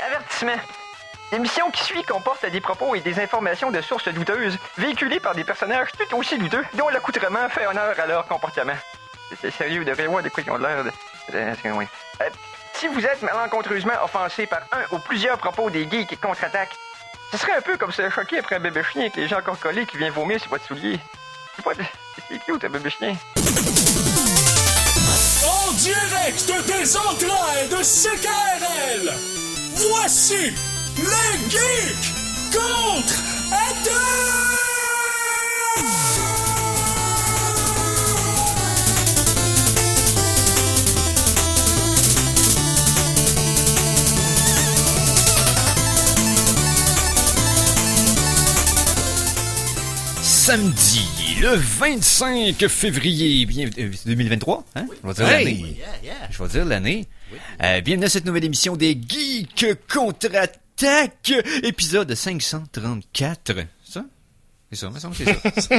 Avertissement. L'émission qui suit comporte des propos et des informations de sources douteuses, véhiculées par des personnages tout aussi douteux, dont l'accoutrement fait honneur à leur comportement. C'est sérieux, de voir de quoi ils ont l'air de... si vous êtes malencontreusement offensé par un ou plusieurs propos des geeks contre-attaque, ce serait un peu comme se choquer après un bébé chien avec les gens encore collés qui vient vomir sur votre soulier. C'est cute, un bébé chien. En direct des entrailles de CKRL, voici les geeks contre-attaque! Samedi, le 25 février 2023, hein? Oui. Je vais dire l'année. Je vais dire l'année. Oui. Bienvenue à cette nouvelle émission des Geeks contre-attaque, épisode 534. Ça? C'est ça, me semble que c'est ça.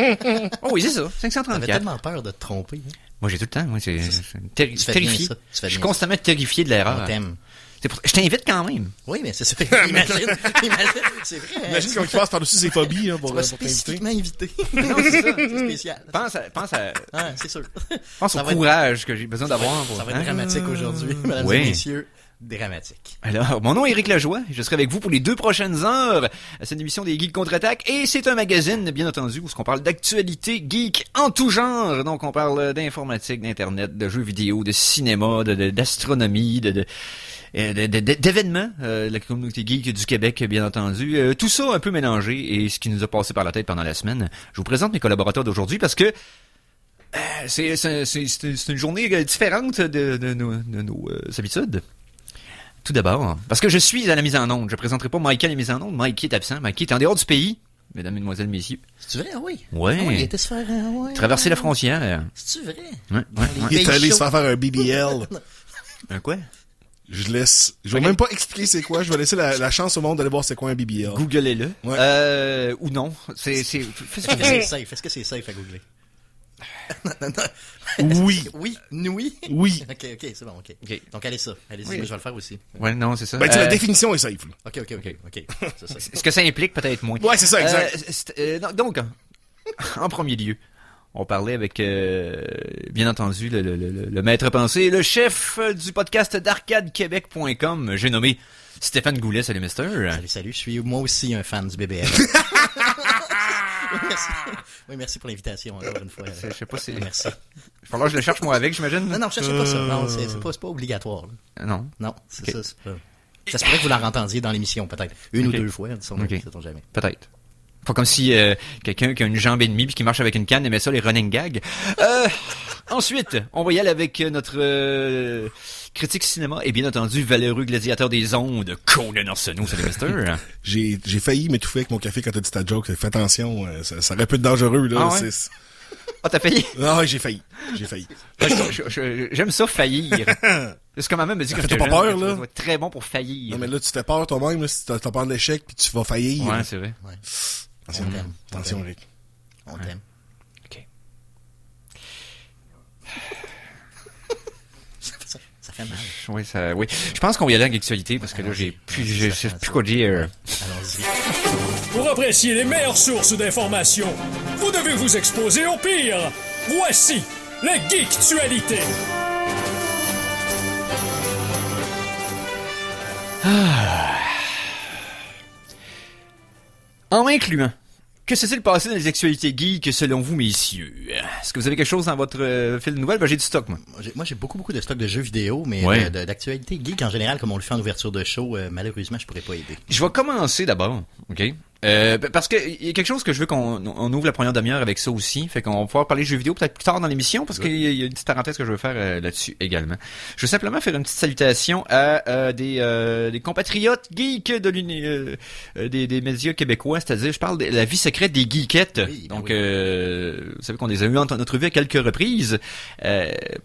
Oh oui, c'est ça, 534. T'avais tellement peur de te tromper. Hein? Moi, j'ai tout le temps, moi, c'est terrifié. Je suis bien constamment terrifié de l'erreur. On t'aime. Je t'invite quand même. Oui, mais c'est ça. Imagine, c'est vrai. Imagine comment il passe par-dessus ses phobies hein, pour Tu vas t'inviter. spécifiquement invité. Non, c'est ça. C'est spécial. Pense C'est sûr. au Ça va courage que j'ai besoin d'avoir. Ça va être dramatique aujourd'hui, mesdames et messieurs. Dramatique. Alors, mon nom est Éric Lajoie, je serai avec vous pour les 2 prochaines heures à cette émission des Geeks contre-attaque, et c'est un magazine, bien entendu, où on parle d'actualité geek en tout genre. Donc, on parle d'informatique, d'internet, de jeux vidéo, de cinéma, d'astronomie, d'événements, la communauté geek du Québec, bien entendu. Tout ça un peu mélangé, et ce qui nous a passé par la tête pendant la semaine. Je vous présente mes collaborateurs d'aujourd'hui parce que c'est une journée différente de nos habitudes. Tout d'abord, parce que je suis à la mise en onde. Je présenterai pas Mikey à la mise en onde. Mikey est absent. Mikey est en dehors du pays, mesdames, mesdemoiselles, messieurs. C'est-tu vrai? Oui. Ouais. Ah oui, il était se faire... ouais. Traverser la frontière. C'est-tu vrai? Ouais. Il est allé se faire un BBL. Un quoi? Je vais même pas expliquer c'est quoi. Je vais laisser la chance au monde d'aller voir c'est quoi un BBL. Googlez-le. Ouais. Ou non. Fais ce que Est-ce tu que veux. c'est safe? Est-ce que c'est safe à googler? Oui. Oui. Oui. Ok, c'est bon, ok. Ok. Donc allez-y, Oui. moi je vais le faire aussi. Ouais, non, c'est ça. Ben, tu sais, la définition est safe. Là. Ok. C'est ça. Ce que ça implique, peut-être moins. Ouais, c'est ça, exact. Donc, en premier lieu, on parlait avec, bien entendu, le maître pensée, le chef du podcast d'arcadequebec.com, j'ai nommé Stéphane Goulet. Salut, mister. Salut, je suis moi aussi un fan du BBL. Merci pour l'invitation, encore une fois. Je sais pas si... Merci. Il va falloir que je le cherche, moi, avec, j'imagine. Non, je cherche pas ça. Non, c'est pas obligatoire. Là. Non. Non, c'est Okay. ça. C'est pas... Ça se pourrait que vous la entendiez dans l'émission, peut-être. Une ou 2 fois, disons, sait-on jamais. Peut-être. Pas comme si quelqu'un qui a une jambe et demie puis qui marche avec une canne aimait ça, les running gags. Ensuite, on va y aller avec notre critique cinéma et bien entendu valeureux gladiateur des ondes, Conan Arsenault. Salut, mister. J'ai failli m'étouffer avec mon café quand t'as dit ta joke. Fais attention, ça aurait pu être dangereux. Là. Ah ouais? Ah, t'as failli? Ah ouais, j'ai failli. J'aime ça, faillir. C'est comme ma mère me dit que Fais-toi pas peur, là. ça va être très bon pour faillir. Non, mais là, tu fais peur toi-même, là, si t'as peur de l'échec, puis tu vas faillir. Ouais, c'est vrai. Ouais. Attention, On t'aime. attention, Rick. On t'aime. OK. Ça fait mal. Oui. Je pense qu'on va y aller avec l'actualité parce que là, je sais plus quoi dire. Allons-y. Pour apprécier les meilleures sources d'informations, vous devez vous exposer au pire. Voici les Geektualités. En m'incluant, que s'est-il passé dans les actualités geeks selon vous, messieurs? Est-ce que vous avez quelque chose dans votre fil de nouvelles? Ben, j'ai du stock, moi. Moi, j'ai beaucoup de stocks de jeux vidéo, mais Ouais. d'actualité geek en général, comme on le fait en ouverture de show, malheureusement, je pourrais pas aider. Je vais commencer d'abord, OK? Parce que il y a quelque chose que je veux qu'on ouvre la première demi-heure avec ça aussi. Fait qu'on va pouvoir parler de jeux vidéo peut-être plus tard dans l'émission parce qu'il y a une petite parenthèse que je veux faire là-dessus également. Je veux simplement faire une petite salutation à des compatriotes geeks des médias québécois, c'est-à-dire je parle de la vie secrète des geekettes. Oui, Donc, oui. vous savez qu'on les a eu en notre vie à quelques reprises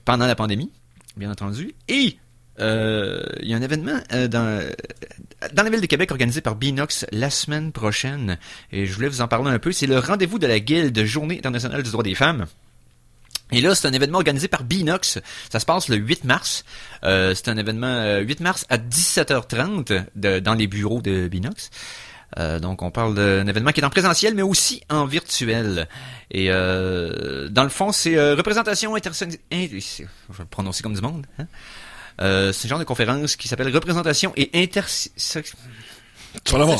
pendant la pandémie, bien entendu. Et il y a un événement dans la ville de Québec organisé par Binox la semaine prochaine et je voulais vous en parler un peu. C'est le rendez-vous de la Guilde Journée internationale du droit des femmes. Et là, c'est un événement organisé par Beenox. Ça se passe le 8 mars. C'est un événement 8 mars à 17h30 dans les bureaux de Beenox. Donc, on parle d'un événement qui est en présentiel, mais aussi en virtuel. Et dans le fond, c'est représentation intersectionnelle. Je vais le prononcer comme du monde. Hein? C'est un genre de conférence qui s'appelle représentation et Tu vas l'avoir.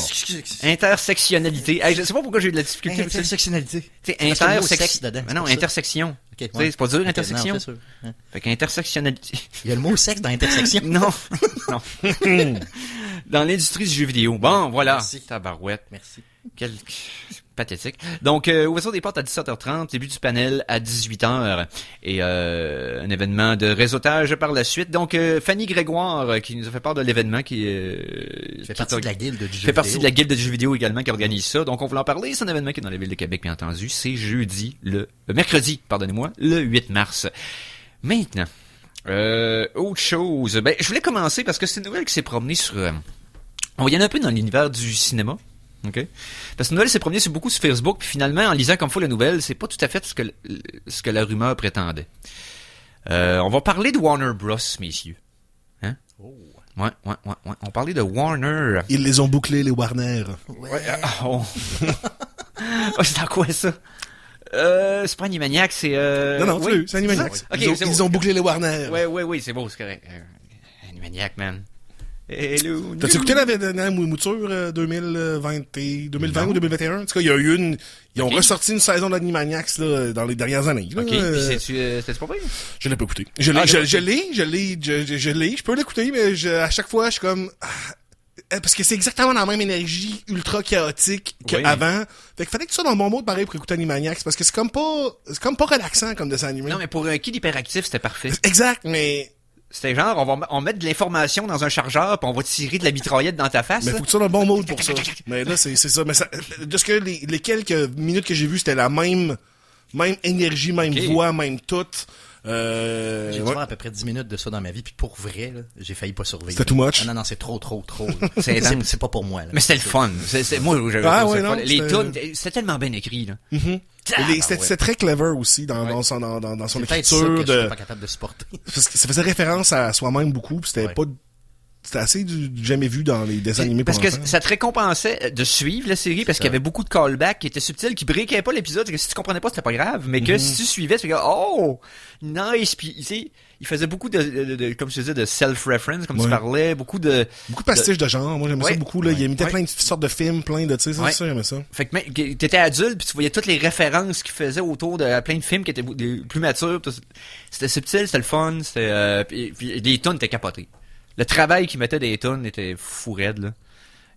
intersectionnalité. Hey, je sais pas pourquoi j'ai eu de la difficulté. Intersectionnalité. C'est Parce qu'il y a le mot sexe dedans, Mais c'est non, pour ça. intersection. Ok, Tu sais, c'est pas dur, Ok, intersection. non, c'est sûr. Hein. Fait qu'intersectionnalité. Il y a le mot sexe dans intersection. Non, non. Dans l'industrie du jeu vidéo. Bon, voilà. Merci. Tabarouette. Merci. Quel... pathétique. Donc, ouverture des portes à 17h30, début du panel à 18h, et un événement de réseautage par la suite. Donc, Fanny Grégoire, qui nous a fait part de l'événement, qui fait partie de la guilde du jeu fait partie vidéo. de la guilde de jeux vidéo également, qui organise ça. Donc, on voulait en parler. C'est un événement qui est dans la ville de Québec, bien entendu. C'est mercredi, pardonnez-moi, le 8 mars. Maintenant, autre chose. Ben, je voulais commencer parce que c'est une nouvelle qui s'est promenée sur... on va y aller un peu dans l'univers du cinéma. OK? Parce que la nouvelle s'est promenée beaucoup sur Facebook, puis finalement, en lisant comme faut la nouvelle, c'est pas tout à fait ce que la rumeur prétendait. On va parler de Warner Bros, messieurs. Hein? Oh. Ouais. On parlait de Warner. Ils les ont bouclés, les Warner. Ouais. Oh. Oh, c'est dans quoi, ça? C'est pas Animaniacs, c'est... Non, oui, c'est Animaniacs. ça? Ok, c'est Ils beau. ont bouclé les Warner. Oui, c'est beau, c'est correct. Animaniacs, man. Hello. T'as-tu écouté la dernière mouture 2020 ou 2021? En tout cas, il y a eu ils ont ressorti une saison d'Animaniacs là, dans les dernières années. Là. OK, puis c'était pas pire? Je l'ai pas écouté. Je l'ai. Je peux l'écouter, mais à chaque fois, je suis comme... parce que c'est exactement la même énergie ultra chaotique qu'avant. Fait qu'il fallait que tu sois dans le bon mode pareil pour écouter Animaniacs, parce que c'est comme pas relaxant comme dessin animé. Non, mais pour un kid hyperactif, c'était parfait. Exact, mais... C'était genre, on va mettre de l'information dans un chargeur, puis on va tirer de la mitraillette dans ta face. Mais faut que tu sois dans le bon mode pour ça. Mais là, c'est ça. Mais ça, de ce que les quelques minutes que j'ai vues, c'était la même énergie, même voix, même tout. J'ai dû voir à peu près 10 minutes de ça dans ma vie, puis pour vrai, là, j'ai failli pas survivre. C'était too much? Non, c'est trop. C'est pas pour moi, là. Mais c'était le fun. Moi, j'avais trouvé ça non, fun. Les tunes, c'était tellement bien écrit, là. C'était très clever aussi dans son C'est peut-être ça écriture. que je suis pas capable de supporter. Parce que ça faisait référence à soi-même beaucoup, puis c'était assez du jamais vu dans les dessins animés Parce pour que enfants. ça te récompensait de suivre la série parce qu'il y avait beaucoup de callbacks qui étaient subtils, qui breakaient pas l'épisode, que si tu comprenais pas, c'était pas grave, mais que si tu suivais, tu fais oh, nice, puis tu sais, il faisait beaucoup de comme je te disais, de self-reference, comme tu parlais, beaucoup de pastiches de genre. Moi, j'aimais ça beaucoup, là. Il imitait plein de sortes de films, plein de, tu sais, ça, j'aimais ça. Fait que t'étais adulte, puis tu voyais toutes les références qu'il faisait autour de plein de films qui étaient plus matures. C'était subtil, c'était le fun, c'était puis les tunes étaient capotées. Le travail qu'il mettait des tunes était fou raide, là.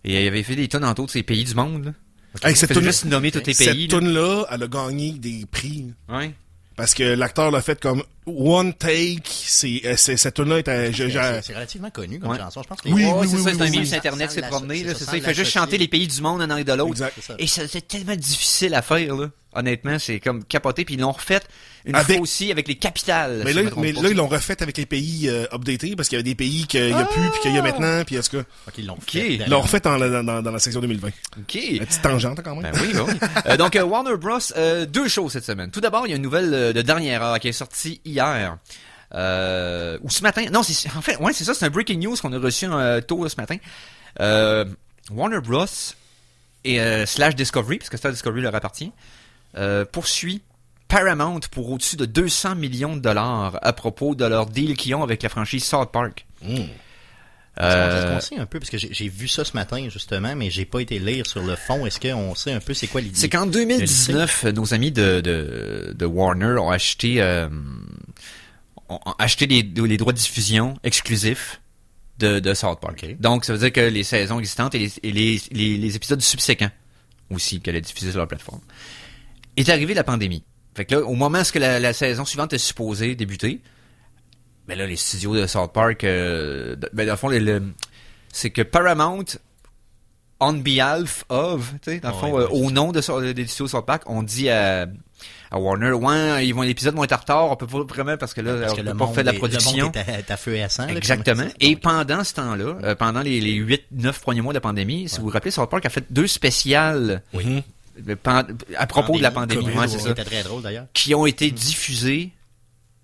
Et il avait fait des tunes en tout de ces pays du monde, là. Hey, cette il faisait juste nommer tous les pays. Cette tune-là, elle a gagné des prix. Ouais. Parce que l'acteur l'a fait comme one take. Cette tune-là était... C'est relativement connu comme chanson. Je pense que Oui, c'est ça, c'est un oui. mime sur Internet, c'est promené, là. C'est ça, il fait juste l'associer. chanter les pays du monde un an et de l'autre. Exact. Et c'est tellement difficile à faire, là. Honnêtement, c'est comme capoté, puis ils l'ont refait une Avec- fois aussi avec les capitales. Mais si je me là, trompe pas. ils l'ont refait avec les pays updatés, parce qu'il y avait des pays qu'il y a plus, puis qu'il y a maintenant, puis en tout cas, Ok, ils l'ont Ok. fait. ils l'ont refait dans la section 2020. OK. Une petite tangente, quand même. Ben oui. Donc, Warner Bros, deux choses cette semaine. Tout d'abord, il y a une nouvelle de dernière heure qui est sortie hier. Ou ce matin. Non, c'est ça, c'est un breaking news qu'on a reçu tôt ce matin. Warner Bros et / Discovery, parce que Star Discovery leur appartient, poursuit Paramount pour au-dessus de 200 millions de dollars à propos de leur deal qu'ils ont avec la franchise South Park. Est-ce qu'on sait un peu, parce que j'ai vu ça ce matin, justement, mais j'ai pas été lire sur le fond. Est-ce qu'on sait un peu c'est quoi l'idée? C'est qu'en 2019, nos amis de Warner ont acheté les droits de diffusion exclusifs de South Park. Okay. Donc, ça veut dire que les saisons existantes et les épisodes subséquents aussi qu'elle a diffusés sur leur plateforme. Est arrivée la pandémie. Fait que là, au moment où la saison suivante est supposée débuter, ben là, les studios de South Park, dans le fond, c'est que Paramount, on behalf of, tu sais, dans le fond, au nom des studios de South Park, on dit à Warner, l'épisode vont être en retard, on peut pas vraiment, parce que là, on peut pas faire de la production. Le monde est à feu et à sang. là, Exactement. comment ça? Et pendant ce temps-là, pendant les 8-9 premiers mois de la pandémie, si vous vous rappelez, South Park a fait 2 spéciales à propos de la pandémie. COVID, Ouais, c'est ça. C'était très drôle, d'ailleurs. Qui ont été diffusés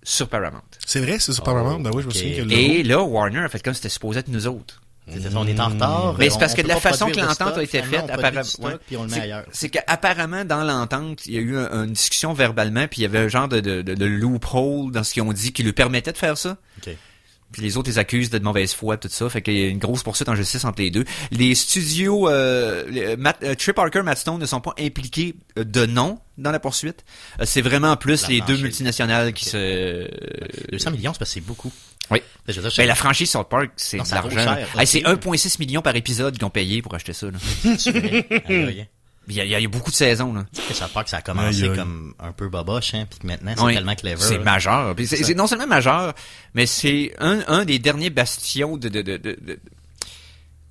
sur Paramount. C'est vrai, c'est sur Paramount. Ben oui, je me souviens que Et là, Warner a fait comme c'était supposé être nous autres. On est en retard. Mais c'est parce que peut de la pas façon que produire de l'entente stock, a été finalement, faite, on produit apparemment, du stock, puis on le met ailleurs. c'est qu'apparemment, dans l'entente, il y a eu une discussion verbalement, puis il y avait un genre de loophole dans ce qu'ils ont dit qui lui permettait de faire ça. OK. Puis les autres les accusent de mauvaise foi, tout ça. Fait qu'il y a une grosse poursuite en justice entre les deux. Les studios Trey Parker, Matt Stone ne sont pas impliqués de nom dans la poursuite. C'est vraiment plus les deux multinationales qui se... 200 millions, c'est parce que c'est beaucoup. Oui. Je veux dire, Ben, la franchise South Park, c'est Non, de ça vaut l'argent. cher, Hey, c'est 1,6 million par épisode qu'ils ont payé pour acheter ça. Là. c'est vrai. Aïe. Il y a beaucoup de saisons. Là. Que ça part que ça a commencé Aïe, aïe. comme un peu boboche, hein, puis que maintenant c'est Oui, tellement clever. c'est là. majeur. Puis c'est non seulement majeur, mais c'est un des derniers bastions de...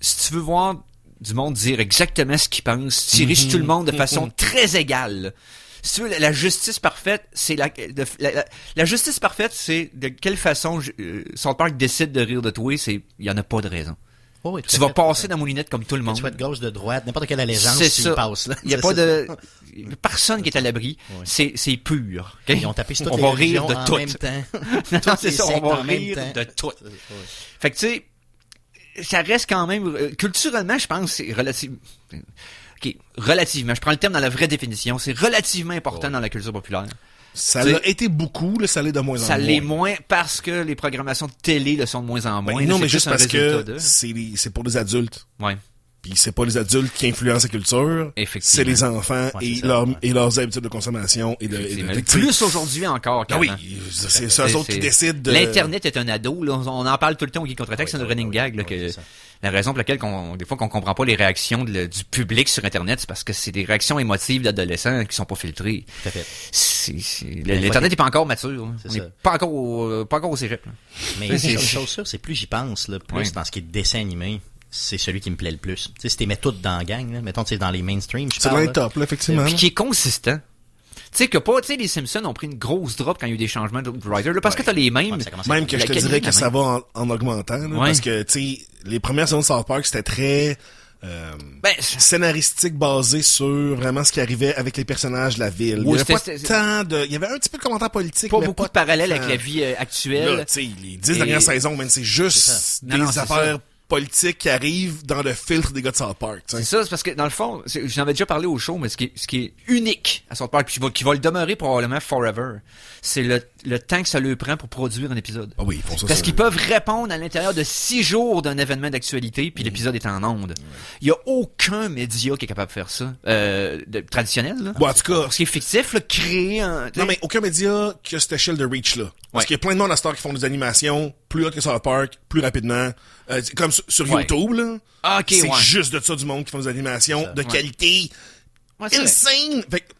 Si tu veux voir du monde dire exactement ce qu'il pense, tirer sur tout le monde de façon très égale. Là. Si tu veux, la justice parfaite, c'est la justice parfaite, c'est de quelle façon South Park décide de rire de toi, il y en a pas de raison. Oh, oui, tout Tu à vas fait, passer dans moulinette comme tout le Que monde. tu sois de gauche, de droite, n'importe quelle allégeance, C'est tu ça. y passes, là. Il y a C'est pas ça. de personne qui est à l'abri. Ouais. C'est pur. Okay? Ils ont tapé sur toutes on les va rire religions de en tout. même temps. Non, Toutes c'est les ça, on sectes va en même rire temps. de tout. Ouais. Fait que tu sais, ça reste quand même culturellement, je pense, c'est relativement. Ok, relativement. Je prends le terme dans la vraie définition. C'est relativement important dans la culture populaire. Ça T'sais, l'a été beaucoup, là, ça l'est de moins en moins. Ça l'est moins parce que les programmations de télé le sont de moins en moins. Ben non, C'est mais plus juste un parce résultat que de- c'est pour les adultes. Ouais. Puis c'est pas les adultes qui influencent la culture. Effectivement. C'est les enfants Ouais, et, c'est ça, leurs, ouais. et leurs habitudes de consommation et de Effectivement. t'sais, Plus aujourd'hui encore. Ah oui, qu'avant. c'est eux autres qui décident de... L'Internet est un ado, là. On en parle tout le temps au Geek Contre-Attaque, c'est un running gag, là, oui, que c'est ça. la raison pour laquelle des fois qu'on comprend pas les réactions du public sur Internet, c'est parce que c'est des réactions émotives d'adolescents qui sont pas filtrées. Tout à fait. L'Internet est pas encore mature, là. C'est On ça. est pas encore au cégep, là. Mais C'est- une chose sûre, c'est plus j'y pense, là, plus Oui. dans ce qui est dessin animé, c'est celui qui me plaît le plus. Tu sais, si t'es mets tout dans la gang, là, mettons, tu sais, dans les mainstream, je C'est dans parle. les là. top, là, effectivement. Puis qui est consistant. Tu sais que pas, tu sais, les Simpsons ont pris une grosse drop quand il y a eu des changements de writer, là, parce que t'as les mêmes. Ouais, ça commence à Même être- que je te La dirais qualité, que ça va en augmentant, là, Ouais. parce que, tu sais, les premières saisons de South Park, c'était très Ben, scénaristique, basé sur vraiment ce qui arrivait avec les personnages de la ville. Oui, il y avait pas c'était- tant de... Il y avait un petit peu de commentaires politiques, pas mais beaucoup de parallèles avec tant. la vie actuelle. Là, tu sais, les 10 Et- dernières saisons, man, c'est juste ça. des Non, non, c'est affaires ça. politiques qui arrivent dans le filtre des gars de South Park, tu sais. C'est ça, c'est parce que dans le fond, j'en avais déjà parlé au show, mais ce qui est unique à South Park, puis qui va le demeurer probablement forever, c'est le temps que ça leur prend pour produire un épisode. Ah oui, ils font ça. Parce ça. qu'ils peuvent répondre à l'intérieur de 6 jours d'un événement d'actualité, puis l'épisode est en onde. Il y a aucun média qui est capable de faire ça, traditionnel, là. Bon, en tout cas, Parce qu'il est fictif, là, créer un... non, mais aucun média qui a cette échelle de reach-là. Parce Ouais. qu'il y a plein de monde à Star qui font des animations plus hautes que South Park, plus rapidement. Comme sur Ouais. YouTube, là. Ah, ok, c'est ouais. juste de ça du monde qui font des animations de Ouais. qualité Ouais, c'est vrai. insane. Fait que-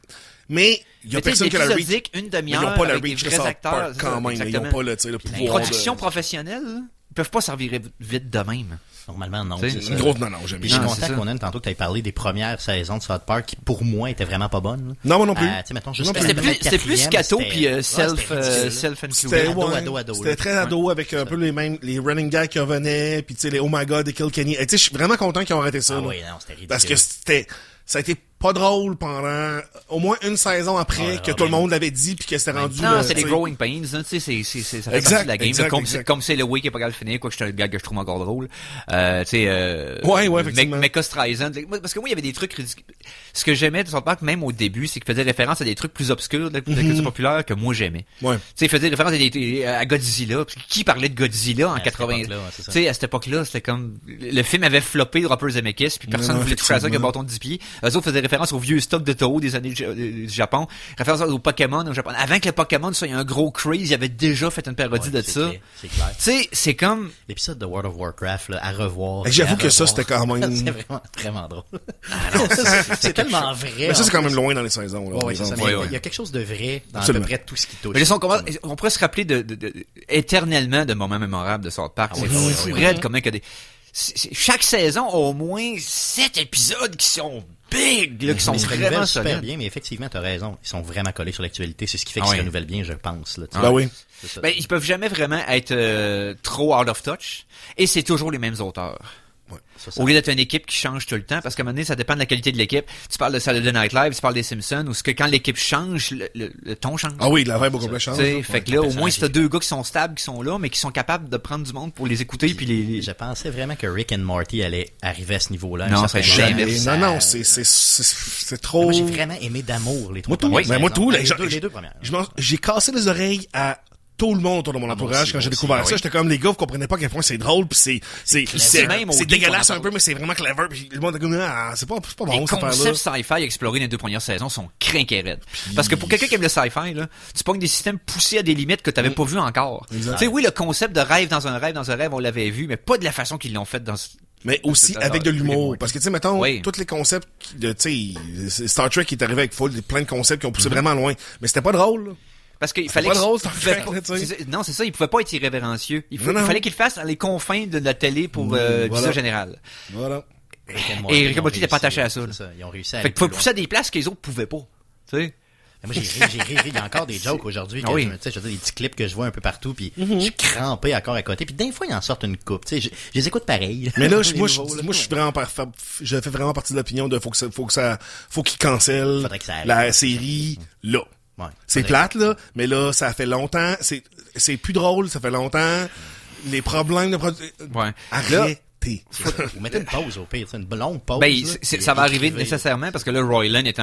mais il y a Mais tu sais, personne qui a la reach. l'épisodique, une Mais demi-heure ils n'ont pas la avec des reach de vrais South acteurs, Park c'est quand ça, même. Ils n'ont exactement. pas le, tu sais, le Une pouvoir production de... professionnelle, là, ils peuvent pas servir vite de même. Normalement, non. C'est c'est ça. Une grosse... Non, jamais. Puis je suis Non, content c'est ça. qu'on aime tantôt que tu aies parlé des premières saisons de South Park qui, pour moi, étaient vraiment pas bonnes. là. Non, moi non plus. Tu sais, mettons, juste Non, la C'était plus quatrième, scato c'était- puis ouais, c'était ridicule. self-included. C'était ado, ouais, ado, c'était là. très ado avec un peu les running gags qui revenaient, puis tu sais les oh my god de Kill Kenny. Tu sais, je suis vraiment content qu'ils ont arrêté ça. Ah là. oui, non, c'était ridicule. Parce que ça a été pas drôle pendant au moins une saison après Ouais, que ouais, tout le ben, monde l'avait dit puis que c'était rendu. Non, c'est tu des sais, growing pains, là, tu sais, ça fait Exact, partie de la game, exact, là, exact. comme c'est le way qui est pas capable de finir, quoi que je suis un gag que je trouve encore drôle. Tu sais, Ouais, effectivement. Mecha Streisand, parce que moi, il y avait des trucs ridicules. Ce que j'aimais de South Park, même au début, c'est qu'il faisait référence à des trucs plus obscurs de la culture populaire que moi j'aimais. Ouais. Tu sais, il faisait référence à Godzilla. Qui parlait de Godzilla en À cette 80? époque-là, ouais, c'est ça. Tu sais, à cette époque-là, c'était comme, le film avait floppé de Roper Zemeckis, puis personne Non, voulait toucher à ça avec un effectivement. bâton de 10 pieds. Eux autres faisaient référence au vieux stock de Toho des années du Japon. Référence au Pokémon au Japon. Avant que le Pokémon soit un gros craze, il avait déjà fait une parodie Ouais, de c'est ça. clair, c'est clair. Tu sais, c'est comme, L'épisode de World of Warcraft, là, à revoir. Et j'avoue à que ça, revoir. c'était quand même- C'est vraiment, vraiment drôle. c'est quelque tellement vrai. Mais ça en c'est quand plus. même loin dans les saisons. Là, Ouais, par ouais, c'est ça. exemple. Mais Ouais, ouais. il y a quelque chose de vrai dans Absolument. à peu près tout ce qui touche. mais laissons, on pourrait se rappeler éternellement de moments mémorables de South Park. Ah oui, C'est oui, fou oui, raide comment que chaque saison a au moins 7 épisodes qui sont big, là, qui sont ils se vraiment renouvellent super solides. bien, mais effectivement, t'as raison. Ils sont vraiment collés sur l'actualité. C'est ce qui fait Ah qu'ils oui. se renouvellent bien, je pense. Là, tu sais. Ben oui. C'est ça. Ben, ils peuvent jamais vraiment être trop out of touch. Et c'est toujours les mêmes auteurs. Au lieu d'être une équipe qui change tout le temps, parce qu'à un moment donné, ça dépend de la qualité de l'équipe. Tu parles de Saturday Night Live, tu parles des Simpsons, ou ce que quand l'équipe change, le ton change. Ah oui, la vibe au complet change. Fait que là, au moins, c'est deux gars qui sont stables, qui sont là, mais qui sont capables de prendre du monde pour les écouter, puis les... Je pensais vraiment que Rick and Morty allait arriver à ce niveau-là. Non, c'est jamais. Non, c'est trop... Moi, j'ai vraiment aimé d'amour les trois premières. premières. Moi, tout. Les deux premières. J'ai cassé les oreilles à tout le monde autour de mon entourage quand j'ai découvert ça. J'étais comme, les gars, vous comprenez pas à quel point c'est drôle, pis c'est dégueulasse un peu, mais c'est vraiment clever, pis le monde est comme, c'est pas bon, ça. Les concepts sci-fi explorés dans les 2 premières saisons sont crinqués raides. Parce que pour quelqu'un qui aime le sci-fi, là, tu pognes des systèmes poussés à des limites que t'avais pas vu encore. Tu sais, oui, le concept de rêve dans un rêve, on l'avait vu, mais pas de la façon qu'ils l'ont fait dans mais aussi avec de l'humour. Parce que, tu sais, mettons, tous les concepts de, tu sais, Star Trek qui est arrivé avec plein de concepts qui ont poussé vraiment loin. Mais c'était pas drôle, là. Parce qu'il fallait non, c'est ça, il pouvait pas être irrévérencieux. Il fallait qu'il le fasse dans les confins de la télé pour l'usage général. Voilà. Et Rick and Morty n'était pas attaché à ça. Ils ont réussi à fait qu'il faut pousser à des places que les autres pouvaient pas. Tu sais. Moi, j'ai ri. Il y a encore des jokes aujourd'hui. Tu sais, je veux dire, des petits clips que je vois un peu partout, puis je suis crampé encore à côté. Puis des fois, ils en sortent une coupe. Tu sais, je les écoute pareil. Mais là, moi, je suis vraiment je fais vraiment partie de l'opinion de faut qu'ils cancellent la série là. Ouais, c'est plate, là, mais là, ça fait longtemps. C'est plus drôle, ça fait longtemps. Les problèmes de arrêtez. Vous mettez une pause au pire, une longue pause. Ben, ça va arriver nécessairement parce que là, Royland est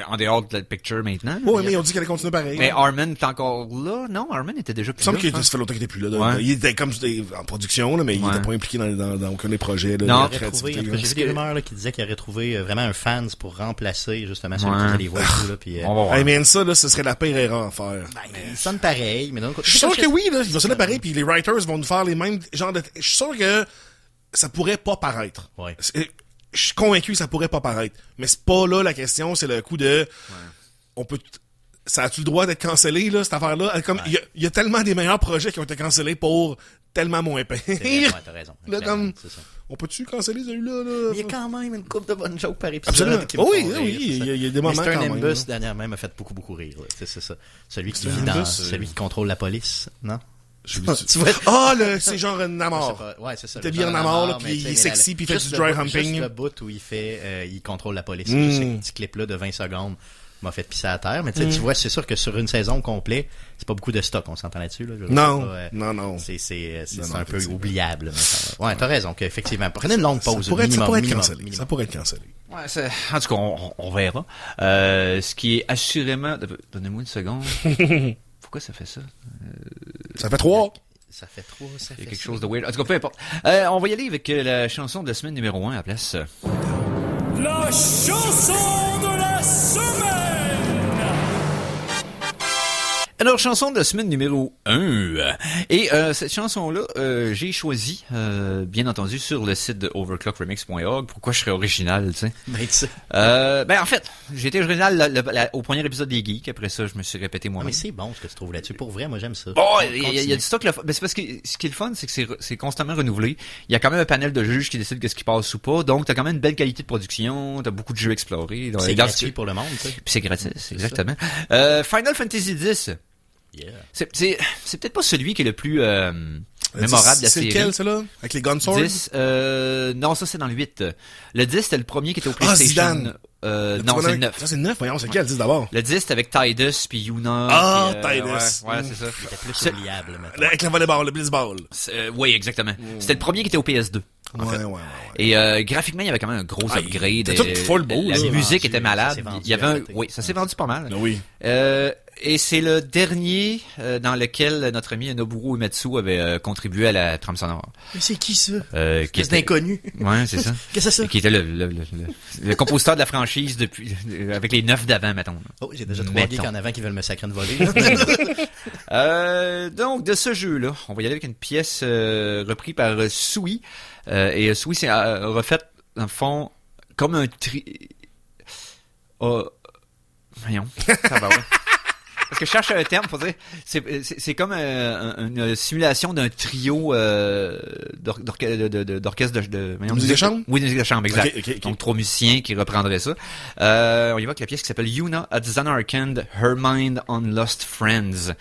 en dehors de la picture maintenant. Oui, mais ils ont dit qu'elle allait continuer pareil. Mais Armin est encore là. Non, Armin était déjà plus là. Il me semble que ça fait longtemps qu'il était plus là. Il était comme en production, là, mais il était pas impliqué dans aucun des projets. Là, non, j'ai vu des rumeurs là, qui disaient qu'il aurait trouvé vraiment un fans pour remplacer justement celui qui faisait les voix et tout. Là, puis, hey, man, ça, là, ce serait la pire erreur à faire. Il sonne pareil, mais donc, je suis sûr que oui, là, il va sonner pareil, puis les writers vont nous faire les mêmes genres de... Je suis sûr que ça pourrait pas paraître. Ouais. Je suis convaincu que ça pourrait pas paraître. Mais c'est pas là la question, c'est le coup de... On peut... Ça a-tu le droit d'être cancellé, là, cette affaire-là? Comme, il y a tellement des meilleurs projets qui ont été cancellés pour tellement moins pire. T'as raison. Là, comme... On peut-tu canceller celui-là, là? Il y a quand même une couple de bonnes jokes par épisode. Absolument. Qui me font rire, il y a des moments Mr. quand même. Nimbus, dernièrement, m'a fait beaucoup rire. C'est ça. Celui qui contrôle la police, non? C'est genre Namor. Ouais, c'est ça. Il était bien Namor, là, puis il est sexy, puis il fait du dry humping. Juste le bout où il contrôle la police. Juste ce petit clip-là de 20 secondes m'a fait pisser à terre. Mais tu vois, c'est sûr que sur une saison complète, c'est pas beaucoup de stock, on s'entend là-dessus. Là. Non. C'est un peu oubliable. Ouais, t'as raison, qu'effectivement. Prenez une longue pause. Ça pourrait être cancellé. Ouais, en tout cas, on verra. Ce qui est assurément... Donnez-moi une seconde. Pourquoi ça fait ça? Ça fait 3. Ça fait 3, ça fait quelque chose de weird. En tout cas, peu importe. On va y aller avec la chanson de la semaine numéro 1 à la place. La chanson de la semaine! Alors, chanson de la semaine numéro 1. Et cette chanson-là, j'ai choisi, bien entendu, sur le site de overclockremix.org. Pourquoi je serais original, tu sais? En fait, j'ai été original au premier épisode des Geeks. Après ça, je me suis répété moi-même. Mais c'est bon ce que tu trouves là-dessus. Pour vrai, moi, j'aime ça. Oh, il y a du stock là. Ben, c'est parce que ce qui est le fun, c'est que c'est constamment renouvelé. Il y a quand même un panel de juges qui décident de ce qui passe ou pas. Donc, t'as quand même une belle qualité de production. T'as beaucoup de jeux explorés. C'est gratuit pour le monde, tu sais. Puis c'est gratis, exactement. Final Fantasy X. Yeah. C'est peut-être pas celui qui est le plus mémorable de la série. C'est lequel, celui-là? Avec les Gunswords? 10, non, ça c'est dans le 8. Le 10, c'était le premier qui était au PlayStation. Non, c'est le 9. Ça, c'est le 9, voyons, c'est lequel, 10 d'abord? Le 10, c'était avec Tidus, puis Yuna. Tidus. Ouais, c'est ça. C'était plus oubliable, maintenant. Avec le volleyball, le blitzball. Oui, exactement. C'était le premier qui était au PS2. Ouais. Et graphiquement, il y avait quand même un gros upgrade. C'était tout full beau. La musique était malade. Il y avait oui, ça s'est vendu pas mal. Oui. Et c'est le dernier dans lequel notre ami Noboru Uematsu avait contribué à la trame sonore. Mais c'est qui ça? Qui est inconnu. Ouais, c'est ça. Qu'est-ce que c'est ça? Qui était le compositeur de la franchise depuis avec les 9 d'avant, mettons. Oh, j'ai déjà 3 geeks en avant qui veulent me sacrer une volée. Donc, de ce jeu-là, on va y aller avec une pièce reprise par Sui. Et Sui s'est refait, dans le fond, comme un voyons, ça va, ouais. Parce que je cherche un terme pour dire, c'est comme une simulation d'un trio d'orchestre de musique de chambre? Oui, musique de chambre, exact. Okay. Donc 3 musiciens qui reprendraient ça. On y va avec la pièce qui s'appelle Yuna at Zanarkand, Her Mind on Lost Friends.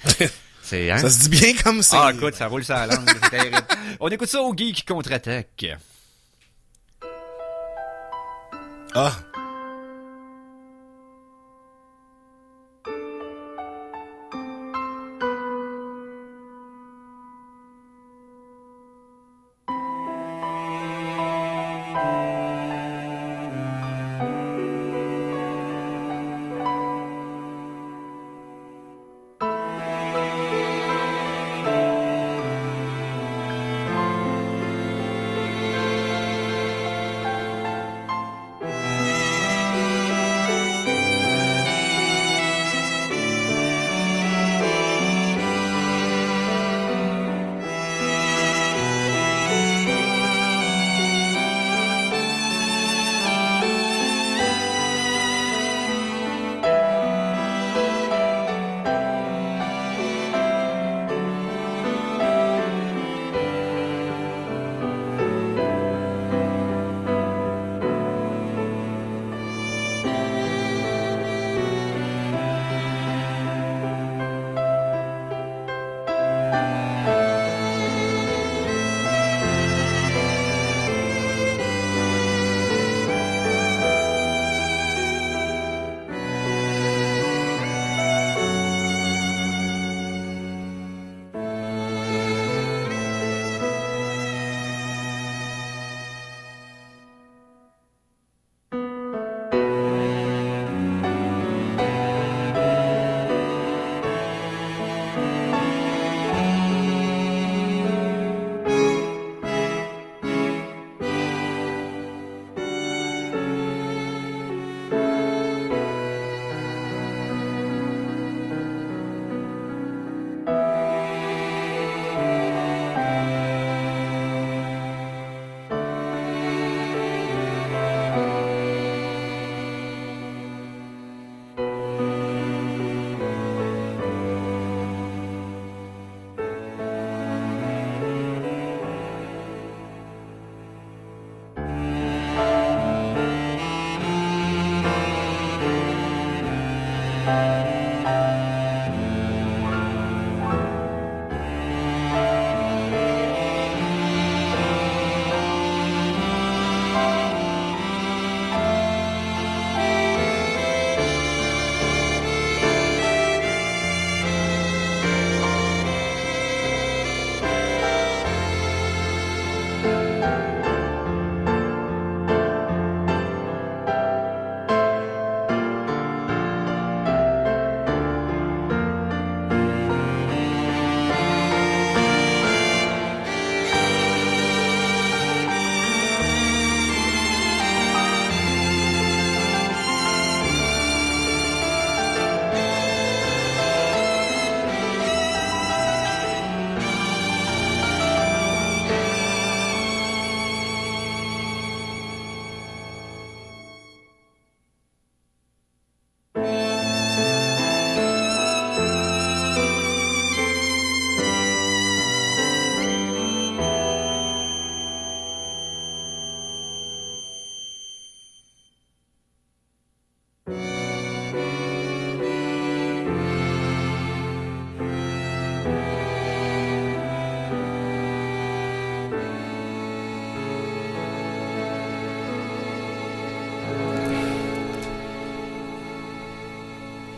Hein? Ça se dit bien comme ça. Ah, écoute, ça roule ça à la langue. C'est terrible. On écoute ça au Geek contre-attaque. Ah.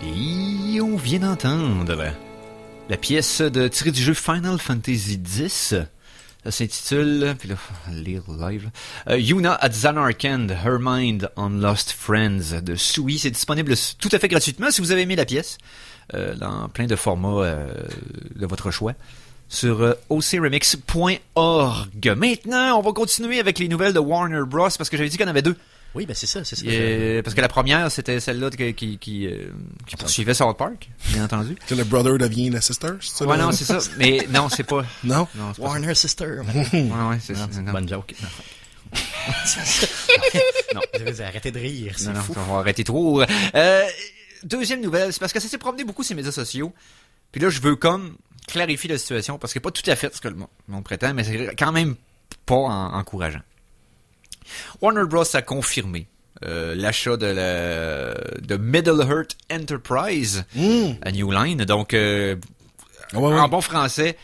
Et on vient d'entendre la pièce tirée du jeu Final Fantasy X. Ça s'intitule, puis là, lire live, Yuna at Zanarkand, Her Mind on Lost Friends de Sui. C'est disponible tout à fait gratuitement si vous avez aimé la pièce, dans plein de formats de votre choix, sur ocremix.org. Maintenant, on va continuer avec les nouvelles de Warner Bros. Parce que j'avais dit qu'il y en avait deux. Oui, ben c'est ça. Parce que la première, c'était celle-là qui poursuivait South Park, bien entendu. C'est le brother devient la sister, c'est ça? Ouais, non, c'est ça. Mais non, c'est pas... Non? Non, c'est pas Warner Sister. ouais, c'est ça. Non. Bonne joke. Non, arrêtez de rire, c'est fou. On va arrêter trop. Deuxième nouvelle, c'est parce que ça s'est promené beaucoup sur les médias sociaux. Puis là, je veux comme clarifier la situation, parce que c'est pas tout à fait ce que le monde prétend, mais c'est quand même pas encourageant. Warner Bros. A confirmé l'achat de Middle-earth Enterprise à New Line. Donc, en bon français,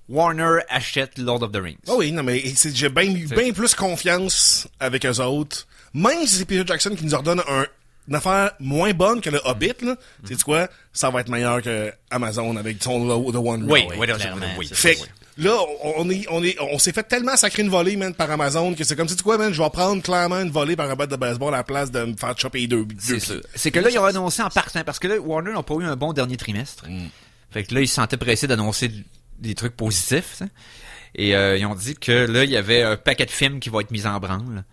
Warner achète Lord of the Rings. Oh oui, non, mais j'ai bien plus confiance avec eux autres même si c'est Peter Jackson qui nous ordonne une affaire moins bonne que le Hobbit, là, sais-tu quoi? Ça va être meilleur que Amazon avec son The One Ring. Oui, clairement, oui. c'est Fait ça, que, là, on s'est fait tellement sacrer une volée, man, par Amazon, que c'est comme, sais-tu quoi, man, je vais prendre clairement une volée par un bat de baseball à la place de me faire choper deux C'est ça. C'est que là, ils ont annoncé en partant, parce que là, Warner n'a pas eu un bon dernier trimestre. Fait que là, ils se sentaient pressés d'annoncer des trucs positifs, ça. Et ils ont dit que là, il y avait un paquet de films qui vont être mis en branle.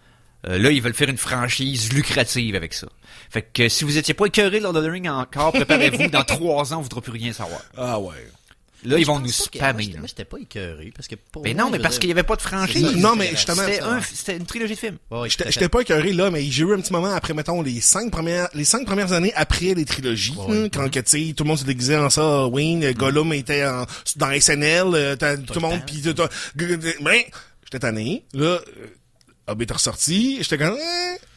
Là, ils veulent faire une franchise lucrative avec ça. Fait que si vous étiez pas écœuré de Lord of the Rings encore, préparez-vous, dans 3 ans, vous voudrez plus rien savoir. Ah ouais. Là, ils vont Je nous pense pas spammer. que- Moi, j'étais pas écœuré, parce que pour Mais moi, non, mais je parce veux qu'il y dire- avait pas de franchise. C'est ça, Non, mais c'est justement, C'était une trilogie de films. Ouais, tout à fait. J'étais pas écœuré là, mais j'ai eu un petit moment après, mettons, les 5 premières années après les trilogies, quand que, tu sais, tout le monde se déguisait en ça, Halloween, Gollum était dans SNL, tout le monde, pis ben, j'étais tanné, là, Hobbit est ressorti, j'étais comme,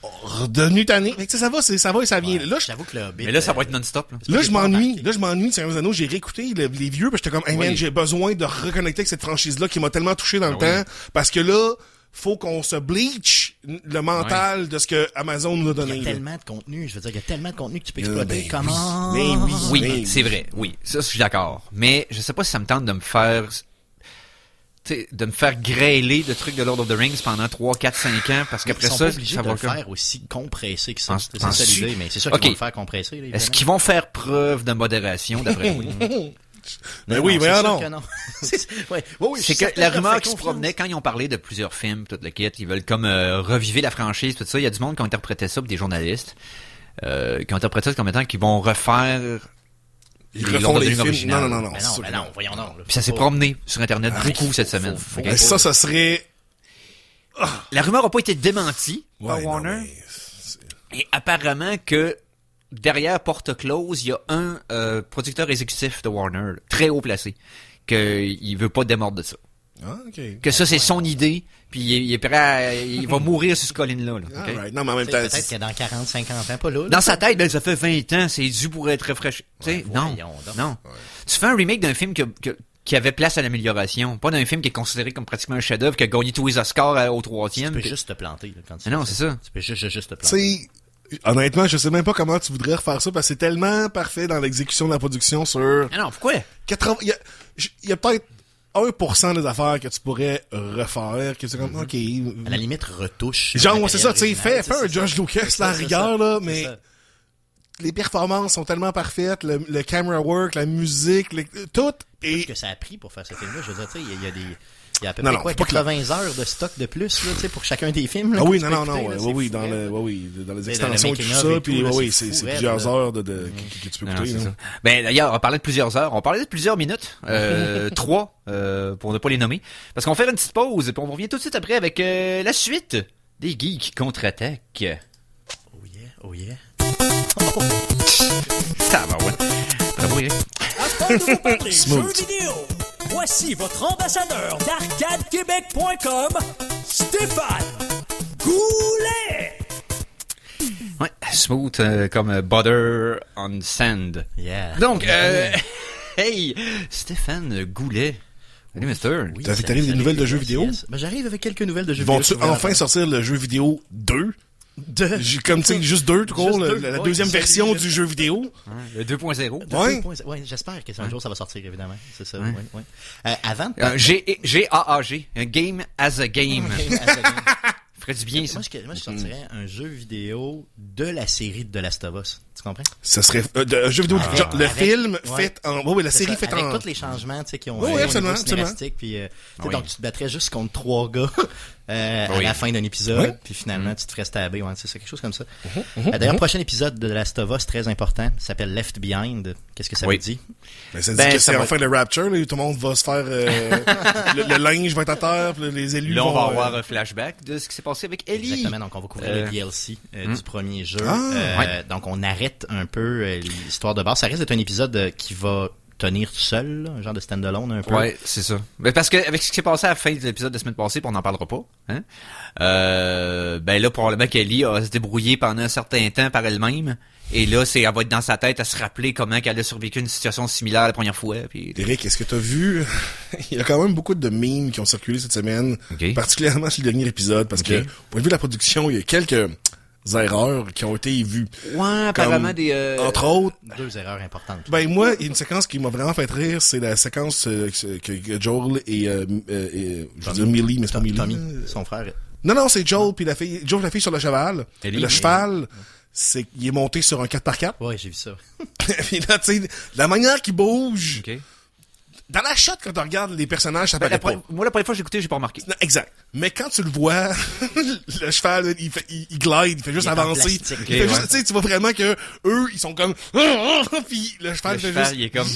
redevenu tanné. Fait que, tu sais, ça va et ça vient. Là, J'avoue que le Hobbit, Mais là, ça va être non-stop. Là. Là, je m'ennuie, Seigneur des Anneaux, j'ai réécouté les vieux, parce que j'étais comme, hey man, j'ai besoin de reconnecter avec cette franchise-là qui m'a tellement touché dans le temps, parce que là, faut qu'on se bleach le mental de ce que Amazon nous a il donné. y a là. tellement de contenu. Je veux dire, il y a tellement de contenu que tu peux exploiter. Mais Comment? oui, mais oui. Oui, Mais- c'est vrai, oui. Ça, je suis d'accord. Mais je sais pas si ça me tente de me faire... tu sais, de me faire grêler de trucs de Lord of the Rings pendant 3, 4, 5 ans, parce qu'après Ils sont ça, pas obligés ça de va le comme... faire aussi compressé que ça. Penses- C'est ça penses-tu? l'idée, mais c'est sûr Ok. qu'ils vont le faire compresser. Là, Est-ce évidemment. qu'ils vont faire preuve de modération, d'après vous? Mais oui, c'est mais sûr non. que non. Ouais, oui, je C'est suis que certain la qu'ils rumeur font qui se confiance. promenait quand ils ont parlé de plusieurs films, tout le kit, ils veulent comme reviver la franchise, tout ça. Il y a du monde qui ont interprété ça, puis des journalistes qui ont interprété ça comme étant qu'ils vont refaire Ils les refont Lord of the les Rings films. originales. Non. Mais c'est non, sûr mais que non, voyons donc. là. Puis ça s'est Faut- promené sur Internet beaucoup cette semaine. faut- Ok? Mais ça serait... La rumeur n'a pas été démentie par Ouais, non, Warner. mais Et apparemment que derrière porte close, il y a un producteur exécutif de Warner, très haut placé, qu'il veut pas démordre de ça. Ah, ok. Que ça, c'est son idée, puis il est prêt à... Il va mourir sur ce colline-là. Là, ok? Alright. Non, mais en même Tu sais, temps... Peut-être que dans 40, 50 ans, pas là. Dans sa tête, ben, ça fait 20 ans, c'est dû pour être rafraîchi. Tu sais, non, voyons donc. non. Tu fais un remake d'un film qui avait place à l'amélioration, pas d'un film qui est considéré comme pratiquement un chef-d'œuvre, qui a gagné tous les Oscars au Tu 3e. peux puis- juste te planter. Là, quand tu Mais non, fais c'est ça. Tu peux juste te Tu planter. sais, honnêtement, je sais même pas comment tu voudrais refaire ça, parce que c'est tellement parfait dans l'exécution de la production sur... Ah non, pourquoi? 80... Il y a peut-être 1% des affaires que tu pourrais refaire, que c'est comme, ok... À la limite, retouche. Genre, le ouais, c'est ça, matériel tu sais, original, fais un c'est George ça. Lucas, C'est la ça, c'est rigueur, ça. là, C'est mais ça. les performances sont tellement parfaites, le camera work, la musique, tout, et... Que ça a pris pour faire ce film-là. Je veux dire, tu sais, il y a des... Il y a à peu Non, près non, quoi, faut pas que 80 heures de stock de plus, là, tu sais, pour chacun des films. Là, Ah que oui, tu non, peux non, écouter, là, c'est oui, fou, dans raide. dans les Tu sais, dans le extensions et tout making of ça, et puis tout, là, oui, c'est c'est fou, plusieurs raide, heures que tu peux Non, écouter, c'est là. ça. Ben d'ailleurs, on parlait de plusieurs heures, on parlait de plusieurs minutes, 3 pour ne pas les nommer, parce qu'on va faire une petite pause et puis on revient tout de suite après avec la suite des Geeks contre-attaque. Oh yeah. Ça va, ouais. Bravo, Eric. Afin de vous parler Smooth. jeux vidéo, voici votre ambassadeur d'ArcadeQuébec.com, Stéphane Goulet. Ouais, smooth comme butter on sand. Yeah. Donc, hey, Stéphane Goulet. Salut, mister. Oui, T'arrives salut, des nouvelles de yes, jeux vidéo? yes. Ben, j'arrive avec quelques nouvelles de jeux vidéo. Vont-tu enfin sortir le jeu vidéo 2? Comme, tu sais, juste 2, tout court, Juste deux, la ouais, deuxième c'est ça, version juste- du jeu vidéo? Le 2.0. Ouais. Ouais, j'espère que un jour ça va sortir, évidemment. C'est ça, ouais. Avant de G-A-A-G, un game as a game. Ferait du bien, ça. Moi, je sortirais un jeu vidéo de la série de The Last of Us. Tu comprends? Ça serait un jeu vidéo, genre, le avec- film ouais. fait en... Oui, la C'est série ça, faite avec en... tous les changements, tu sais, qui ont Oui, fait au absolument, niveau scénaristique, puis tu sais, Oui. donc tu te battrais juste contre 3 gars à Oui. la fin d'un épisode, Oui. puis finalement tu te ferais stabber, ouais, c'est ça, quelque chose comme ça. D'ailleurs, prochain épisode de The Last of Us très important, s'appelle Left Behind. Qu'est-ce que ça Oui. vous dit? Ben, ça dit Ben, que ça c'est va enfin le Rapture, là, où tout le monde va se faire... le linge va être à terre, puis les élus Là, on vont... va avoir un flashback de ce qui s'est passé avec Ellie. Exactement, donc on va couvrir le DLC du premier jeu. Ah. Donc on arrête un peu l'histoire de base. Ça risque d'être un épisode qui va tenir tout seul, là, un genre de stand-alone un peu. Ouais, c'est ça. Mais parce que avec ce qui s'est passé à la fin de l'épisode de la semaine passée, puis on n'en parlera pas, hein, ben là, probablement qu'Ellie a se débrouillé pendant un certain temps par elle-même. Et là, elle va être dans sa tête à se rappeler comment qu'elle a survécu une situation similaire la première fois. Puis... Eric, est-ce que t'as vu... Il y a quand même beaucoup de memes qui ont circulé cette semaine, Ok. particulièrement sur le dernier épisode, parce que, au point de vue de la production, il y a quelques erreurs qui ont été vues. Ouais, apparemment Comme, des... Entre autres, 2 erreurs importantes. ben moi, une séquence qui m'a vraiment fait rire, c'est la séquence que Joel et je veux dire Millie, mais c'est pas Millie. Tommy, son frère. Non, c'est Joel puis la fille sur le cheval. Ellie. Le cheval, il est monté sur un 4x4. Ouais, j'ai vu ça. Puis là, tu sais, la manière qu'il bouge. OK. Dans la shot, quand tu regardes les personnages, ça Ben, paraît pas. moi, la première fois que j'ai écouté, j'ai pas remarqué. Non, exact. Mais quand tu le vois, le cheval, il glide, il fait juste Il est en avancer. plastique. Il fait Ok, juste, ouais. tu sais, tu vois vraiment que eux, ils sont comme, puis le cheval Le fait cheval, juste, il est comme...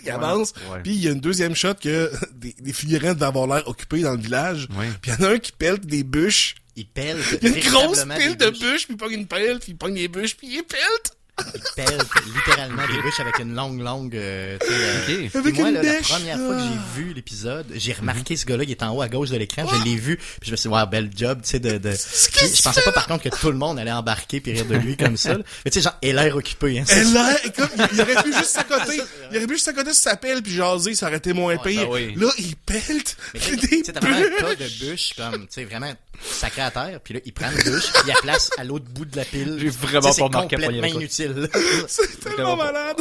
il avance. Ouais. Puis il y a une deuxième shot que des figurants devaient avoir l'air occupés dans le village. Ouais. Puis il y en a un qui pèle des bûches. Il pèle. Il y a une grosse véritablement pile des de bûches, puis il pogne une pelle, puis il pogne les bûches, puis il pèle. Il pèle littéralement des bûches avec une longue, tu sais, Ok. puis Avec moi, une là, la bêche. première fois que j'ai vu l'épisode, j'ai remarqué ce gars-là, il est en haut à gauche de l'écran, je l'ai vu, puis je me suis dit, ouais, bel job, tu sais, de... Puis, je pensais pas, par contre, que tout le monde allait embarquer puis rire de lui comme ça, là. Mais tu sais, genre, elle a l'air occupé, hein. Elle a, écoute, il aurait pu juste s'accoter. Il aurait pu juste s'accoter sur sa pelle, puis jaser, ça aurait été moins pire. ben oui. Là, il pèlte Mais tu des sais, t'as vraiment un tas bûches. de bûches, comme, tu sais, vraiment sacré à terre, puis là, il prend une bûche, il la place à l'autre bout de la pile. J'ai vraiment Tu sais, pas remarqué à c'est première complètement écoute. inutile. C'est tellement malade.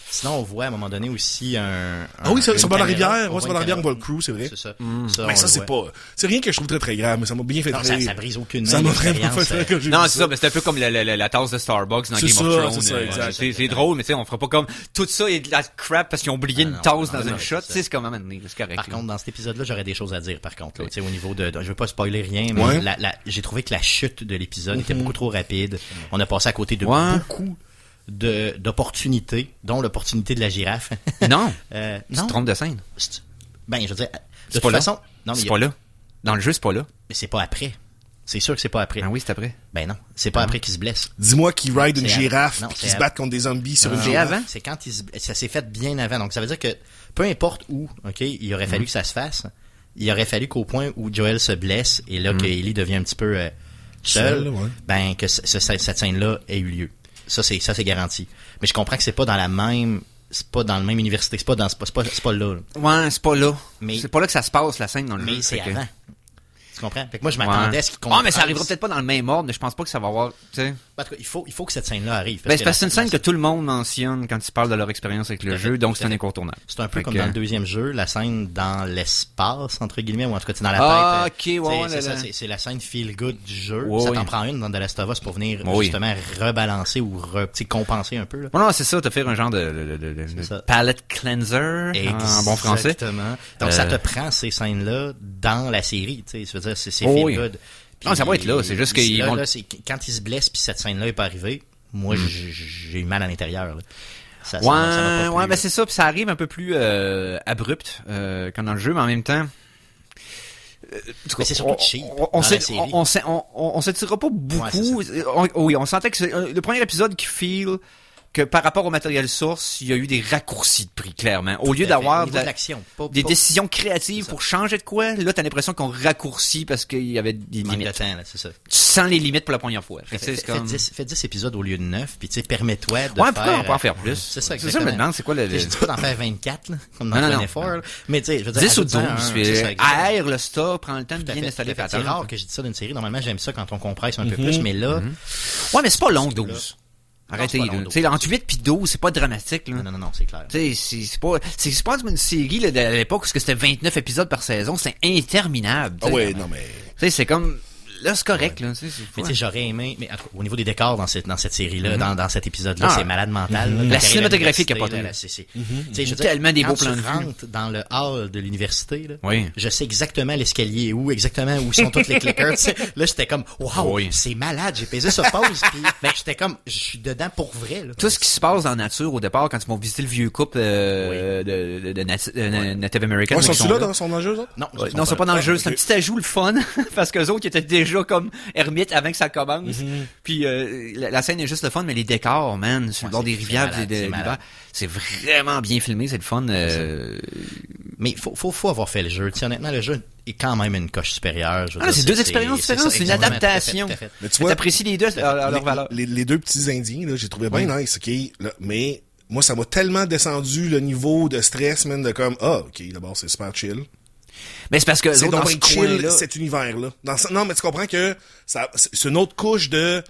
Sinon, on voit à un moment donné aussi Ah oui, c'est une pas la caméra. rivière. Ouais, c'est pas la rivière, on voit le crew, c'est vrai. C'est ça. Mais on ça, le c'est voit. pas, c'est rien que je trouve très très grave, mais ça m'a bien fait Non, rire. ça brise aucune Ça m'a vraiment l'expérience, fait rire quand j'ai Non, vu c'est ça, mais c'est un peu comme la tasse de Starbucks dans C'est Game ça, of Thrones. c'est ça, exact. C'est drôle, mais tu sais, on fera pas comme tout ça est de la crap parce qu'ils ont oublié une non, tasse non, dans non, une shot. c'est Tu sais, c'est comme c'est correct. Par là. contre, dans cet épisode-là, j'aurais des choses à dire, par contre, là, tu sais, au niveau de, je veux pas spoiler rien, mais Ouais. j'ai trouvé que la chute de l'épisode était beaucoup trop rapide. On a passé à côté de Ouais. beaucoup d'opportunités, dont l'opportunité de la girafe. Non, tu non. te trompes de scène. Ben, je veux dire, de C'est toute pas là. façon, non, mais C'est il y a- pas là. Dans le jeu, c'est pas là. mais c'est pas après. C'est sûr que c'est pas après. Ah oui, c'est après. Ben non, c'est pas après qu'il se blesse. Dis-moi qu'il ride une C'est girafe non, pis c'est qu'il se av- batte contre des zombies sur une C'est girafe. avant? C'est quand ça s'est fait bien avant. Donc ça veut dire que peu importe où, ok, il aurait fallu que ça se fasse. Il aurait fallu qu'au point où Joel se blesse et là que Ellie devient un petit peu seule, Seule, ouais. ben que cette scène-là ait eu lieu. Ça c'est garanti. Mais je comprends que c'est pas dans le même université, c'est pas là. Là. Ouais, c'est pas là. Mais- C'est pas là que ça se passe, la scène dans le jeu. Mais c'est Fait que- avant. Tu comprends? Fait que moi je m'attendais à ce qu'il Ah, mais ça arrivera peut-être pas dans le même ordre, mais je pense pas que ça va avoir, tu sais. En tout cas, il faut que cette scène-là arrive. Ben, c'est parce que c'est une scène que tout le monde mentionne quand ils parlent de leur expérience avec le Tout à jeu, fait, donc tout c'est à un fait. incontournable. C'est un peu Fait comme que- dans le deuxième jeu, la scène dans l'espace, entre guillemets, ou en tout cas, c'est dans la Ah, tête. ok, ouais, ouais, c'est ça, là. c'est la scène feel good du jeu. Ouais, Ça oui. t'en prend une dans The Last of Us pour venir, Oui. justement, rebalancer ou compenser un peu, là. Non, c'est ça, te faire un genre de ça. palette cleanser, en bon français. Exactement. Donc, ça te prend ces scènes-là dans la série, tu sais. Je veux dire, c'est Oh, feel oui. good. Puis, Non, ça va être là, c'est juste qu'ils là, vont- là, c'est quand il se blesse puis cette scène-là est pas arrivée, moi, j'ai eu mal à l'intérieur, là. Ça m'a Ouais, pas ouais, plu. ben c'est ça, puis ça arrive un peu plus abrupt quand dans le jeu, mais en même temps. Mais c'est surtout cheap on dans se- la série. on se tirera pas beaucoup. Ouais, c'est Oui, on sentait que c'est le premier épisode qui feel que par rapport au matériel source, il y a eu des raccourcis de prix, clairement. Au lieu Tout à fait. Au d'avoir niveau de l'action, des pas- décisions créatives pour changer de quoi, là, t'as l'impression qu'on raccourcit parce qu'il y avait des manque de limites. temps, là, c'est ça. Tu sens les limites pour la première fois. Fait que, tu sais, Fais c'est comme... 10 épisodes au lieu de 9, puis tu sais, permets-toi de Ouais, faire... pourquoi on peut en faire plus? C'est ça, C'est ça, je exactement. me demande, c'est quoi le... Je dis pas d'en faire 24, là, comme dans Non, non, non. 24, là. Mais tu sais, je veux dire... 10 ou ajoute-en 12, un, puis c'est ça, exactement. aère le stock, prend le temps de Tout à bien fait, installer tout à fait. ta C'est table. rare que je dis ça d'une série. Normalement, j'aime ça quand on compresse un peu plus, mais là... Ouais, mais c'est pas long, 12. Arrêtez, c'est pas long, là. 12. Tu sais, entre 8 puis 12, c'est pas dramatique, là. Non, c'est clair. Tu sais, c'est pas une série, là, à l'époque, parce que c'était 29 épisodes par saison, c'est interminable. Ah tu sais. ouais, non, mais... Tu sais, c'est comme, là, c'est correct, là. Tu sais, Mais tu sais, j'aurais aimé... Mais en tout cas, au niveau des décors dans cette série-là, dans cet épisode-là, Ah. c'est malade mental. là. La Quand t'arrives à cinématographie l'université, capote, là, là. tu sais, je veux dire, Tellement des quand beaux plans de tu vue. rentres dans le hall de l'université, là, Oui. je sais exactement l'escalier est où, exactement où sont toutes les clickers. Tu sais. Là, j'étais comme, wow, Oui. c'est malade. J'ai pesé sur pause, puis ben, j'étais comme, je suis dedans pour vrai. Là. Tout ce qui se passe dans la nature au départ, quand ils vont visiter le vieux couple de Native American. Ouais, qui sont-tu là là. dans son jeu, eux autres? Non, Ouais, non, c'est pas dans le jeu. C'est un ok. petit ajout le fun parce que autres qui étaient déjà comme ermites avant que ça commence. Puis la scène est juste le fun, mais les décors, man, sur le Ouais, bord c'est des rivières, malade, de c'est l'hiver, malade. c'est vraiment bien filmé, c'est le fun. Mais faut avoir fait le jeu. Tu sais, honnêtement, le jeu est quand même une coche supérieure. Je veux Ah, dire, c'est deux expériences différentes, c'est une exactement, adaptation. tout à fait. Mais tu vois, T'apprécies les deux à leur valeur. les deux petits Indiens, là, j'ai trouvé bien nice, ok? Là, mais moi, ça m'a tellement descendu le niveau de stress, man, de comme, ok, d'abord, c'est super chill. Mais c'est parce que C'est eux autres, donc dans ce bien chill, coin-là, cet univers-là. Non, mais tu comprends que c'est une autre couche de,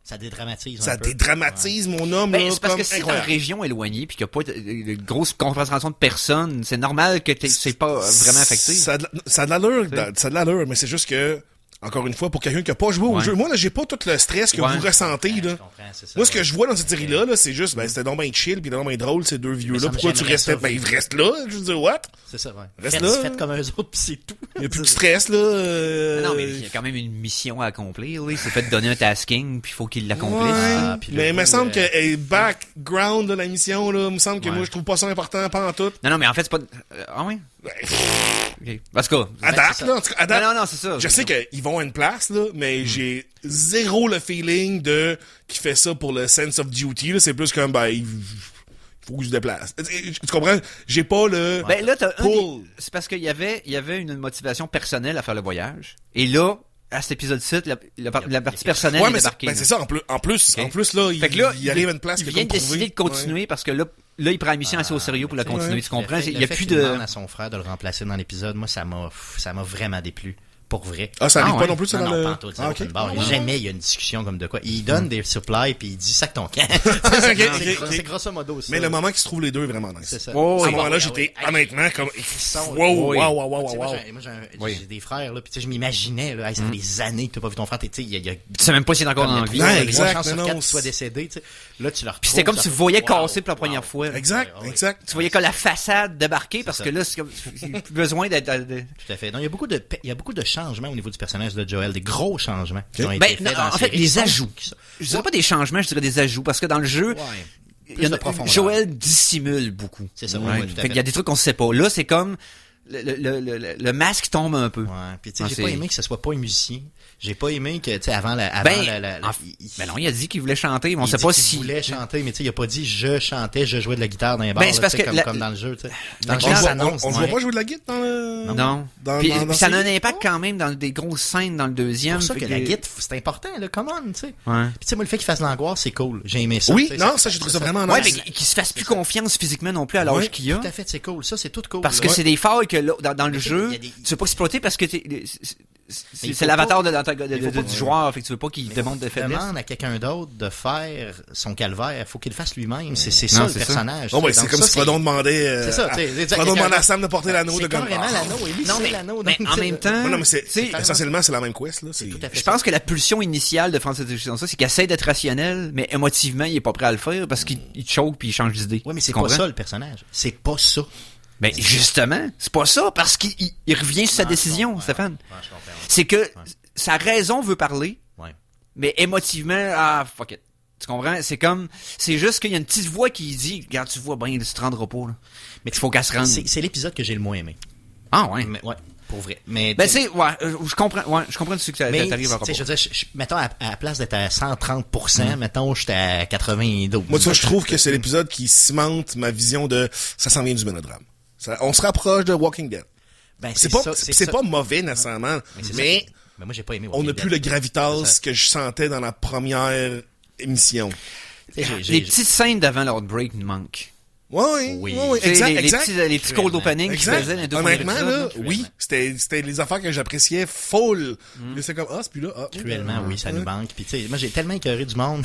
Ça dédramatise Ça un peu. dédramatise mon homme, Ben, là, c'est parce comme que si t'es en incroyable. région éloignée puis qu'il n'y a pas de grosse concentration de personnes, c'est normal que c'est pas vraiment affecté. Ça a de l'allure, mais c'est juste que, encore une fois, pour quelqu'un qui a pas joué au Ouais. jeu, moi, là, j'ai pas tout le stress que Ouais. vous ressentez, Ouais, là. je comprends, c'est ça, Moi, ce que ouais. je vois dans cette série-là, là, c'est juste, c'était donc bien chill, pis donc bien drôle, ces deux Mais vieux-là. ça, Pourquoi tu j'aimerais restais? ça, Ben, ils vivre. restent là. Je veux dire, what? C'est ça, ouais. Reste là. Faites comme eux autres, pis c'est tout. Il y a plus de stress, là. Non, mais il y a quand même une mission à accomplir. Là. Il s'est fait donner un tasking, puis il faut qu'il l'accomplisse. Ouais. Ah, puis Mais le il me coup, semble que, background, là, la mission, là, il me semble que Ouais. moi, je trouve pas ça important, pas en tout. Non, mais en fait, c'est pas... Ah oui? Ok. Parce que... À date, c'est ça. là, en tout cas, à date. Non, c'est ça. Je sais qu'ils vont à une place, là, mais j'ai zéro le feeling qui fait ça pour le sense of duty, là. C'est plus comme, il faut que je déplace. Tu comprends? J'ai pas le... Ben là, t'as Pull. c'est parce qu'il y avait une motivation personnelle à faire le voyage. Et là, à cet épisode-ci, la partie personnelle Ouais, est mais débarquée. c'est ça, en plus, là, Fait que là, il arrive à une place il que vient comme de décider de prouver. continuer parce que là, il prend la mission assez au sérieux pour la continuer. Tu comprends? Il y a plus qu'il de... demande à son frère de le remplacer dans l'épisode, moi, ça m'a vraiment déplu. Pour vrai. Ah, ça arrive Ah, pas ouais. non plus, ça, Non, dans non, le... pas en tout, c'est Ah, open ok. bar. Jamais il y a une discussion comme de quoi. Il donne des supplies puis il dit sac ton camp. ok. C'est grosso modo ça. Mais le moment qu'ils se trouvent les deux est vraiment nice. C'est ça. Oh, À oui. ce moment-là, Ah, j'étais oui. honnêtement comme... Wow, Wow, oui. wow, wow, Tu wow, sais, wow. moi, Oui. j'ai des frères, là, puis tu sais, je m'imaginais, là, hey, ça fait des années que t'as pas vu ton frère, tu sais, il y a Tu sais même pas s'il est encore en vie. Non, il y a exact, 3 chances sur non, 4 non, qu'il soit c'est- décédé, tu sais. Là, tu le retrouves. Puis c'était comme ça si tu fait- voyais wow, casser pour la wow. première fois. Exact, Ouais, ouais. exact. Tu voyais que la façade débarquer parce ça. que là, c'est plus besoin d'être... Tout à fait. Non, il y a beaucoup de changements au niveau du personnage de Joel, des gros changements qui ont été Ben, faits non, dans la en fait, série. les Qui sont- ajouts. qui sont- Je dirais pas des changements, je dirais des ajouts. Parce que dans le jeu, Ouais. il y Plus en de a, profondeur. Joël dissimule beaucoup. C'est ça, Ouais. ouais, tout à Fait fait. qu'il y a des trucs qu'on sait pas. Là, c'est comme le masque tombe un peu. Ouais. Puis tu sais, Ah, j'ai c'est- pas aimé que ce soit pas un musicien. J'ai pas aimé que, tu sais, avant Ben, ben non, il a dit qu'il voulait chanter, mais on il sait dit pas qu'il si... voulait chanter, mais tu sais, il a pas dit je chantais, je jouais de la guitare dans les bars, Ben, c'est là, parce tu sais, que comme dans le jeu, tu sais. Dans le On jeu, voit- ça s'annonce. On ne ouais. voit pas jouer de la guitare dans le... Non. Dans- Puis, dans- puis ça a un série? impact quand même dans des grosses scènes dans le C'est deuxième. pour ça fait que la guitare, c'est important, là, come on, tu sais. Ouais. Puis tu sais, moi, le fait qu'il fasse l'angoisse, c'est cool. J'ai aimé ça. Oui, tu sais, non, ça, j'ai trouvé ça vraiment Ouais, nice. mais qu'il se fasse plus confiance physiquement non plus à l'âge Ouais, qu'il a. Tout à fait, c'est cool. Ça, c'est tout cool. Parce que là. c'est des failles que là, dans le Mais tu sais, jeu, il y a des- tu veux pas exploiter parce que il c'est faut l'avatar pas- du joueur, fait que tu veux pas qu'il demande de faiblesse. Demande à quelqu'un d'autre de faire son calvaire, faut qu'il le fasse lui-même. C'est ça Non, le c'est ça. personnage. Oh, ouais, tu sais. c'est Donc comme ça, si Frodon demandait... C'est ça, tu sais. Frodon demandait à Sam de porter l'anneau de C'est comme... carrément l'anneau, et lui, Non, c'est mais, l'anneau. mais donc, en tu sais, même temps, Non, mais c'est... tu sais, Essentiellement, c'est la même quest, là. C'est... tout à fait je pense que la pulsion initiale de Francis dans ça, c'est qu'il essaie d'être rationnel, mais émotivement, il est pas prêt à le faire parce qu'il te choque puis il change d'idée. Ouais, mais c'est Tu pas comprends? ça le personnage. C'est pas ça. Ben, justement, c'est pas ça, parce qu'il revient sur sa décision, Stéphane. Ouais, je comprends. C'est que sa raison veut parler, Ouais. mais émotivement, fuck it. Tu comprends? C'est juste qu'il y a une petite voix qui dit, regarde, tu vois bien, tu te rendras pas, là. Mais Il faut qu'elle se rende. C'est l'épisode que j'ai le moins aimé. Ah, ouais. Mais, ouais, pour vrai. Mais, Ben, c'est, je comprends ce que mais t'arrives à tu sais, je rapport. veux dire, mettons, à la place d'être à 130%, mettons, j'étais à 92. Moi, tu vois, je trouve que c'est l'épisode qui cimente ma vision de... Ça s'en vient du mélodrame. On se rapproche de Walking Dead. Ben, C'est pas mauvais, nécessairement, c'est mais... ça. Mais moi, j'ai pas aimé On n'a Walking plus Dead. le gravitas C'est ça. que je sentais dans la première émission. Tu sais, Les petites scènes d'avant l'outbreak nous manquent. Oui, Oui. oui, Tu sais, exact, les exact. petits cold opening qu'ils Exact. faisaient dans les deux premiers Honnêtement, épisodes, là, oui, c'était les affaires que j'appréciais full. Mais c'est comme, c'est plus là, Cruellement, oui, ça nous manque. Puis tu sais, moi, j'ai tellement écœuré du monde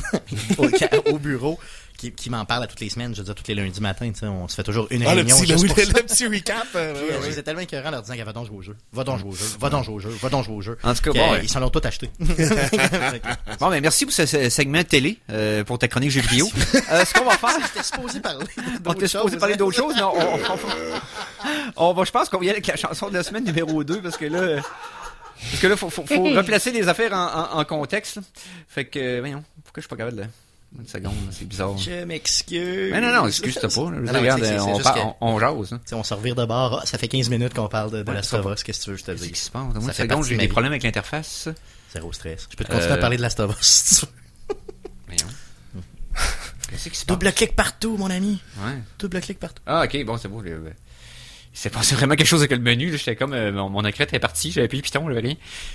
au bureau qui m'en parle à toutes les semaines. Je veux dire, tous les lundis matin, tu sais, on se fait toujours une le réunion. petit, juste pour ça. le petit recap. Puis, j'étais tellement écœurant en leur disant qu'elle va donc jouer au jeu. Va donc jouer au jeu. Va donc jouer au jeu. Va donc jouer au jeu. En tout cas, Que, bon, ouais. ils s'en ont tous achetés. Bon, ben, merci pour ce segment télé, pour ta chronique jeux vidéo. Ce qu'on va faire, T'es supposé parler on d'autres était supposé choses, parler hein? d'autres choses, mais on va, je pense qu'on vient avec la chanson de la semaine numéro 2, parce que là, faut replacer les affaires en contexte, là. Fait que, voyons, pourquoi je suis pas capable de... Une seconde, c'est bizarre. Je m'excuse. Mais non, excuse-toi pas. Je veux Non, dire, non, regarde, c'est on juste que- on jase, hein. Tu sais, on se revire de bord. Ça fait 15 minutes qu'on parle de la ça va. Us. Qu'est-ce que tu veux, je te Qu'est-ce dis? qui se passe? Moi, Ça une fait seconde, partie j'ai de ma des vie. problèmes avec l'interface. Zéro stress. Je peux te continuer à parler de Last of Us, si tu veux. Voyons. Qu'est-ce qui se passe? Double clic partout, mon ami. Ouais. Double clic partout. Ah, ok, bon, c'est beau. s'est passé vraiment quelque chose avec le menu. Là. J'étais comme mon écran était parti, j'avais plus le piton, j'avais rien.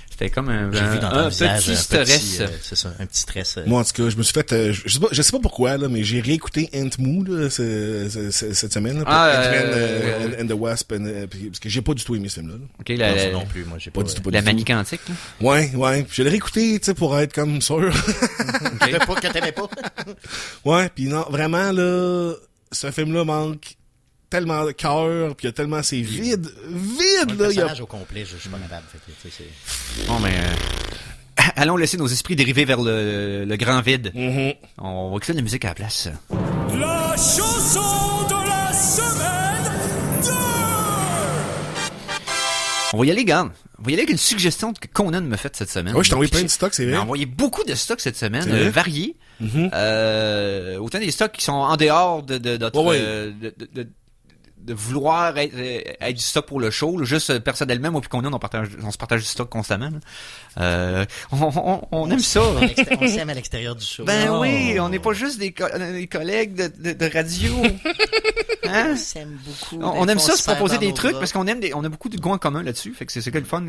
C'était comme J'ai vu dans ton visage petit stress. c'est ça, un petit stress. Moi, en tout cas, je me suis fait, je sais pas pourquoi, là, mais j'ai réécouté Ant-Moo, là, cette semaine, là, Ant-Man and the Wasp, parce que j'ai pas du tout aimé ce film-là. Là. Ok, Non, ça non plus, moi, j'ai pas du tout. la manie quantique, là. Ouais. Je l'ai réécouté, tu sais, pour être comme sûr. Que t'aimais pas. Ouais, pis non, vraiment, là, ce film-là manque tellement de cœur, puis il y a tellement, c'est vide, Le là, il y a... personnage au complet, je suis pas capable. Fait que, c'est... Bon, mais allons laisser nos esprits dériver vers le grand vide. Mm-hmm. On va écouter de la musique à la place. La chanson de la semaine 2! On va y aller, gars. On va y aller avec une suggestion que Conan m'a faite cette semaine. Ouais, je t'ai envoyé plein de stocks, c'est Il vrai. m'a envoyé beaucoup de stocks cette semaine, C'est vrai? variés. Mm-hmm. Autant des stocks qui sont en dehors de notre... de vouloir être du stock pour le show, là. Juste personnellement, moi puis Conan, on se partage du stock constamment. Là. On aime ça. On s'aime à l'extérieur du show. Ben Oh. oui, on n'est pas juste des collègues de radio. Hein? On s'aime beaucoup. On aime ça se proposer des trucs parce qu'on on a beaucoup de goûts en commun là-dessus. Fait que c'est que le fun.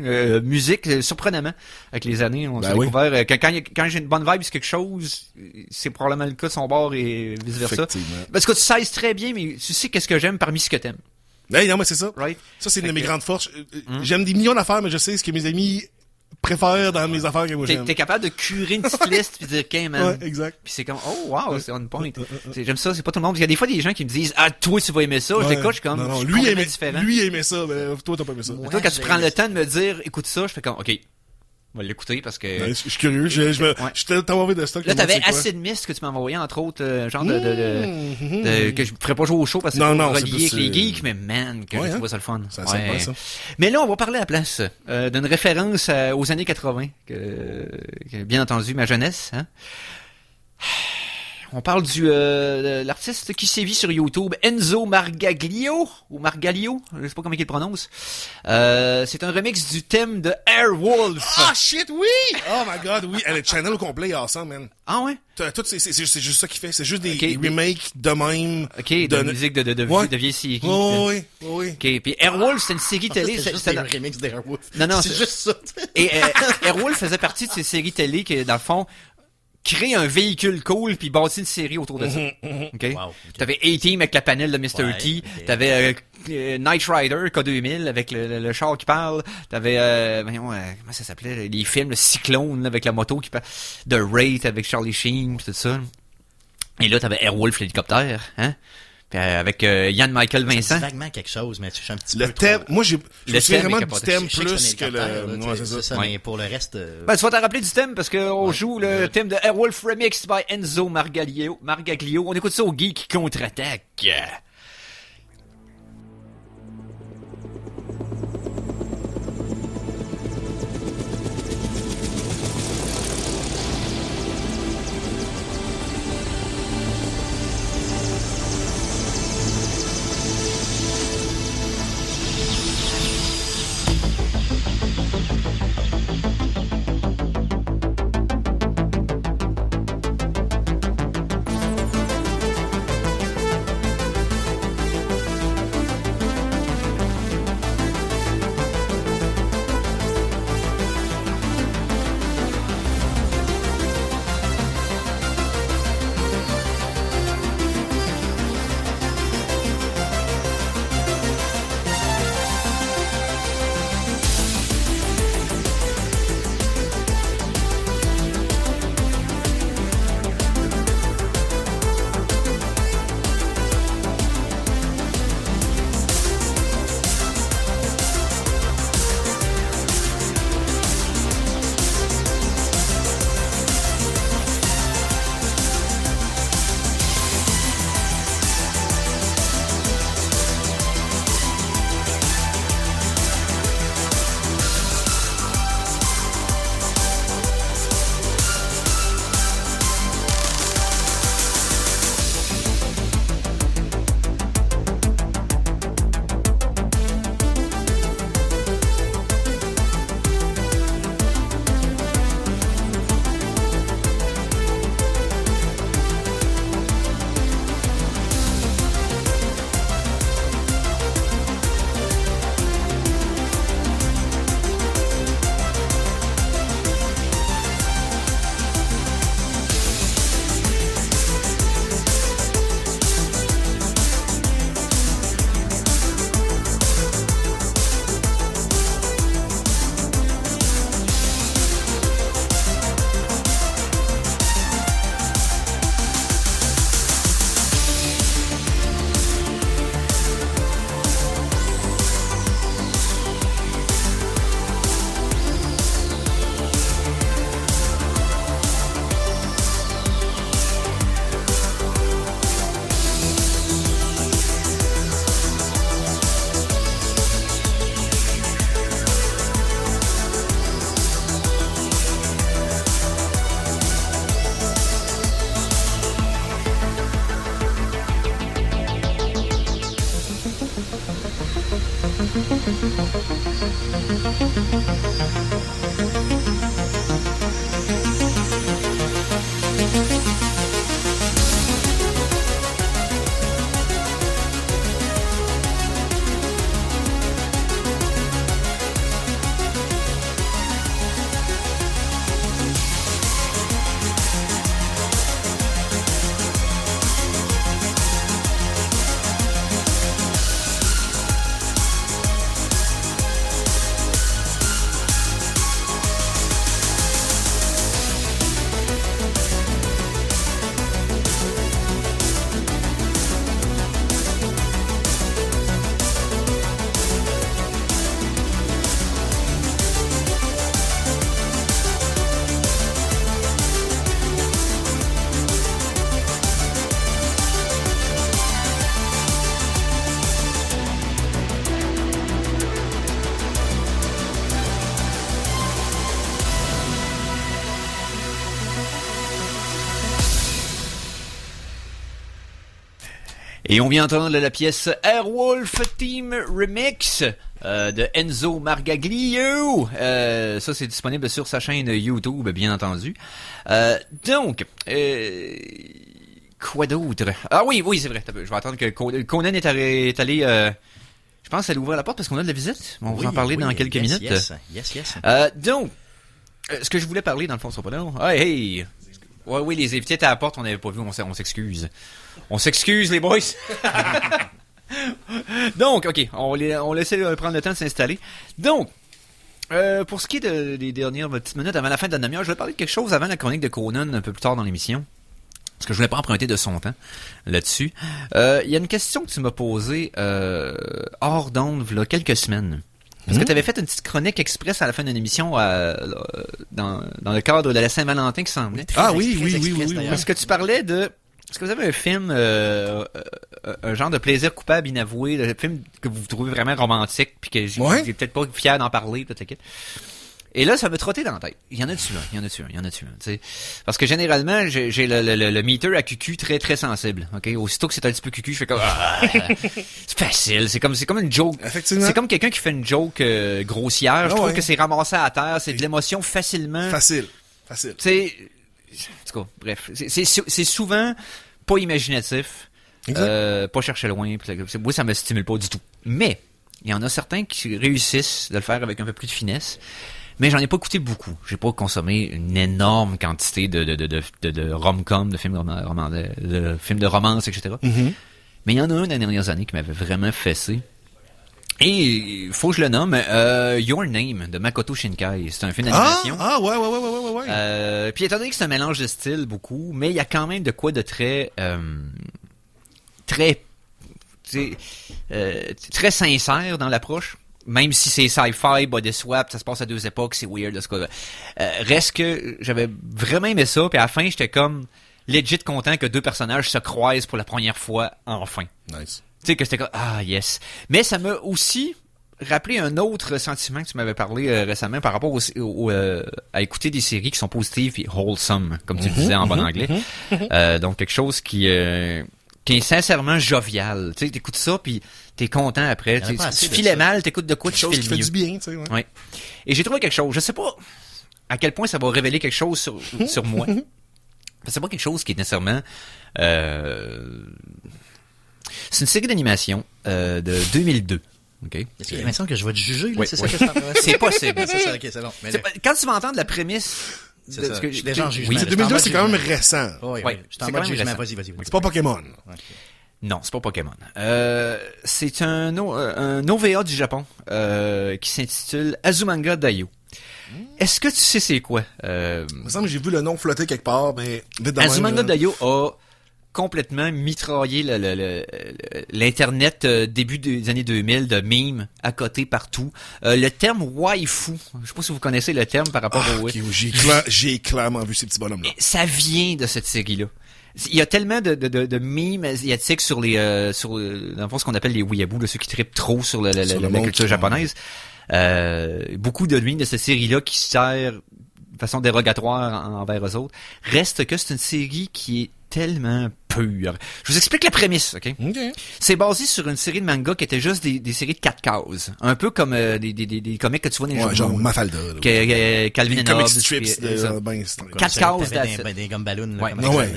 Musique, surprenamment, avec les années, on s'est découvert. Quand j'ai une bonne vibe sur quelque chose, c'est probablement le cas de son bord et vice versa. Parce que tu sais très bien, mais tu sais qu'est-ce que j'aime parmi ce que t'aimes. Hey, non, mais c'est ça. Right? Ça, c'est une de mes grandes forces. J'aime des millions d'affaires, mais je sais ce que mes amis préfèrent dans mes affaires que moi j'aime. T'es capable de curer une petite liste puis dire, OK, man. Ouais, exact. Puis c'est comme, oh, wow, c'est on point. J'aime ça, c'est pas tout le monde. Parce qu'il y a des fois des gens qui me disent, ah, toi, tu vas aimer ça. Je l'écoute, je suis comme, non, je suis lui complètement aimait, différent. lui aimait ça, mais toi, t'as pas aimé ça. Toi, quand tu prends le temps de me dire, écoute ça, je fais comme, OK, on va l'écouter parce que... Ouais, je suis curieux, je t'ai envoyé de stock. Là, t'avais Acid Mist que tu m'as envoyé, entre autres, genre que je ferais pas jouer au show parce que c'est relié avec les geeks, mais man, que je trouvais ça le fun. Ça sent pas, ça. Mais là, on va parler à la place d'une référence aux années 80, que bien entendu, ma jeunesse, hein. On parle de l'artiste qui sévit sur YouTube, Enzo Margaglio, ou Margaglio, je sais pas comment il le prononce. C'est un remix du thème de Airwolf. Ah, shit, oui! Oh my god, oui. Le channel au complet est awesome, man. Ah ouais? C'est juste ça qu'il fait. C'est juste des remakes de même. Ok, de musique de vieilles séries. Oui. Ok, puis Airwolf, c'est une série télé. C'est juste un remix d'Airwolf. Non, c'est juste ça. Et Airwolf faisait partie de ces séries télé qui, dans le fond, créer un véhicule cool puis bâtir une série autour de ça. Okay? Wow, T'avais A-Team avec la panel de Mr. T. Okay. T'avais Knight Rider, K2000 avec le char qui parle. T'avais, comment ça s'appelait? Les films, le Cyclone là, avec la moto qui parle. The Wraith avec Charlie Sheen pis tout ça. Et là, t'avais Airwolf, l'hélicoptère, hein? Avec Yann Michael Vincent. C'est vaguement quelque chose, mais je suis un petit peu le thème, trop... moi, je me souviens vraiment du capoté. thème Je sais que plus c'est que un hélicoptère, le... là, Ouais, c'est ça, Ouais. mais pour le reste... Ben, tu vas t'en rappeler du thème parce qu'on joue le thème de Airwolf Remix by Enzo Margaglio. On écoute ça au Geek Contre-Attaque. Et on vient entendre la pièce Airwolf Team Remix de Enzo Margaglio. Ça, c'est disponible sur sa chaîne YouTube, bien entendu. Donc, quoi d'autre? Ah oui, c'est vrai. Je vais attendre que Conan est allé je pense aller ouvrir la porte parce qu'on a de la visite. On va vous en parler dans quelques minutes. Yes. Donc, ce que je voulais parler, dans le fond, c'est pas long. Hey! Oui, les invités étaient à la porte, on n'avait pas vu, on s'excuse. On s'excuse, les boys! Donc, OK, on laisse prendre le temps de s'installer. Donc, pour ce qui est des dernières petites minutes avant la fin de la demi-heure, je vais parler de quelque chose avant la chronique de Conan un peu plus tard dans l'émission. Parce que je voulais pas emprunter de son temps là-dessus. Il y a une question que tu m'as posée hors d'onde, il y a quelques semaines. Parce que tu avais fait une petite chronique express à la fin d'une émission dans le cadre de la Saint-Valentin qui s'en venait. Oui. Parce que tu parlais de... Est-ce que vous avez un film, un genre de plaisir coupable inavoué, le film que vous trouvez vraiment romantique, puis que j'ai peut-être pas fier d'en parler, peut-être. Et là, ça me trottait dans la tête. Il y en a dessus un, tu sais. Parce que généralement, j'ai le meter à cucu très, très sensible, ok? Aussitôt que c'est un petit peu cucu, je fais comme, c'est facile. C'est comme une joke. Effectivement. C'est comme quelqu'un qui fait une joke, grossière. Je trouve que c'est ramassé à terre, c'est de l'émotion facilement. Facile. Tu sais, en tout cas, bref. C'est souvent pas imaginatif. Pas chercher loin. Moi, ça me stimule pas du tout. Mais, il y en a certains qui réussissent de le faire avec un peu plus de finesse. Mais j'en ai pas écouté beaucoup. J'ai pas consommé une énorme quantité de rom-com, de films de romance, etc. Mm-hmm. Mais il y en a un dans les dernières années qui m'avait vraiment fessé. Et faut que je le nomme, Your Name de Makoto Shinkai. C'est un film d'animation. Ouais. Puis étant donné que c'est un mélange de styles beaucoup, mais il y a quand même de quoi de très sincère dans l'approche. Même si c'est sci-fi, body swap, ça se passe à deux époques, c'est weird, reste que j'avais vraiment aimé ça, puis à la fin, j'étais comme legit content que deux personnages se croisent pour la première fois, enfin. Nice. Tu sais, que c'était comme, yes. Mais ça m'a aussi rappelé un autre sentiment que tu m'avais parlé récemment par rapport à écouter des séries qui sont positives et wholesome, comme tu le disais en bon anglais. Donc, quelque chose qui est sincèrement jovial. Tu sais, t'écoutes ça, puis t'es content après. Tu filais mal, t'écoutes de quoi tu files mieux. Quelque chose qui fait du bien, tu sais. Ouais. Et j'ai trouvé quelque chose. Je sais pas à quel point ça va révéler quelque chose sur moi. C'est pas quelque chose qui est nécessairement... C'est une série d'animation de 2002. OK? Est-ce qu'il y a l'impression que je vais te juger, là? Oui, c'est ça que je t'en c'est possible. C'est ça, ok, c'est bon. Mais quand tu vas entendre la prémisse... c'est ça. Je suis déjà en jugement. Oui, 2002, c'est quand même récent. Oui. Je suis en mode jugement. Vas-y. C'est pas Pokémon. Non, c'est pas Pokémon. C'est un OVA du Japon qui s'intitule Azumanga Daioh. Est-ce que tu sais c'est quoi? Il me semble que j'ai vu le nom flotter quelque part, mais... Azumanga Daioh a complètement mitraillé l'Internet début des années 2000 de memes à côté partout. Le terme waifu, je sais pas si vous connaissez le terme par rapport au... J'ai clairement vu ces petits bonhommes-là. Ça vient de cette série-là. Il y a tellement de memes asiatiques sur dans le fond, ce qu'on appelle les weeaboo, ceux qui trippent trop sur la culture japonaise. Beaucoup de memes de cette série-là qui sert de façon dérogatoire envers eux autres. Reste que c'est une série qui est tellement pure. Je vous explique la prémisse, OK? C'est basé sur une série de mangas qui était juste des séries de 4 cases. Un peu comme des comics que tu vois dans les journaux. Genre Mafalda. Calvin and Comic Hobbes. strips de... 4 cases, des gum balloons.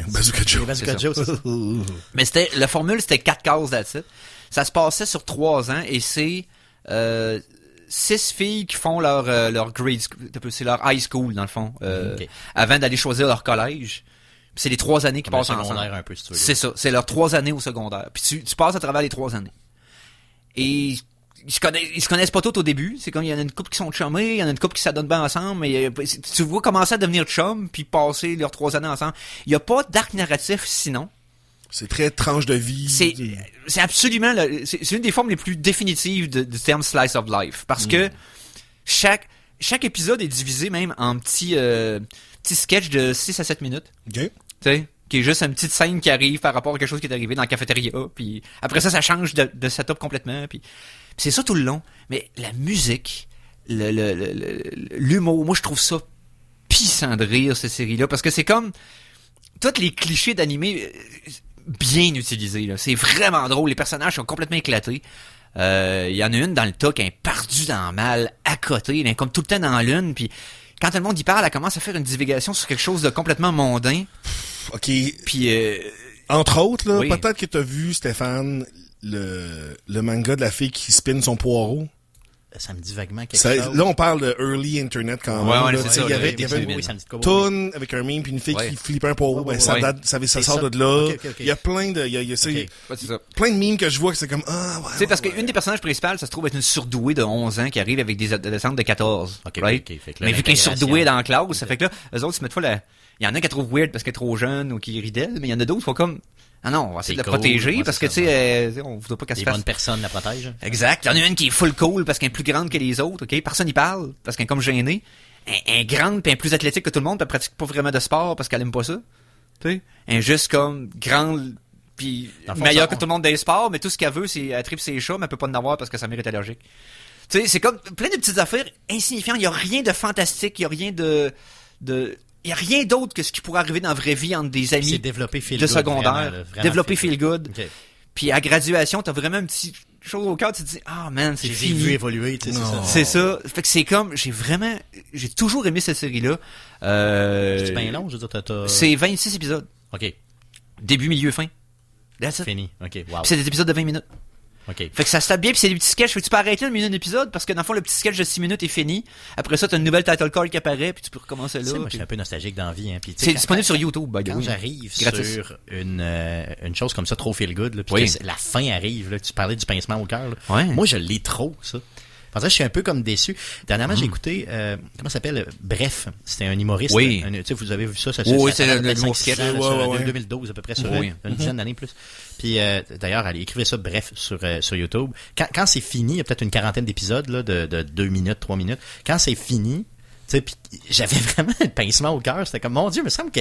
Bazooka Joe. Bazooka Joe, c'est ça. Mais la formule, c'était 4 cases, that's it. Ça se passait sur 3 ans et c'est 6 filles qui font leur grade school, c'est leur high school, dans le fond, avant d'aller choisir leur collège. Puis c'est les 3 années qui passent ensemble. Un peu, si tu veux. C'est ça, c'est leurs 3 années au secondaire. Puis tu passes à travers les 3 années. Et ils se connaissent pas tous au début. C'est comme il y en a une couple qui sont chumés, il y en a une couple qui s'adonnent bien ensemble, mais tu vois commencer à devenir chum puis passer leurs 3 années ensemble. Il y a pas d'arc narratif sinon. C'est très tranche de vie. C'est absolument c'est une des formes les plus définitives du terme slice of life parce que chaque épisode est divisé même en petits sketchs de 6 à 7 minutes. OK. Tu sais, qui est juste une petite scène qui arrive par rapport à quelque chose qui est arrivé dans la cafétéria, puis après ça change de setup complètement, puis c'est ça tout le long. Mais la musique, l'humour, moi je trouve ça pissant de rire, cette série-là, parce que c'est comme tous les clichés d'animé. bien utilisé, là. C'est vraiment drôle. Les personnages sont complètement éclatés. Il y en a une dans le tas qui est perdue dans le mal, à côté, elle est comme tout le temps dans la lune, puis quand tout le monde y parle, elle commence à faire une divagation sur quelque chose de complètement mondain. OK. Puis, entre autres, là, oui. peut-être que t'as vu, Stéphane, le manga de la fille qui spinne son poireau. Ça me dit vaguement quelque chose. Là, on parle de early internet quand même. Ouais, là. c'est ça, Il y avait, des il y avait début. Oui, ça me dit de quoi. Toon avec un meme puis une fille Ouais. qui flippait un poireau. Ben, ça ouais. date, ça C'est sort ça. de là. Ok. Il y a plein de, ouais, c'est ça. plein de memes que je vois que c'est comme, ah, ouais. Tu sais, parce qu'une des personnages principales, ça se trouve être une surdouée de 11 ans qui arrive avec des adolescentes de 14. Ok, right? ok, fait que là, Mais vu qu'elle est l'intégration. surdouée dans la classe, ça fait que là, eux autres, cette fois, il y en a qui la trouvent weird parce qu'elle est trop jeune ou qui rit d'elle, mais il y en a d'autres qui font comme, ah non, on va essayer de la C'est cool, protéger ouais, parce c'est que, ça, tu sais, on voudrait pas qu'elle se Les fasse. bonnes personnes la protègent. Exact. Il y en a une qui est full cool parce qu'elle est plus grande que les autres, ok? Personne y parle parce qu'elle est comme gênée. Elle est grande pis elle est plus athlétique que tout le monde pis elle pratique pas vraiment de sport parce qu'elle aime pas ça. Tu sais? Elle est juste comme grande pis Dans le fond, meilleure ça- que tout le monde des sports, mais tout ce qu'elle veut, c'est elle tripe ses chats, mais elle peut pas en avoir parce que sa mère est allergique. Tu sais, c'est comme plein de petites affaires insignifiantes. Il y a rien de fantastique, il y a rien il y a rien d'autre que ce qui pourrait arriver dans la vraie vie entre des C'est amis développer feel de good, secondaire. vraiment, là, vraiment Développer feel good. Ok. Puis à graduation, t'as vraiment un petit chose au cœur, tu te dis, ah man, c'est J'ai fini. vu évoluer, tu sais, c'est ça. C'est ça. Fait que c'est comme, j'ai toujours aimé cette série-là. C'est bien long, je veux dire, t'as... C'est 26 épisodes. Ok, Début, milieu, fin. That's it. fini. Ok, wow. Puis c'est des épisodes de 20 minutes. Ok. Fait que ça se tape bien, puis c'est des petits sketchs. Fait que tu peux arrêter le milieu d'un épisode, parce que dans le fond, le petit sketch de 6 minutes est fini. Après ça, t'as une nouvelle title card qui apparaît, puis tu peux recommencer Tu là. sais, moi, je puis- suis un peu nostalgique dans la vie, hein. Puis, tu sais, C'est quand- disponible sur YouTube, by the Quand way. j'arrive Gratis. sur une chose comme ça, trop feel good, là, puis Oui. que la fin arrive, là, tu parlais du pincement au cœur, là. Ouais. Moi, je l'ai trop, ça. En fait, je suis un peu comme déçu. Dernièrement, j'ai écouté, comment ça s'appelle? Bref, c'était un humoriste. Oui. Tu sais, vous avez vu ça? Oui, ça c'est date le de 5-6 sketch. ans, là, Ouais, sur, ouais. 2012 à peu près, sur Oui. une dizaine d'années plus. Puis d'ailleurs, elle écrivait ça, bref, sur YouTube. Quand c'est fini, il y a peut-être une quarantaine d'épisodes là, de 2 minutes, 3 minutes. Quand c'est fini, tu sais, puis j'avais vraiment un pincement au cœur. C'était comme, mon Dieu, il me semble que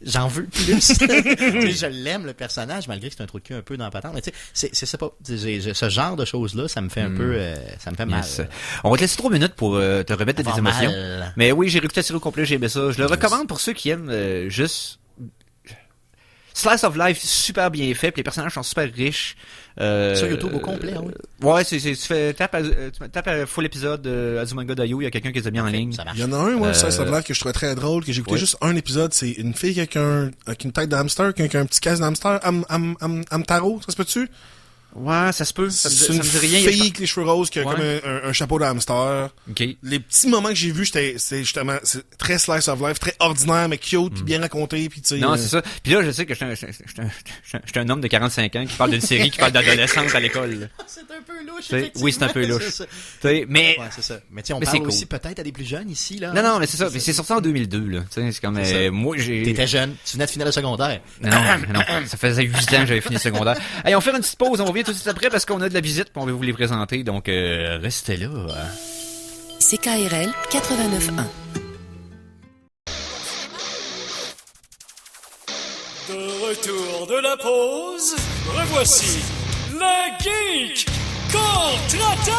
j'en veux plus. Tu sais, je l'aime, le personnage, malgré que c'est un trou de cul un peu dans la patente. Mais tu sais, c'est pas, ce genre de choses-là, ça me fait un peu, ça me fait mal. Yes. On va te laisser 3 minutes pour te remettre de tes Avoir émotions. mal. Mais oui, j'ai réécouté la série au complet, j'ai aimé ça. Je le recommande pour ceux qui aiment juste Slice of Life, super bien fait, puis les personnages sont super riches. Sur YouTube au complet, hein, oui. Ouais, tu tapes à full épisode Azumanga Daioh, il y a quelqu'un qui les a mis en ligne. Ça marche. Il y en a un, moi, ça Life que je trouvais très drôle, que j'ai écouté ouais. juste un épisode. C'est une fille avec une tête d'hamster, qui a un petit casque d'hamster, Amtaro, ça se peut-tu? Ouais, ça se peut. Ça C'est me une dit rien. fille avec les cheveux roses qui a Ouais. comme un chapeau d'hamster. Ok. Les petits moments que j'ai vus, c'est justement c'est très slice of life, très ordinaire, mais cute, puis bien raconté, puis tu sais. Non, c'est ça. Puis là, je sais que je suis un homme de 45 ans qui parle d'une série qui parle d'adolescence à l'école. là. C'est un peu louche, Tu sais, effectivement. oui, c'est un peu louche. C'est ça. Tu sais, mais Ouais, c'est ça. Mais tu sais, on Mais parle c'est cool. aussi peut-être à des plus jeunes ici, là. non, mais c'est ça. Mais c'est sorti en 2002 là. Tu sais, c'est comme C'est ça. moi j'ai. T'étais jeune, tu venais de finir le secondaire. Non, ça faisait 8 ans que j'avais fini le secondaire. Allez, on va faire une petite pause, on revient tout de suite après parce qu'on a de la visite, puis on va vous les présenter, donc restez là. CKRL 89.1. De retour de la pause, revoici le Geek Contre-Attaque!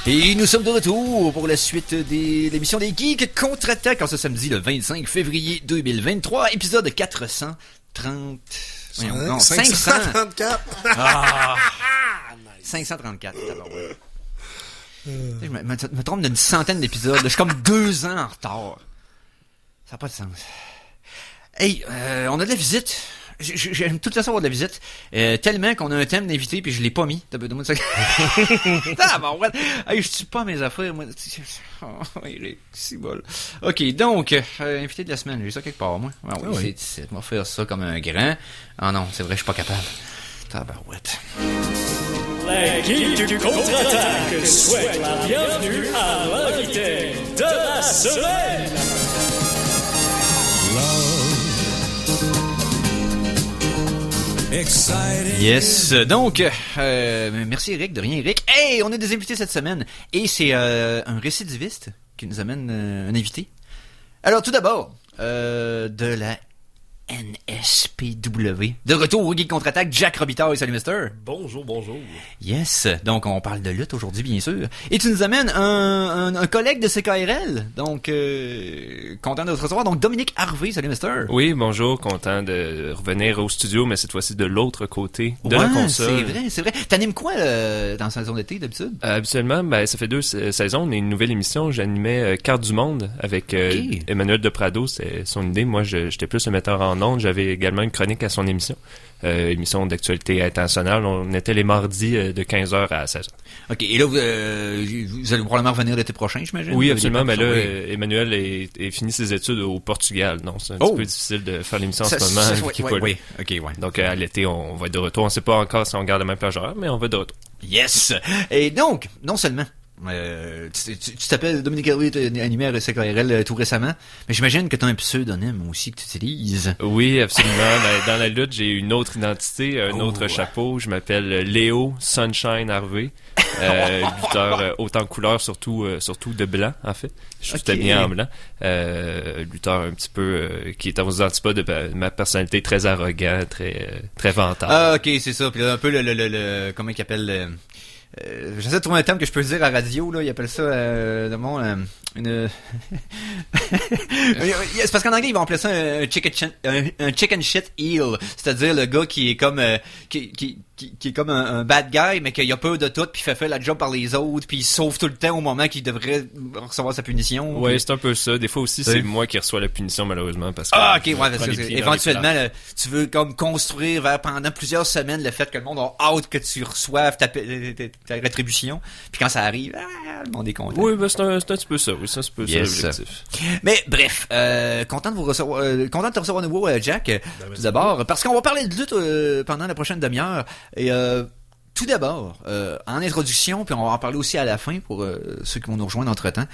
Et nous sommes de retour pour la suite de l'émission des Geeks Contre-Attaque en ce samedi le 25 février 2023, épisode 430... Voyons, non, 500... 534. Ah! 534. Alors, ouais. Je me trompe d'une centaine d'épisodes. Je suis comme 2 ans en retard. Ça n'a pas de sens. Hey, on a de la visite. J'aime tout le temps avoir de la visite. Tellement qu'on a un thème d'invité puis je l'ai pas mis. T'as besoin de ça. Ah, bon, ouais. Hey, je tue pas mes affaires, moi. Oh, c'est bol. Ok, donc, invité de la semaine. J'ai ça quelque part, moi. Ah, oui, c'est on va faire ça comme un grand. Ah non, c'est vrai, je suis pas capable. Tabarouette. Les Geeks du Contre-Attaque souhaitent la bienvenue à l'invité de la semaine! Yes, donc, merci Eric, de rien Eric. Hey, on a des invités cette semaine, et c'est un récidiviste qui nous amène un invité. Alors tout d'abord, de la NSPW. De retour au Geek Contre-Attaque, Jack Robitaille, salut Mister. Bonjour. Yes, donc on parle de lutte aujourd'hui bien sûr. Et tu nous amènes un collègue de CKRL, donc content de te recevoir, donc Dominique Harvey, salut Mister. Oui, bonjour, content de revenir au studio, mais cette fois-ci de l'autre côté de la console. C'est vrai. T'animes quoi dans la saison d'été d'habitude? Habituellement, ça fait 2 saisons, on est une nouvelle émission, j'animais Carte du Monde avec Emmanuel de Prado, c'est son idée. Moi, j'étais plus le metteur en ondes, j'avais également une chronique à son émission. Émission d'actualité internationale. On était les mardis de 15h à 16h. OK. Et là, vous allez probablement revenir l'été prochain, j'imagine? Oui, absolument. Mais là, Emmanuel est fini ses études au Portugal. Donc, c'est un petit peu difficile de faire l'émission en ce moment. Oui. OK, ouais. Donc, à l'été, on va être de retour. On ne sait pas encore si on garde la même plage horaire, mais on va être de retour. Yes! Et donc, non seulement tu t'appelles Dominique Harvey, tu es animé à CKRL tout récemment, mais j'imagine que tu as un pseudonyme aussi que tu utilises. Oui, absolument. Dans la lutte, j'ai une autre identité, un autre chapeau. Je m'appelle Léo Sunshine Harvey. Lutteur autant de couleurs, surtout de blanc, en fait. Je suis habillé en blanc. Lutteur un petit peu qui est aux antipodes de ma personnalité très arrogant, très vantard. Ah, ok, c'est ça. Puis là, un peu le comment il appelle j'essaie de trouver un terme que je peux dire à radio, là. Ils appellent ça, une... c'est parce qu'en anglais, ils vont appeler ça un chicken shit heel. C'est-à-dire le gars qui est comme, qui est comme un bad guy, mais qu'il a peur de tout, puis il fait la job par les autres, puis il sauve tout le temps au moment qu'il devrait recevoir sa punition. Ouais, c'est un peu ça. Des fois aussi, c'est moi qui reçois la punition, malheureusement, parce que... Ah, ok, ouais, parce que éventuellement, là, tu veux comme construire pendant plusieurs semaines le fait que le monde a hâte que tu reçoives ta rétribution, puis quand ça arrive, le monde est content. Oui, c'est un petit peu ça, oui, c'est un peu ça l'objectif. Mais bref, content de te recevoir à nouveau, Jack, tout d'abord, parce qu'on va parler de lutte pendant la prochaine demi-heure. Et tout d'abord, en introduction, puis on va en parler aussi à la fin pour ceux qui vont nous rejoindre entre-temps.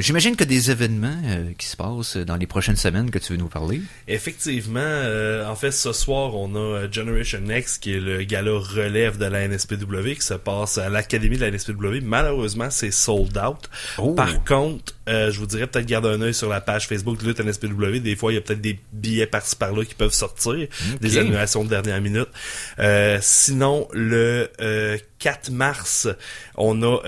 J'imagine que des événements qui se passent dans les prochaines semaines que tu veux nous parler. Effectivement, en fait, ce soir, on a Generation Next, qui est le gala relève de la NSPW, qui se passe à l'Académie de la NSPW. Malheureusement, c'est sold out. Oh. Par contre, je vous dirais peut-être garder un œil sur la page Facebook de Lutte NSPW. Des fois, il y a peut-être des billets par-ci par-là qui peuvent sortir, des annulations de dernière minute. Sinon, le 4 mars, on a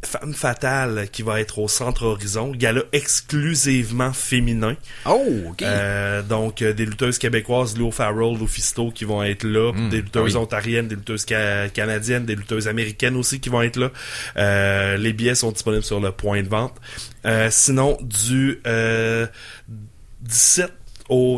Femme Fatale qui va être au Centre Horizon, gala exclusivement féminin. Oh, ok. Donc des lutteuses québécoises, Lou Farrell, Lou Fisto qui vont être là, des lutteuses ontariennes, des lutteuses canadiennes, des lutteuses américaines aussi qui vont être là. Les billets sont disponibles sur le point de vente. Sinon du 17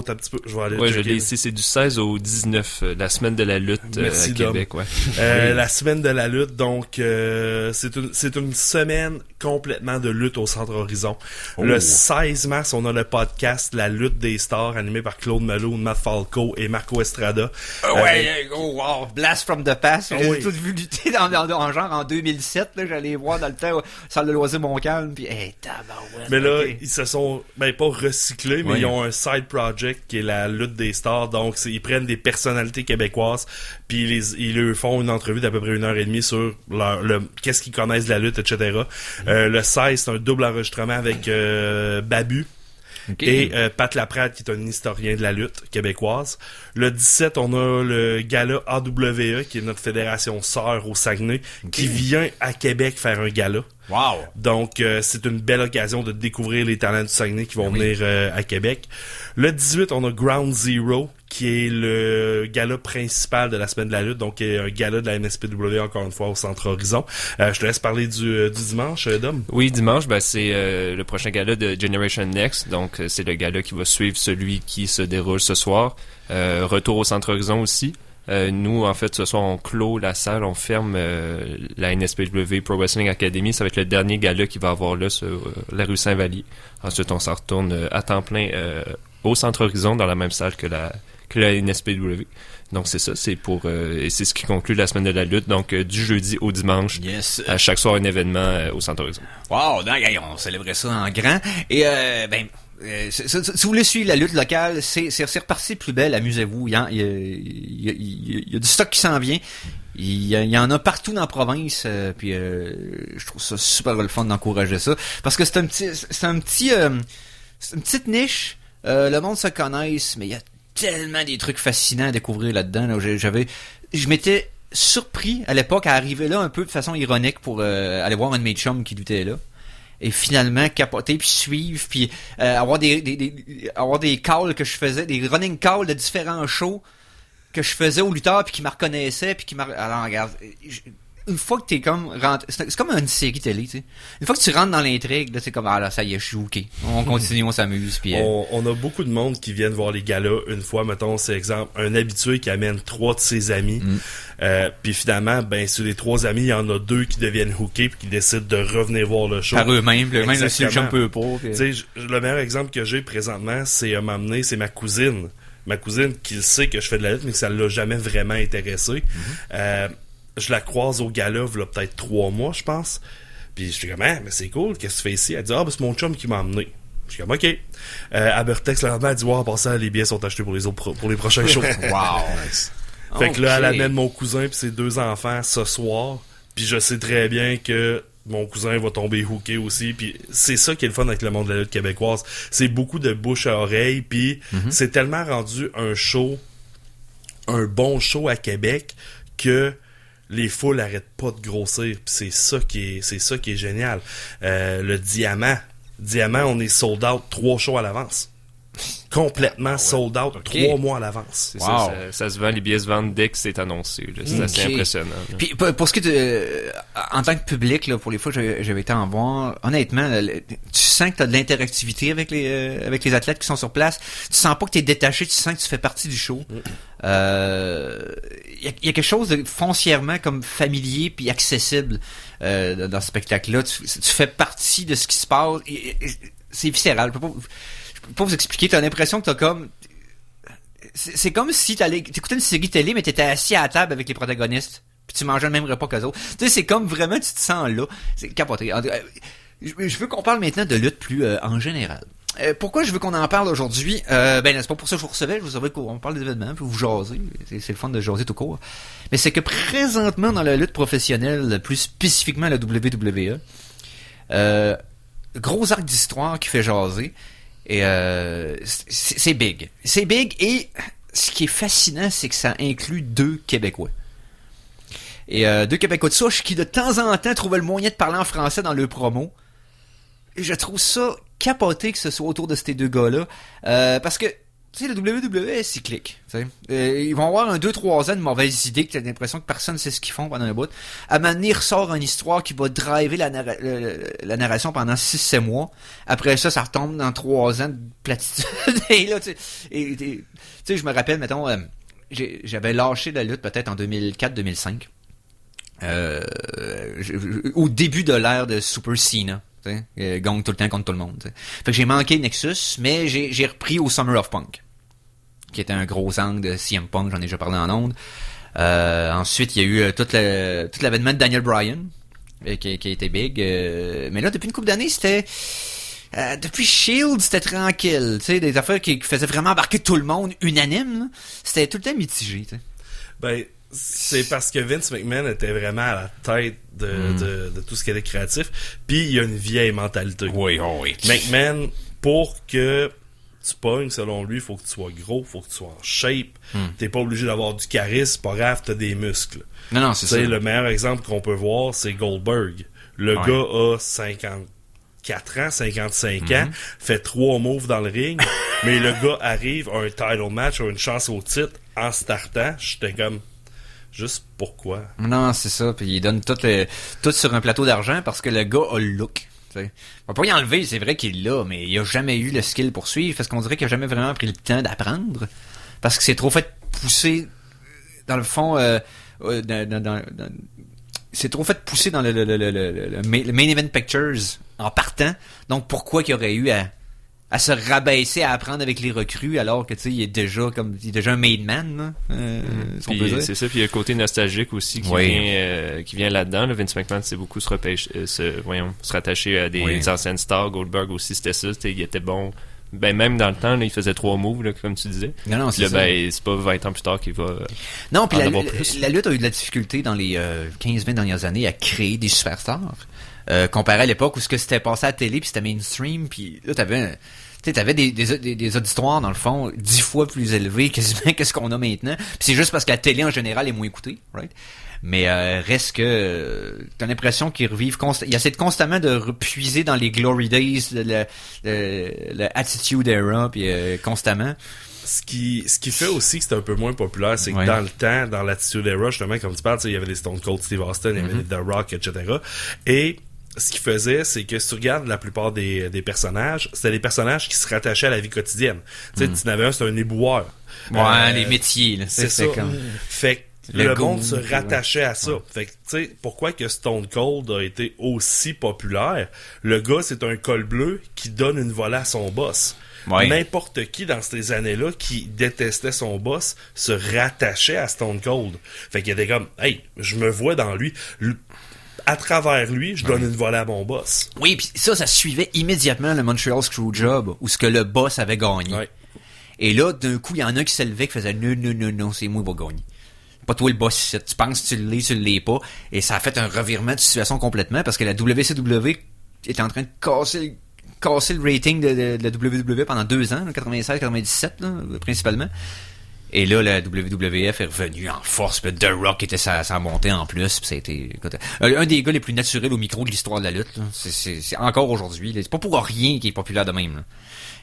t'as un petit peu, je vais aller. Ouais, je l'ai ici, c'est du 16 au 19, la semaine de la lutte à Québec, ouais. La semaine de la lutte, donc c'est une semaine complètement de lutte au Centre Horizon. Oh. Le 16 mars, on a le podcast La lutte des stars, animé par Claude Malone, Matt Falco et Marco Estrada. Wow, Blast from the Past. J'ai tout vu lutter genre en 2007, là, j'allais voir dans le temps, salle de loisirs Montcalm, puis tabarouette. Mais là, ils se sont, pas recyclés, mais ils ont un side project qui est la lutte des stars. Donc, ils prennent des personnalités québécoises, puis ils leur font une entrevue d'à peu près 1h30 sur qu'est-ce qu'ils connaissent de la lutte, etc. Le 16, c'est un double enregistrement avec Babu. Et Pat Laprade, qui est un historien de la lutte québécoise. Le 17, on a le gala AWE, qui est notre fédération sœur au Saguenay, qui vient à Québec faire un gala. Wow! Donc, c'est une belle occasion de découvrir les talents du Saguenay qui vont venir à Québec. Le 18, on a Ground Zero, qui est le gala principal de la semaine de la lutte, donc un gala de la NSPW, encore une fois, au Centre Horizon. Je te laisse parler du dimanche, Dom. Oui, dimanche, c'est le prochain gala de Generation Next, donc c'est le gala qui va suivre celui qui se déroule ce soir. Retour au Centre Horizon aussi. Nous, en fait, ce soir, on clôt la salle, on ferme la NSPW Pro Wrestling Academy. Ça va être le dernier gala qu'il va avoir là sur la rue Saint-Vallier. Ensuite, on s'en retourne à temps plein au Centre Horizon, dans la même salle que la NSPW. Donc c'est ça, c'est pour et c'est ce qui conclut la semaine de la lutte. Donc du jeudi au dimanche, à chaque soir un événement au Centre Horizon. Wow, on célébrait ça en grand. Et si vous voulez suivre la lutte locale, c'est reparti plus belle, amusez-vous. Il y a du stock qui s'en vient. Il y en a partout dans la province, puis je trouve ça super le fun d'encourager ça, parce que c'est une petite niche le monde se connaisse, mais il y a tellement des trucs fascinants à découvrir là-dedans. Là, je m'étais surpris à l'époque à arriver là un peu de façon ironique pour aller voir un de mes chums qui doutait là. Et finalement capoter puis suivre puis avoir des calls que je faisais, des running calls de différents shows que je faisais aux lutteurs puis qui me reconnaissaient puis alors regarde, une fois que t'es comme rentré, c'est comme une série télé, tu sais. Une fois que tu rentres dans l'intrigue, là c'est comme là ça y est, je suis ok. On continue, on s'amuse puis on a beaucoup de monde qui viennent voir les galas une fois, mettons, c'est exemple un habitué qui amène 3 de ses amis. Puis finalement, ben sur les 3 amis, il y en a 2 qui deviennent hookés puis qui décident de revenir voir le show par eux-mêmes, même si le jump peut pas. Tu sais, le meilleur exemple que j'ai présentement, c'est m'amener, c'est ma cousine qui sait que je fais de la lutte mais que ça l'a jamais vraiment intéressé. Je la croise au gala il y a peut-être 3 mois, je pense. Puis je suis comme, mais c'est cool, qu'est-ce que tu fais ici? Elle dit, ben c'est mon chum qui m'a emmené. Je suis comme, ok. Abertex, là, elle dit, en passant, les billets sont achetés pour les prochains shows. Wow! Fait que là, elle amène mon cousin pis ses 2 enfants ce soir. Puis je sais très bien que mon cousin va tomber hooké aussi. Puis c'est ça qui est le fun avec le monde de la lutte québécoise. C'est beaucoup de bouche à oreille. Puis c'est tellement rendu un bon show à Québec que les foules arrêtent pas de grossir. Pis c'est ça qui est génial. Le Diamant, on est sold out 3 shows à l'avance. Complètement sold out 3 mois à l'avance. C'est ça se vend, les billets se vendent dès que c'est annoncé. Là. C'est assez impressionnant. Là. Puis pour ce qui est en tant que public, là, pour les fois que j'avais été en voir, honnêtement, là, tu sens que tu as de l'interactivité avec les athlètes qui sont sur place. Tu sens pas que tu es détaché, tu sens que tu fais partie du show. Il y a quelque chose de foncièrement comme familier puis accessible dans ce spectacle-là. Tu fais partie de ce qui se passe. C'est viscéral. Je peux pas vous expliquer. T'as l'impression que t'as comme... C'est comme si t'écoutais une série télé, mais t'étais assis à la table avec les protagonistes. Puis tu mangeais le même repas qu'eux autres. Tu sais, c'est comme vraiment, tu te sens là. C'est capoté. Je veux qu'on parle maintenant de lutte plus en général. Pourquoi je veux qu'on en parle aujourd'hui? C'est pas pour ça que je vous recevais. Je vous savais qu'on parle d'événements, puis vous jaser. C'est le fun de jaser tout court. Mais c'est que présentement, dans la lutte professionnelle, plus spécifiquement la WWE, gros arc d'histoire qui fait jaser. Et c'est big. C'est big et ce qui est fascinant, c'est que ça inclut 2 Québécois. Et 2 Québécois de souche qui de temps en temps trouvaient le moyen de parler en français dans leur promo. Et je trouve ça capoté que ce soit autour de ces 2 gars-là. Parce que, tu sais, le WWE est cyclique. Ils vont avoir 2-3 ans de mauvaises idées que t'as l'impression que personne ne sait ce qu'ils font pendant un bout. À un moment donné, il ressort une histoire qui va driver la narration pendant 6-7 mois. Après ça, ça retombe dans 3 ans de platitude. Et là, tu sais, je me rappelle, mettons, j'avais lâché la lutte peut-être en 2004-2005. Au début de l'ère de Super Cena. Gagne tout le temps contre tout le monde. T'sais. Fait que j'ai manqué Nexus, mais j'ai repris au Summer of Punk, qui était un gros angle de CM Punk, j'en ai déjà parlé en ondes. Ensuite, il y a eu tout l'avènement de Daniel Bryan, qui a été big. Mais là, depuis une couple d'années, c'était... depuis Shield, c'était tranquille. T'sais, des affaires qui faisaient vraiment embarquer tout le monde, unanime. Là. C'était tout le temps mitigé. T'sais. Ben... C'est parce que Vince McMahon était vraiment à la tête de tout ce qui était créatif. Puis il y a une vieille mentalité. Oui. McMahon, pour que tu pognes, selon lui, faut que tu sois gros, faut que tu sois en shape. T'es pas obligé d'avoir du charisme, pas grave, t'as des muscles. Non, c'est ça. Le meilleur exemple qu'on peut voir, c'est Goldberg. Le gars a 54 ans, 55 ans, fait 3 moves dans le ring, mais le gars arrive à un title match, a une chance au titre en startant. J'étais comme... Juste pourquoi? Non, c'est ça. Puis il donne tout sur un plateau d'argent parce que le gars a le look. T'sais. On va pas y enlever, c'est vrai qu'il l'a, mais il a jamais eu le skill pour suivre parce qu'on dirait qu'il a jamais vraiment pris le temps d'apprendre. Parce que c'est trop fait pousser dans le fond c'est trop fait pousser dans le main event pictures en partant. Donc pourquoi qu'il aurait eu à se rabaisser à apprendre avec les recrues alors que tu sais il est déjà un made man là, c'est ça, puis il y a le côté nostalgique aussi qui vient là-dedans là. Vince McMahon c'est beaucoup se rattacher à des anciennes stars. Goldberg aussi c'était ça, il était bon. Ben même dans le temps là, il faisait 3 moves là, comme tu disais. Non, c'est là, ça. Ben c'est pas 20 ans plus tard qu'il va non, puis la lutte a eu de la difficulté dans les 15-20 dernières années à créer des superstars. Comparé à l'époque où ce que c'était passé à la télé puis c'était mainstream, puis là t'avais sais, t'avais des auditoires, dans le fond, 10 fois plus élevés quasiment que ce qu'on a maintenant. Puis c'est juste parce que la télé, en général, est moins écoutée, right? Mais reste que t'as l'impression qu'ils revivent ils essaient constamment de puiser dans les glory days, le Attitude Era, puis constamment. Ce qui fait aussi que c'est un peu moins populaire, c'est que dans le temps, dans l'Attitude Era, justement, comme tu parles, il y avait des Stone Cold Steve Austin, il y avait des The Rock, etc. Et ce qu'il faisait, c'est que si tu regardes la plupart des personnages, c'était des personnages qui se rattachaient à la vie quotidienne. Tu sais, tu en avais un, c'était un éboueur. Les métiers, là. C'est ça. Fait que le monde se rattachait à ça. Fait que, tu sais, pourquoi que Stone Cold a été aussi populaire? Le gars, c'est un col bleu qui donne une volée à son boss. Ouais. N'importe qui dans ces années-là qui détestait son boss se rattachait à Stone Cold. Fait qu'il était comme, hey, je me vois dans lui. À travers lui, je donne une volée à mon boss. Oui, puis ça suivait immédiatement le Montreal Screwjob, où ce que le boss avait gagné. Ouais. Et là, d'un coup, il y en a un qui se levait qui faisait non, c'est moi qui va gagner. Pas toi le boss, tu penses que tu l'es pas. Et ça a fait un revirement de situation complètement parce que la WCW était en train de casser le rating de la WWE pendant 2 ans, 96-97 principalement. Et là, la WWF est revenue en force. Puis The Rock était sa montée en plus. Puis ça a été un des gars les plus naturels au micro de l'histoire de la lutte. Là. C'est encore aujourd'hui. Là. C'est pas pour rien qu'il est populaire de même. Là.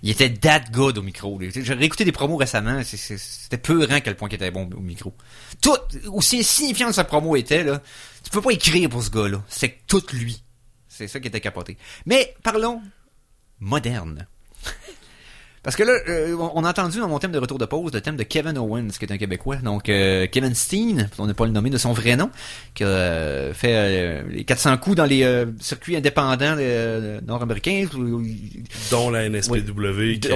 Il était that good au micro. Là. J'ai réécouté des promos récemment. C'était peurant à quel point il était bon au micro. Tout, aussi insignifiant que sa promo était, là, tu peux pas écrire pour ce gars-là. C'est tout lui. C'est ça qui était capoté. Mais parlons moderne. Parce que là, on a entendu dans mon thème de retour de pause le thème de Kevin Owens, qui est un Québécois. Donc, Kevin Steen, on n'a pas le nommé de son vrai nom, qui a fait les 400 coups dans les circuits indépendants nord-américains. Dont la NSPW, qui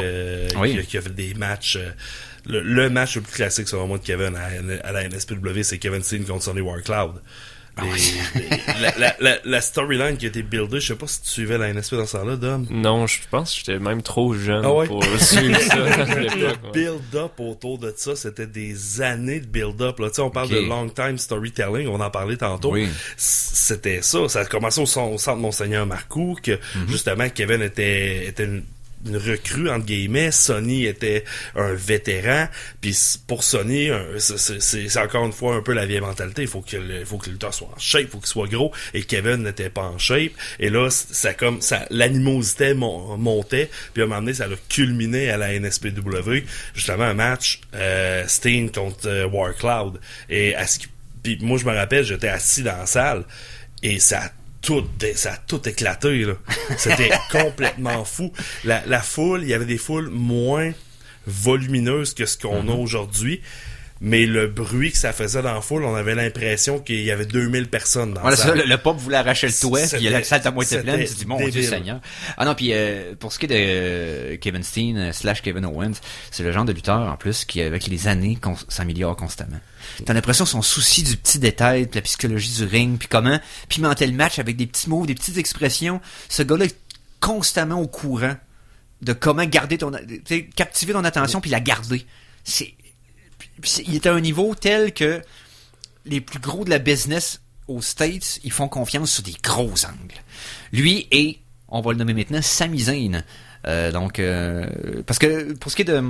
a fait des matchs... Le match le plus classique, selon moi, de Kevin à la NSPW, c'est Kevin Steen contre Sonny Warcloud. La storyline qui a été buildée, je sais pas si tu suivais la NSP dans ce temps-là, Dom. Non, je pense que j'étais même trop jeune pour suivre ça à l'époque. Le build-up autour de ça, c'était des années de build-up. Là. On parle de long time storytelling, on en parlait tantôt. Oui. C'était ça. Ça a commencé au centre Monseigneur Marcoux, que justement Kevin était une recrue entre guillemets. Sonny était un vétéran, puis pour Sonny c'est encore une fois un peu la vieille mentalité. Il faut que le lutteur soit en shape, il faut qu'il soit gros, et Kevin n'était pas en shape, et là l'animosité montait, puis à un moment donné ça l'a culminé à la NSPW, justement un match Steen contre Warcloud, et puis moi je me rappelle, j'étais assis dans la salle et ça a tout éclaté, là. C'était complètement fou. La foule, il y avait des foules moins volumineuses que ce qu'on a aujourd'hui, mais le bruit que ça faisait dans la foule, on avait l'impression qu'il y avait 2000 personnes dans la salle. Le pop voulait arracher le toit, puis la salle à moitié pleine, tu dis, mon Dieu Seigneur. Ah non, puis pour ce qui est de Kevin Steen / Kevin Owens, c'est le genre de lutteur, en plus, qui, avec les années, s'améliore constamment. T'as l'impression son souci du petit détail, de la psychologie du ring, puis comment pimenter le match avec des petits mots, des petites expressions. Ce gars-là est constamment au courant de comment garder captiver ton attention puis la garder. Il est à un niveau tel que les plus gros de la business aux States, ils font confiance sur des gros angles. Lui et, on va le nommer maintenant, Sami Zayn. Parce que pour ce qui est de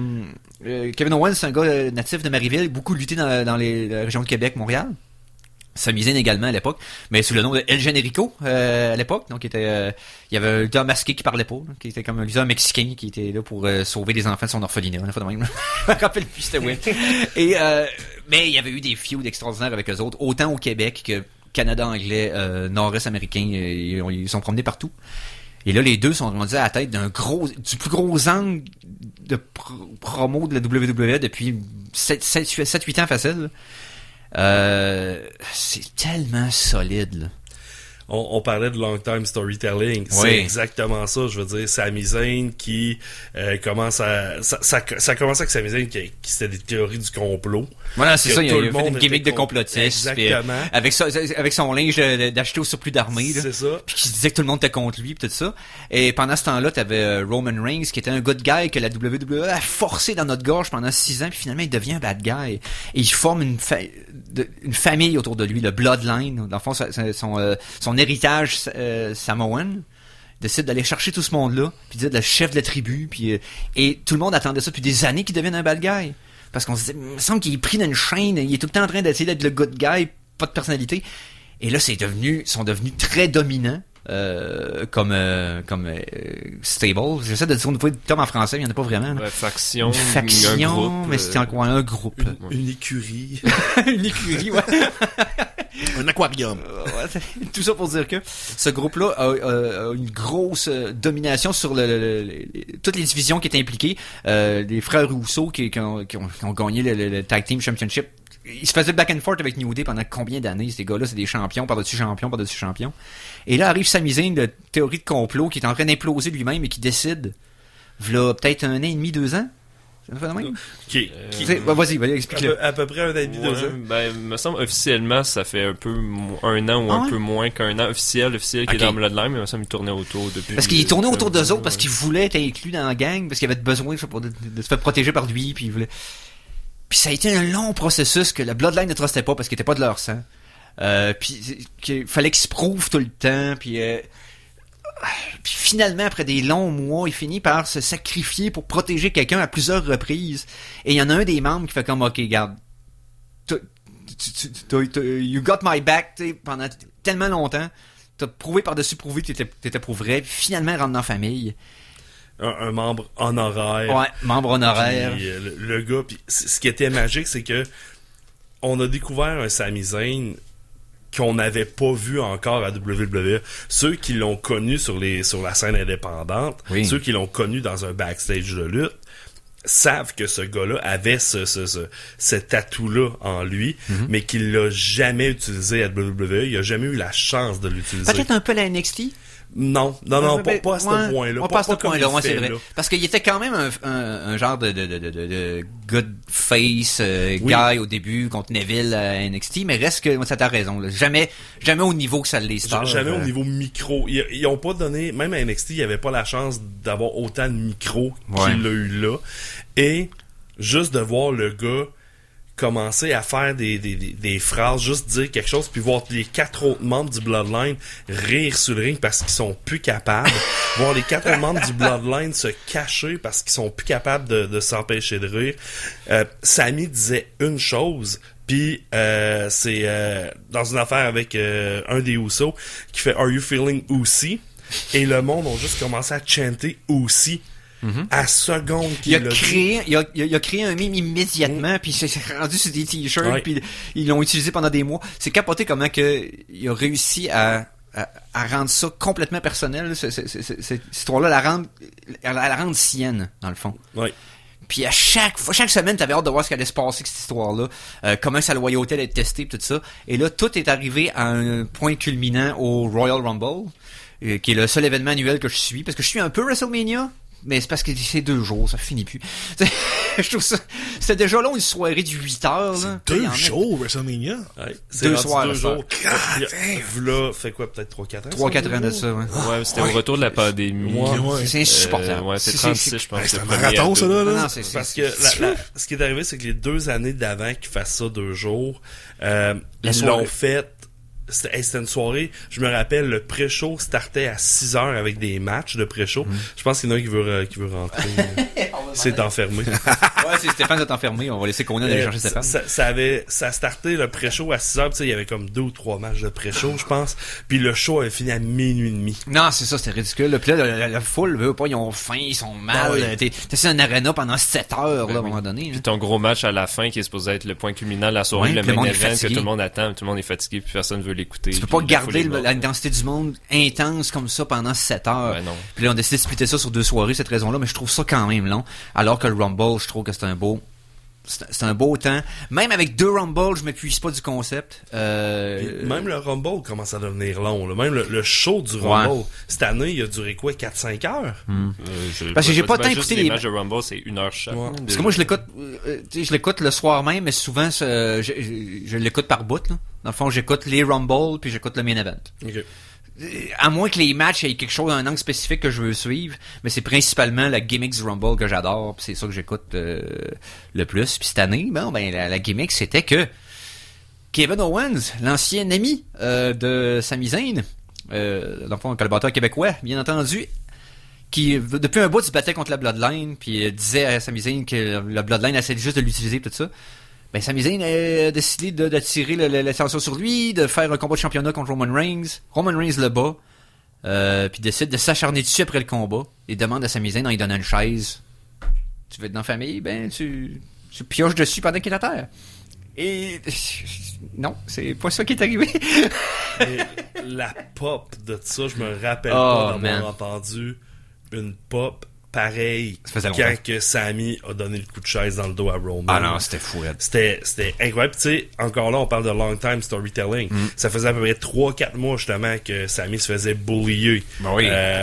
Kevin Owens, c'est un gars natif de Marieville, beaucoup lutté dans la région de Québec, Montréal. Sami Zayn également à l'époque, mais sous le nom de El Generico à l'époque. Donc il y avait un lutteur masqué qui parlait pas, là, qui était comme un lutteur mexicain qui était là pour sauver les enfants de son orphelinat. Je me rappelle plus, c'était ouais. Et mais il y avait eu des feuds extraordinaires avec eux autres, autant au Québec que Canada anglais, nord-est américain, ils sont promenés partout. Et là, les deux sont rendus à la tête du plus gros angle de promo de la WWE depuis 7-8 ans facile. C'est tellement solide, là. On parlait de long time storytelling. C'est exactement ça. Je veux dire, Sami Zayn qui commence à... Ça commence avec Sami Zayn qui c'était des théories du complot. Voilà, c'est ça. Il a fait une gimmick de complotiste. Exactement. Avec son linge d'acheter au surplus d'armée. C'est ça. Puis qui disait que tout le monde était contre lui, puis tout ça. Et pendant ce temps-là, t'avais Roman Reigns, qui était un good guy que la WWE a forcé dans notre gorge pendant 6 ans, puis finalement, il devient un bad guy. Et il forme une famille autour de lui, le Bloodline. Dans le fond, son héritage samoan. décide d'aller chercher tout ce monde-là, puis d'être le chef de la tribu, puis et tout le monde attendait ça depuis des années qu'il devienne un bad guy. Parce qu'on se disait, il me semble qu'il est pris dans une chaîne, il est tout le temps en train d'essayer d'être le good guy, pas de personnalité. Et là, ils sont devenus très dominants. Comme stable. J'essaie de dire une fois de terme en français, mais il n'y en a pas vraiment. Ouais, faction, un groupe, mais c'était encore un groupe. Une écurie. Une écurie, ouais. Un aquarium. Tout ça pour dire que ce groupe-là a une grosse domination sur toutes les divisions qui étaient impliquées. Les frères Rousseau qui ont gagné le Tag Team Championship. Ils se faisaient back and forth avec New Day pendant combien d'années? Ces gars-là, c'est des champions, par-dessus champions, par-dessus champions. Et là arrive Sami Zayn de théorie de complot qui est en train d'imploser lui-même et qui décide, v'là peut-être 1 an et demi, 2 ans. Ça fait de même? Vas-y, explique-le. À peu près 1 an et demi, 2 ans. Ben, me semble, officiellement, ça fait un peu 1 an ou un peu moins qu'un an officiel qui est dans Bloodline, mais me semble qu'il tournait autour depuis. Parce qu'il tournait autour d'eux autres parce qu'il voulait être inclus dans la gang, parce qu'il avait besoin de se faire protéger par lui, puis il voulait. Puis ça a été un long processus que la Bloodline ne trustait pas parce qu'il était pas de leur sang. Puis qu'il fallait qu'ils se prouvent tout le temps. Puis finalement, après des longs mois, il finit par se sacrifier pour protéger quelqu'un à plusieurs reprises. Et il y en a un des membres qui fait comme, OK, garde, you got my back, pendant tellement longtemps. T'as prouvé par-dessus prouvé que t'étais pour vrai. Puis finalement, rentre dans la famille. Un membre honoraire. Ouais, membre honoraire. Puis, le gars, puis ce qui était magique, c'est que on a découvert un Sami Zayn qu'on n'avait pas vu encore à WWE. Ceux qui l'ont connu sur la scène indépendante, ceux qui l'ont connu dans un backstage de lutte, savent que ce gars-là avait cet atout-là en lui, mais qu'il l'a jamais utilisé à WWE. Il a jamais eu la chance de l'utiliser. Peut-être un peu la NXT. Non, pas à ce point-là. Pas à ce point-là, c'est vrai. Parce qu'il était quand même un genre de good face guy au début contre Neville à NXT, mais reste que ça t'a raison. Là. Jamais au niveau que ça l'est stars. Jamais au niveau micro. Ils ont pas donné, même à NXT, il n'y avait pas la chance d'avoir autant de micro qu'il l'a eu là. Et juste de voir le gars commencer à faire des phrases, juste dire quelque chose, puis voir les 4 autres membres du Bloodline rire sur le ring parce qu'ils sont plus capables, voir les 4 autres membres du Bloodline se cacher parce qu'ils sont plus capables de s'empêcher de rire. Sami disait une chose, puis c'est dans une affaire avec un des Usos qui fait « Are you feeling Usi? » Et le monde a juste commencé à chanter « Usi ». À seconde qu'il il a créé un meme immédiatement, puis c'est rendu sur des t-shirts, puis ils l'ont utilisé pendant des mois. C'est capoté comment que il a réussi à rendre ça complètement personnel. Cette histoire-là, la rendre sienne, dans le fond. Oui. Puis à chaque semaine, t'avais hâte de voir ce qui allait se passer avec cette histoire-là, comment sa loyauté allait être testée, tout ça. Et là, tout est arrivé à un point culminant au Royal Rumble, qui est le seul événement annuel que je suis, parce que je suis un peu WrestleMania. Mais c'est parce que c'est 2 jours, ça finit plus. Je trouve ça... C'était déjà long, une soirée de 8 heures. Là. 2 jours, WrestleMania? Ouais, c'est 2 soirs. 2 jours. Là, fait quoi, peut-être 3-4 ans? 3-4 ans de ça, ouais. Ouais, c'était au retour de la pandémie. C'est insupportable. Ouais, c'est 36, je pense. C'est un marathon, ça, là. Non, parce que ce qui est arrivé, c'est que les 2 années d'avant qu'ils fassent ça 2 jours, ils l'ont fait. C'était une soirée, je me rappelle, le pré-show startait à 6h avec des matchs de pré-show. Je pense qu'il y en a un qui veut rentrer. C'est enfermé. Ouais, c'est Stéphane qui est enfermé. On va laisser Conan aller chercher Stéphane. Ça startait le pré-show à 6h. Il y avait comme 2 ou 3 matchs de pré-show, je pense. Puis le show avait fini à minuit et demi. Non, c'est ça, c'était ridicule. Puis là, la foule veut pas, ils ont faim, ils sont mal. T'es assis dans une arena pendant 7 heures, là, à un moment donné. Puis ton gros match à la fin qui est supposé être le point culminant de la soirée, le main event que tout le monde attend, tout le monde est fatigué, puis personne veut l'écouter. Tu peux pas garder l'intensité du monde intense comme ça pendant 7 heures. Ouais, non. Puis là, on a décidé de splitter ça sur 2 soirées, cette raison-là, mais je trouve ça quand même long. Alors que le Rumble, je trouve que c'est un beau temps. Même avec 2 Rumble, je m'épuise pas du concept. Même le Rumble commence à devenir long. Là. Même le show du Rumble, cette année, il a duré quoi, 4-5 heures? Parce que j'ai pas tant écouté les matchs de Rumble, c'est 1 heure chaque. Ouais. Parce que moi, je l'écoute le soir même, mais souvent, je l'écoute par bout. Là. Dans le fond, j'écoute les Rumble, puis j'écoute le main event. Okay. À moins que les matchs aient quelque chose, un angle spécifique que je veux suivre, mais c'est principalement la gimmick du Rumble que j'adore, puis c'est ça que j'écoute le plus. Puis cette année, la gimmick, c'était que Kevin Owens, l'ancien ami de Sami Zayn, dans le fond, un collaborateur québécois, bien entendu, qui, depuis un bout, se battait contre la Bloodline, puis disait à Sami Zayn que la Bloodline essayait juste de l'utiliser, tout ça. Ben, Sami Zayn a décidé d'attirer l'attention sur lui, de faire un combat de championnat contre Roman Reigns. Roman Reigns le bat, puis décide de s'acharner dessus après le combat, et demande à Sami Zayn, en lui donnant une chaise, tu veux être dans la famille, ben, tu pioches dessus pendant qu'il est à terre. Et non, c'est pas ça qui est arrivé. La pop de ça, je me rappelle pas d'avoir entendu une pop pareille quand que Sami a donné le coup de chaise dans le dos à Roman. Ah non, c'était fou. C'était incroyable. Tu sais, encore là, on parle de long time storytelling. Ça faisait à peu près 3-4 mois justement que Sami se faisait bullier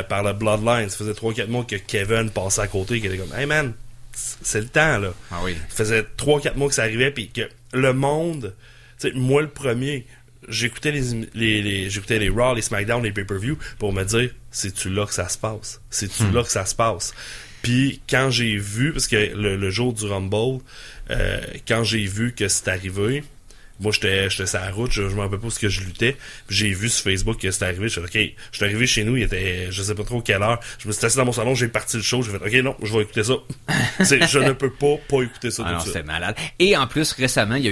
par la Bloodline. Ça faisait 3-4 mois que Kevin passait à côté, qui était comme, hey man, c'est le temps là. Ah oui. Ça faisait 3-4 mois que ça arrivait, puis que le monde, tu sais, moi le premier, j'écoutais j'écoutais les Raw, les SmackDown, les pay-per-view pour me dire, c'est-tu là que ça se passe? C'est-tu là que ça se passe? Puis quand j'ai vu, parce que le jour du Rumble, quand j'ai vu que c'est arrivé, moi j'étais sur la route, je me rappelle pas ce que je luttais, puis j'ai vu sur Facebook que c'était arrivé, je suis ok, je suis arrivé chez nous, il était je sais pas trop quelle heure, je me suis assis dans mon salon, j'ai parti le show, j'ai fait ok non, je vais écouter ça. Je ne peux pas écouter ça. Non, c'était malade. Et en plus récemment, il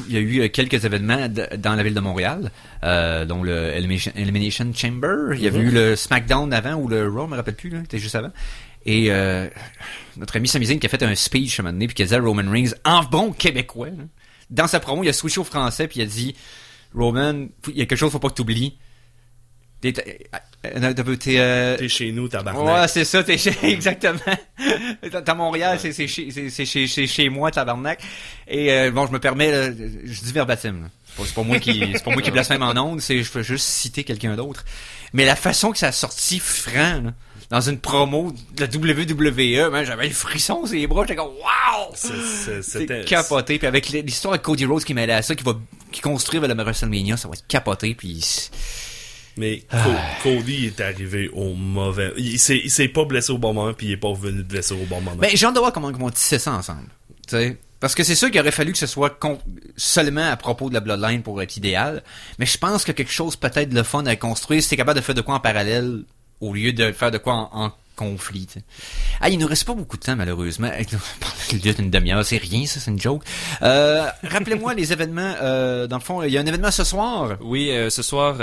y a eu quelques événements dans la ville de Montréal, dont le Elimination Chamber, il y avait eu le SmackDown avant ou le Raw, je me rappelle plus là, c'était juste avant. Et notre ami Sami Zayn qui a fait un speech à un moment donné puis qui a dit à Roman Reigns en bon québécois. Là, dans sa promo, il a switché au français puis il a dit Roman, il y a quelque chose faut pas que t'oublies. T'es chez nous, tabarnak. Ouais, c'est ça, exactement. T'es à Montréal, c'est chez moi, tabarnak. Et bon, je me permets, je dis verbatim. Là. C'est pas moi qui blasphème en ondes, je peux juste citer quelqu'un d'autre. Mais la façon que ça a sorti franc, là, dans une promo de la WWE, man, j'avais le frisson sur les bras, j'étais comme wow! C'était capoté, puis avec l'histoire de Cody Rhodes qui mêlait à ça, qui construit le WrestleMania, ça va être capoté, puis mais Cody est arrivé au mauvais. Il s'est pas blessé au bon moment, puis il est pas revenu blessé au bon moment. Ben, j'ai hâte de voir comment ils vont tisser ça ensemble. Tu sais? Parce que c'est sûr qu'il aurait fallu que ce soit seulement à propos de la Bloodline pour être idéal. Mais je pense que quelque chose peut-être le fun à construire, si t'es capable de faire de quoi en parallèle, au lieu de faire de quoi en conflit. T'sais. Ah, il nous reste pas beaucoup de temps, malheureusement. Une demi-heure, c'est rien, ça, c'est une joke. Rappelez-moi les événements. Dans le fond, il y a un événement ce soir. Oui, ce soir,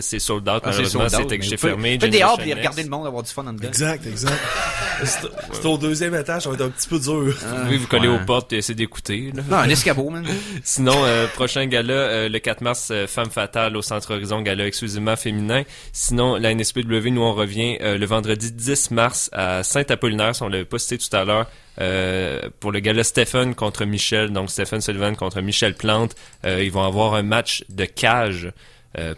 c'est sold out. Malheureusement, c'est guichet fermé. Faites des hâtes et regardez le monde avoir du fun en dedans. Exact. C'est au deuxième étage, ça va être un petit peu dur. Oui, vous collez aux portes et essayez d'écouter. Là. Non, un escabeau, man. Sinon, prochain gala, le 4 mars, Femme Fatale au Centre Horizon, gala exclusivement féminin. Sinon, la NSPW, nous, on revient le vendredi 10 mars à Saint-Apollinaire, si on l'avait pas cité tout à l'heure, pour le gala Stephen contre Michel, donc Stephen Sullivan contre Michel Plante. Ils vont avoir un match de cage.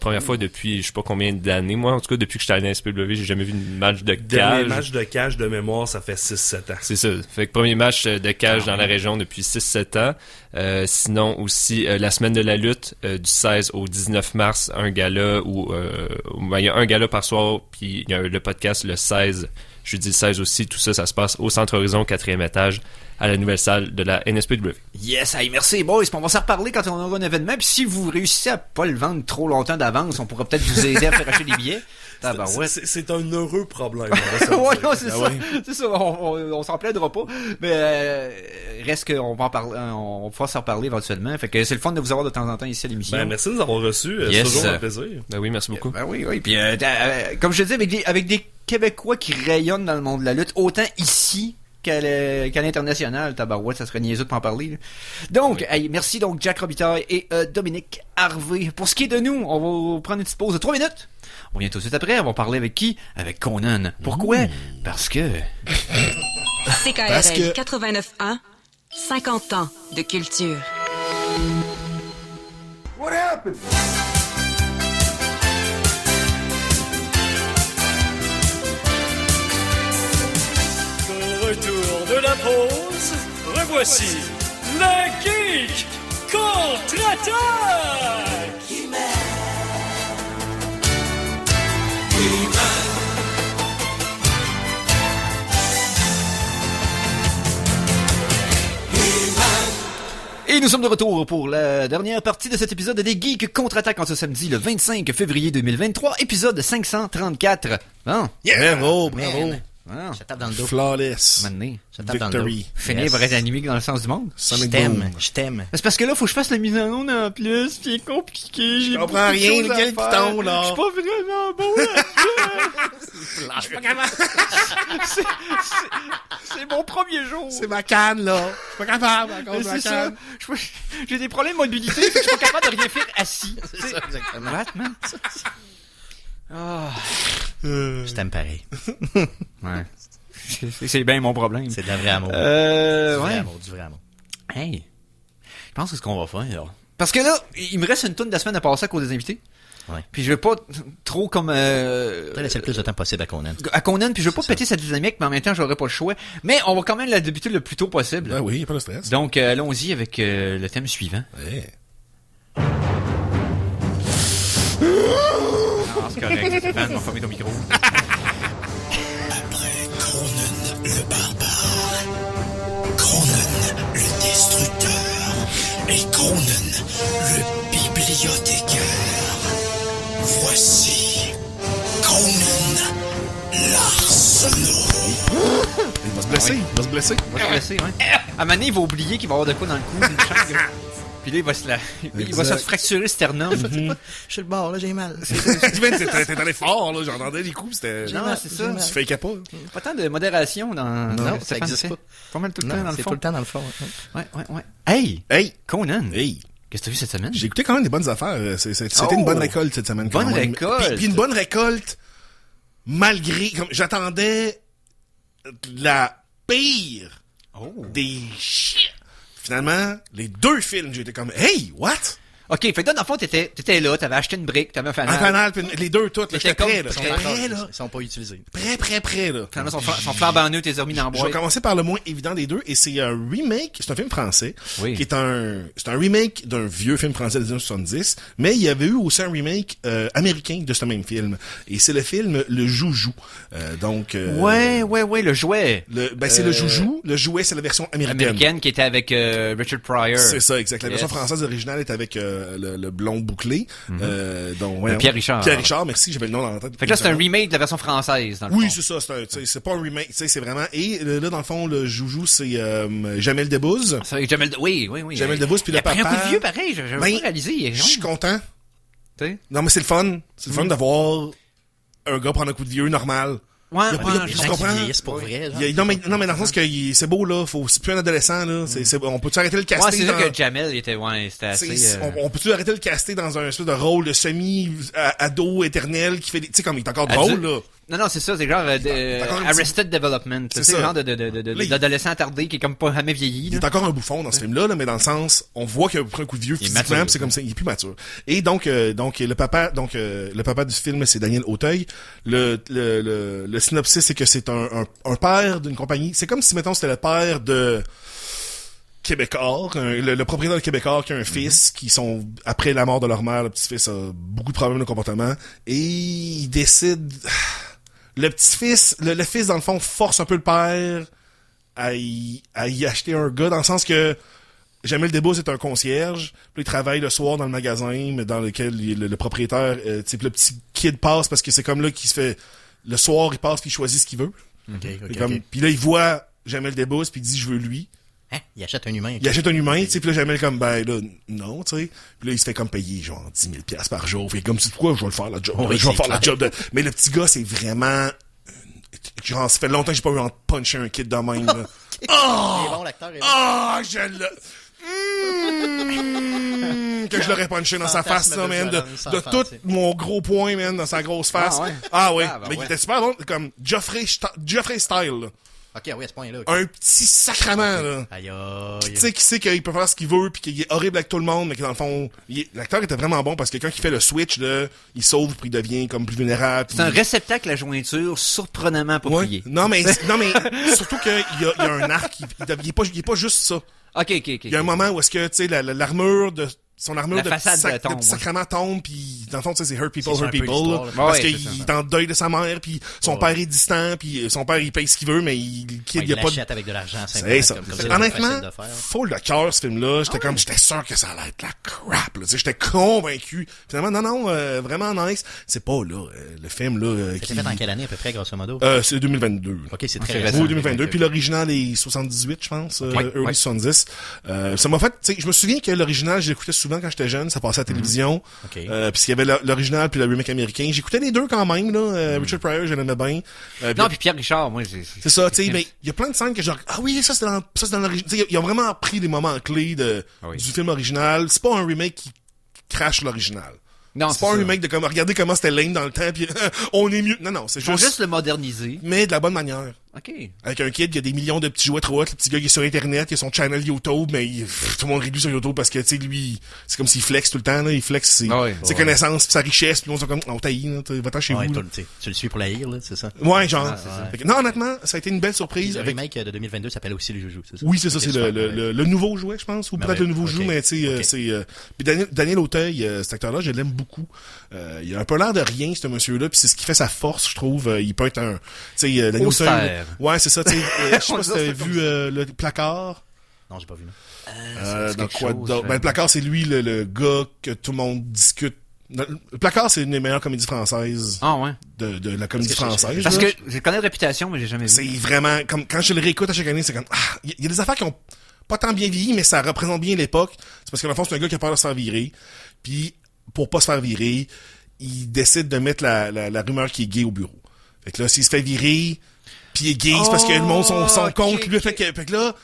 Première fois depuis je sais pas combien d'années. Moi, en tout cas, depuis que j'étais allé à la SPW, j'ai jamais vu de match de cage. Dernier match de cage de mémoire, ça fait 6-7 ans. C'est ça. Fait que premier match de cage dans la région depuis 6-7 ans. Sinon aussi, la semaine de la lutte, du 16 au 19 mars, un gala où il y a un gala par soir, puis il y a le podcast le 16, jeudi le 16 aussi. Tout ça, ça se passe au Centre Horizon, 4e étage, à la nouvelle salle de la NSPW. Yes, hey, merci boys, on va s'en reparler quand on aura un événement, puis si vous réussissez à pas le vendre trop longtemps d'avance, on pourra peut-être vous aider à faire acheter des billets. C'est un heureux problème. Ouais, non, c'est ça. C'est ça, on s'en plaindra pas, mais reste qu'on va en parler, on va s'en reparler éventuellement, fait que c'est le fun de vous avoir de temps en temps ici à l'émission. Ben, merci de nous avoir reçus, yes. C'est toujours un plaisir. Ben oui, merci beaucoup. Ben oui, puis comme je te dis, avec des Québécois qui rayonnent dans le monde de la lutte, autant ici qu'à l'international, tabarouette, ça serait niaiseux de pas en parler. Là. Donc, hey, merci donc Jack Robitaille et Dominique Harvey. Pour ce qui est de nous, on va prendre une petite pause de 3 minutes. On vient tout de suite après, on va parler avec qui? Avec Conan. Pourquoi? Parce que... CKRL 89.1, 50 ans de culture. What happened? Retour de la pause, revoici le Geek contre-attaque! Et nous sommes de retour pour la dernière partie de cet épisode des Geeks contre-attaque en ce samedi, le 25 février 2023, épisode 534. Bon. Yeah! Bravo, bravo. Man. Wow. Je tape dans le dos. Flawless. Maintenant, Je tape dans le dos. Victory. finir Yes. va être animé dans le sens du monde. Je Sonic t'aime, Boom. je t'aime. C'est parce que là, faut que je fasse la mise en onde en plus, c'est compliqué. Je comprends rien, quel piton, là. Je suis pas vraiment bon là-dedans. Je suis pas capable. C'est mon premier jour. C'est ma canne, là. Je suis pas capable à Mais cause de ma c'est ça. canne. J'ai des problèmes de mobilité, fait que je suis pas capable de rien faire assis. C'est ça, exactement. What, man? Ah. Je t'aime pareil. Ouais. C'est bien mon problème. C'est de la vraie amour. Du vrai Ouais. amour, du vrai amour. Hey. Je pense que c'est ce qu'on va faire, là. Parce que là, il me reste une tonne de la semaine à passer à cause des invités. Ouais. Puis je veux pas trop comme T'as laissé le plus de temps possible à Conan. à Conan, puis je veux pas C'est ça. péter cette dynamique, mais en même temps, j'aurais pas le choix. Mais on va quand même la débuter le plus tôt possible. Ben oui, pas de stress. Donc, allons-y avec le thème suivant. Ouais. Ah, c'est correct. Stéphane, m'a fermé ton micro. Après Conan le barbare, Conan le destructeur et Conan le bibliothécaire. Voici Conan l'Arsenault. Il va se blesser, il va se blesser. Il va se blesser, ouais. À un moment donné, il va oublier qu'il va avoir de quoi dans le cou, une chambre. Puis là, il va se fracturer le sternum. Je suis le bord, là, j'ai mal. Steven, t'es allé fort, là. J'entendais les coups, c'était... Non, c'est ça. Tu fakais pas. Pas tant de modération dans... Non, ça Stéphane existe fait. pas. Pas mal tout le Non, temps dans le c'est fond. tout le temps dans le fond. Ouais. Hey! Hey! Conan! Hey! Qu'est-ce que t'as vu cette semaine? J'ai écouté quand même des bonnes affaires. C'était Oh! une bonne récolte cette semaine. quand Bonne même. récolte! Puis une bonne récolte, malgré... Comme j'attendais la pire Oh! des chiens. Finalement, les deux films, j'étais comme, hey, what? Ok, fait que là, dans le fond, t'étais là, t'avais acheté une brique, t'avais un fanal. Un fanal, puis les deux, toutes, là, Mais j'étais t'es prêt, comme là. prêt. J'étais prêt, là. Ils sont pas utilisés. Prêt, là. Finalement, son flambant neuf, t'es remis dans la Je vais boîte. commencer par le moins évident des deux, et c'est un remake, c'est un film français, Oui. qui est c'est un remake d'un vieux film français des années 70, mais il y avait eu aussi un remake américain de ce même film, et c'est le film Le Joujou. Ouais, le jouet. C'est le Joujou, le jouet c'est la version américaine. Qui était avec Richard Pryor. C'est ça, exact. La version Yes. française originale est avec le blond bouclé. Pierre Richard. Pierre Richard, merci, j'avais le nom dans la tête. Fait que là, c'est un remake de la version française, dans le Oui, fond. c'est ça. C'est pas un remake, tu sais, c'est vraiment... Et là, dans le fond, le Joujou, c'est Jamel Debbouze. C'est avec Jamel... Oui. Jamel Debbouze, puis il le a pris papa... un coup de vieux, pareil, j'avais Ben, pas réalisé. Je suis content. Tu sais? Non, mais c'est le fun. C'est le fun d'avoir un gars prendre un coup de vieux normal. Ouais, Il y a pas- je tu Les gens comprends? qui vieillissent pour vrai. genre. Non, mais dans le sens que c'est beau, là. C'est plus un adolescent, là. On peut-tu arrêter le Ouais, casting c'est sûr dans... que Jamel était assez... On peut-tu arrêter le caster dans un espèce de rôle de semi-ado éternel qui fait des... Tu sais, comme il est encore drôle, là. Non, c'est ça, c'est genre encore un petit- Arrested Development. C'est C'est ça. le genre Là, il- d'adolescent attardé qui est comme pas jamais vieilli. Il là. est encore un bouffon dans ce film-là, mais dans le sens, on voit qu'il a pris un coup de vieux Il est physiquement, mature. pis c'est comme ça, il est plus mature. Et donc le papa du film, c'est Daniel Auteuil. Le synopsis, c'est que c'est un père d'une compagnie. C'est comme si, mettons, c'était le père de Québécois, le propriétaire de Québécois qui a un fils qui sont, après la mort de leur mère, le petit-fils a beaucoup de problèmes de comportement, et il décide... Le petit-fils, le fils, dans le fond, force un peu le père à y acheter un gars, dans le sens que Jamel Debbouze est un concierge, puis il travaille le soir dans le magasin, mais dans lequel le propriétaire, tu sais, le petit kid passe, parce que c'est comme là qu'il se fait... Le soir, il passe, puis il choisit ce qu'il veut. Ok. Puis là, il voit Jamel Debbouze, puis il dit « Je veux lui ». Hein? Il achète un humain. Il achète un humain, tu sais, puis là, Jamel comme, ben là, non, tu sais. Puis là, il se fait comme payer, genre, 10 000 $ par jour. Fait comme, c'est pourquoi je vais le faire, la job. Oui, je vais c'est faire la clair. job de... Mais le petit gars, c'est vraiment... Genre, ça fait longtemps que j'ai pas eu en puncher un kid de même, là. Il est bon, l'acteur est bon. Ah, je l'ai... que je l'aurais punché dans sa face, Fantasme là, de man, violence de enfantine. tout mon gros poing, man, dans sa grosse face. Ah ouais? Ah ouais, Ah, ben mais il ouais. était super bon, comme Geoffrey style, là. Ok, oui, à ce point-là. ok. Un petit sacrement, là. Aïe, Tu sais, qui sait qu'il peut faire ce qu'il veut, puis qu'il est horrible avec tout le monde, mais que dans le fond, l'acteur était vraiment bon, parce que quand il fait le switch, là, il sauve, puis il devient comme plus vulnérable. C'est un réceptacle à jointure surprenamment approprié. Ouais. Non, mais surtout qu'il y a un arc, il est pas juste ça. Ok. Il y a un moment où est-ce que, tu sais, l'armure de son armure La de façade tombe, sacrement tombe, puis dans le fond, c'est Hurt People, C'est Hurt un peu People, l'histoire, là, là. parce Ouais, qu'il c'est ça. est en deuil de sa mère, puis son père est distant, puis son père, il paye ce qu'il veut, mais le kid, Il il y a pas de... l'achète avec de l'argent, C'est ça. Honnêtement, facile de faire. full de cœur, ce film-là. J'étais sûr que ça allait être la crap, là. Tu sais, j'étais convaincu. Finalement, non, vraiment nice. C'est pas, là, le film, là, C'était fait en quelle année, à peu près, grosso modo? C'est 2022. Ok, c'est c'est très récent. récent. Oui, 2022. ok. Puis l'original est 78, je pense. Early ouais. 70. Ça m'a fait, tu sais, je me souviens que l'original, je l'écoutais souvent quand j'étais jeune. Ça passait à la télévision. Ok. Puis il y avait l'original puis le remake américain. J'écoutais les deux quand même, là. Richard Pryor, je l'aimais bien. Non, puis Pierre Richard, moi, C'est ça, tu sais, ben, il y a plein de scènes que genre, ah oui, ça c'est dans l'original. Tu sais, ils ont vraiment pris des moments clés oui. du film original. C'est pas un remake qui crache l'original. Non, C'est pas un remake de comme, regardez comment c'était lame dans le temps, puis on est mieux. Non, c'est Faut juste, juste le moderniser. mais de la bonne manière. OK. Avec un kid qui a des millions de petits jouets trop hot, le petit gars qui est sur Internet, il a son channel YouTube, mais tout le monde rit lui sur YouTube parce que, tu sais, lui, c'est comme s'il flex tout le temps, là. Il flex ses connaissances, pis sa richesse, pis on se comme, on taillit, là. Va-t'en chez Ouais, vous, là. tu le suis pour la hire, là, c'est ça? Ouais, genre. Fait que, non, honnêtement, ça a été une belle surprise. Le Avec... remake de 2022 s'appelle aussi Le Joujou, c'est ça? Oui, c'est ça, Ok, c'est super, le nouveau jouet, je pense, ou Ben peut-être ouais, le nouveau ok. jeu, mais tu sais, Ok. c'est... Puis Daniel Auteuil, cet acteur-là, je l'aime beaucoup. Il a un peu l'air de rien, ce monsieur-là, puis c'est ce qui fait sa force, je trouve. Il peut être un... Tu sais, Daniel Auteuil... Austère. Ouais, c'est ça, tu sais. Je sais pas si t'avais vu le placard. Non, j'ai pas vu, non. Dans quelque quoi chose, d'autre? Ben, le placard, c'est lui, le gars que tout le monde discute. Le placard, c'est une des meilleures comédies françaises Ah, ouais. de la comédie française. Parce là. que je connais la réputation, mais j'ai jamais vu. C'est vraiment, comme, quand je le réécoute à chaque année, c'est comme, il y a des affaires qui ont pas tant bien vieilli, mais ça représente bien l'époque. C'est parce que, dans le fond, c'est un gars qui a peur de se faire virer. Puis, pour pas se faire virer, il décide de mettre la rumeur qu'il est gay au bureau. Fait que là, s'il se fait virer, puis il est gay, c'est parce que le monde sont contre lui. Fait que là,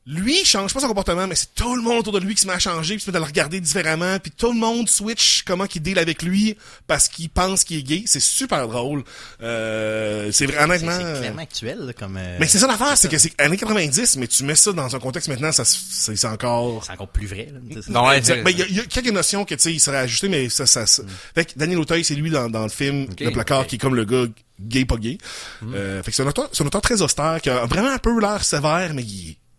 lui, il change pas son comportement, mais c'est tout le monde autour de lui qui se met à changer, puis se met à le regarder différemment, puis tout le monde switch comment qu'il deal avec lui parce qu'il pense qu'il est gay. C'est super drôle. C'est vraiment... C'est clairement actuel, là, comme... Mais c'est ça l'affaire, c'est que c'est années 90, mais tu mets ça dans un contexte maintenant, c'est encore... C'est encore plus vrai, là. C'est ça. Non, ouais, Exact. Ben, il y a quelques notions que, tu sais, il serait ajusté, mais ça. Fait que Daniel Auteuil, c'est lui dans le film, Le Placard, qui est comme le gars gay, pas gay. Fait que c'est un auteur très austère, qui a vraiment un peu l'air sévère, mais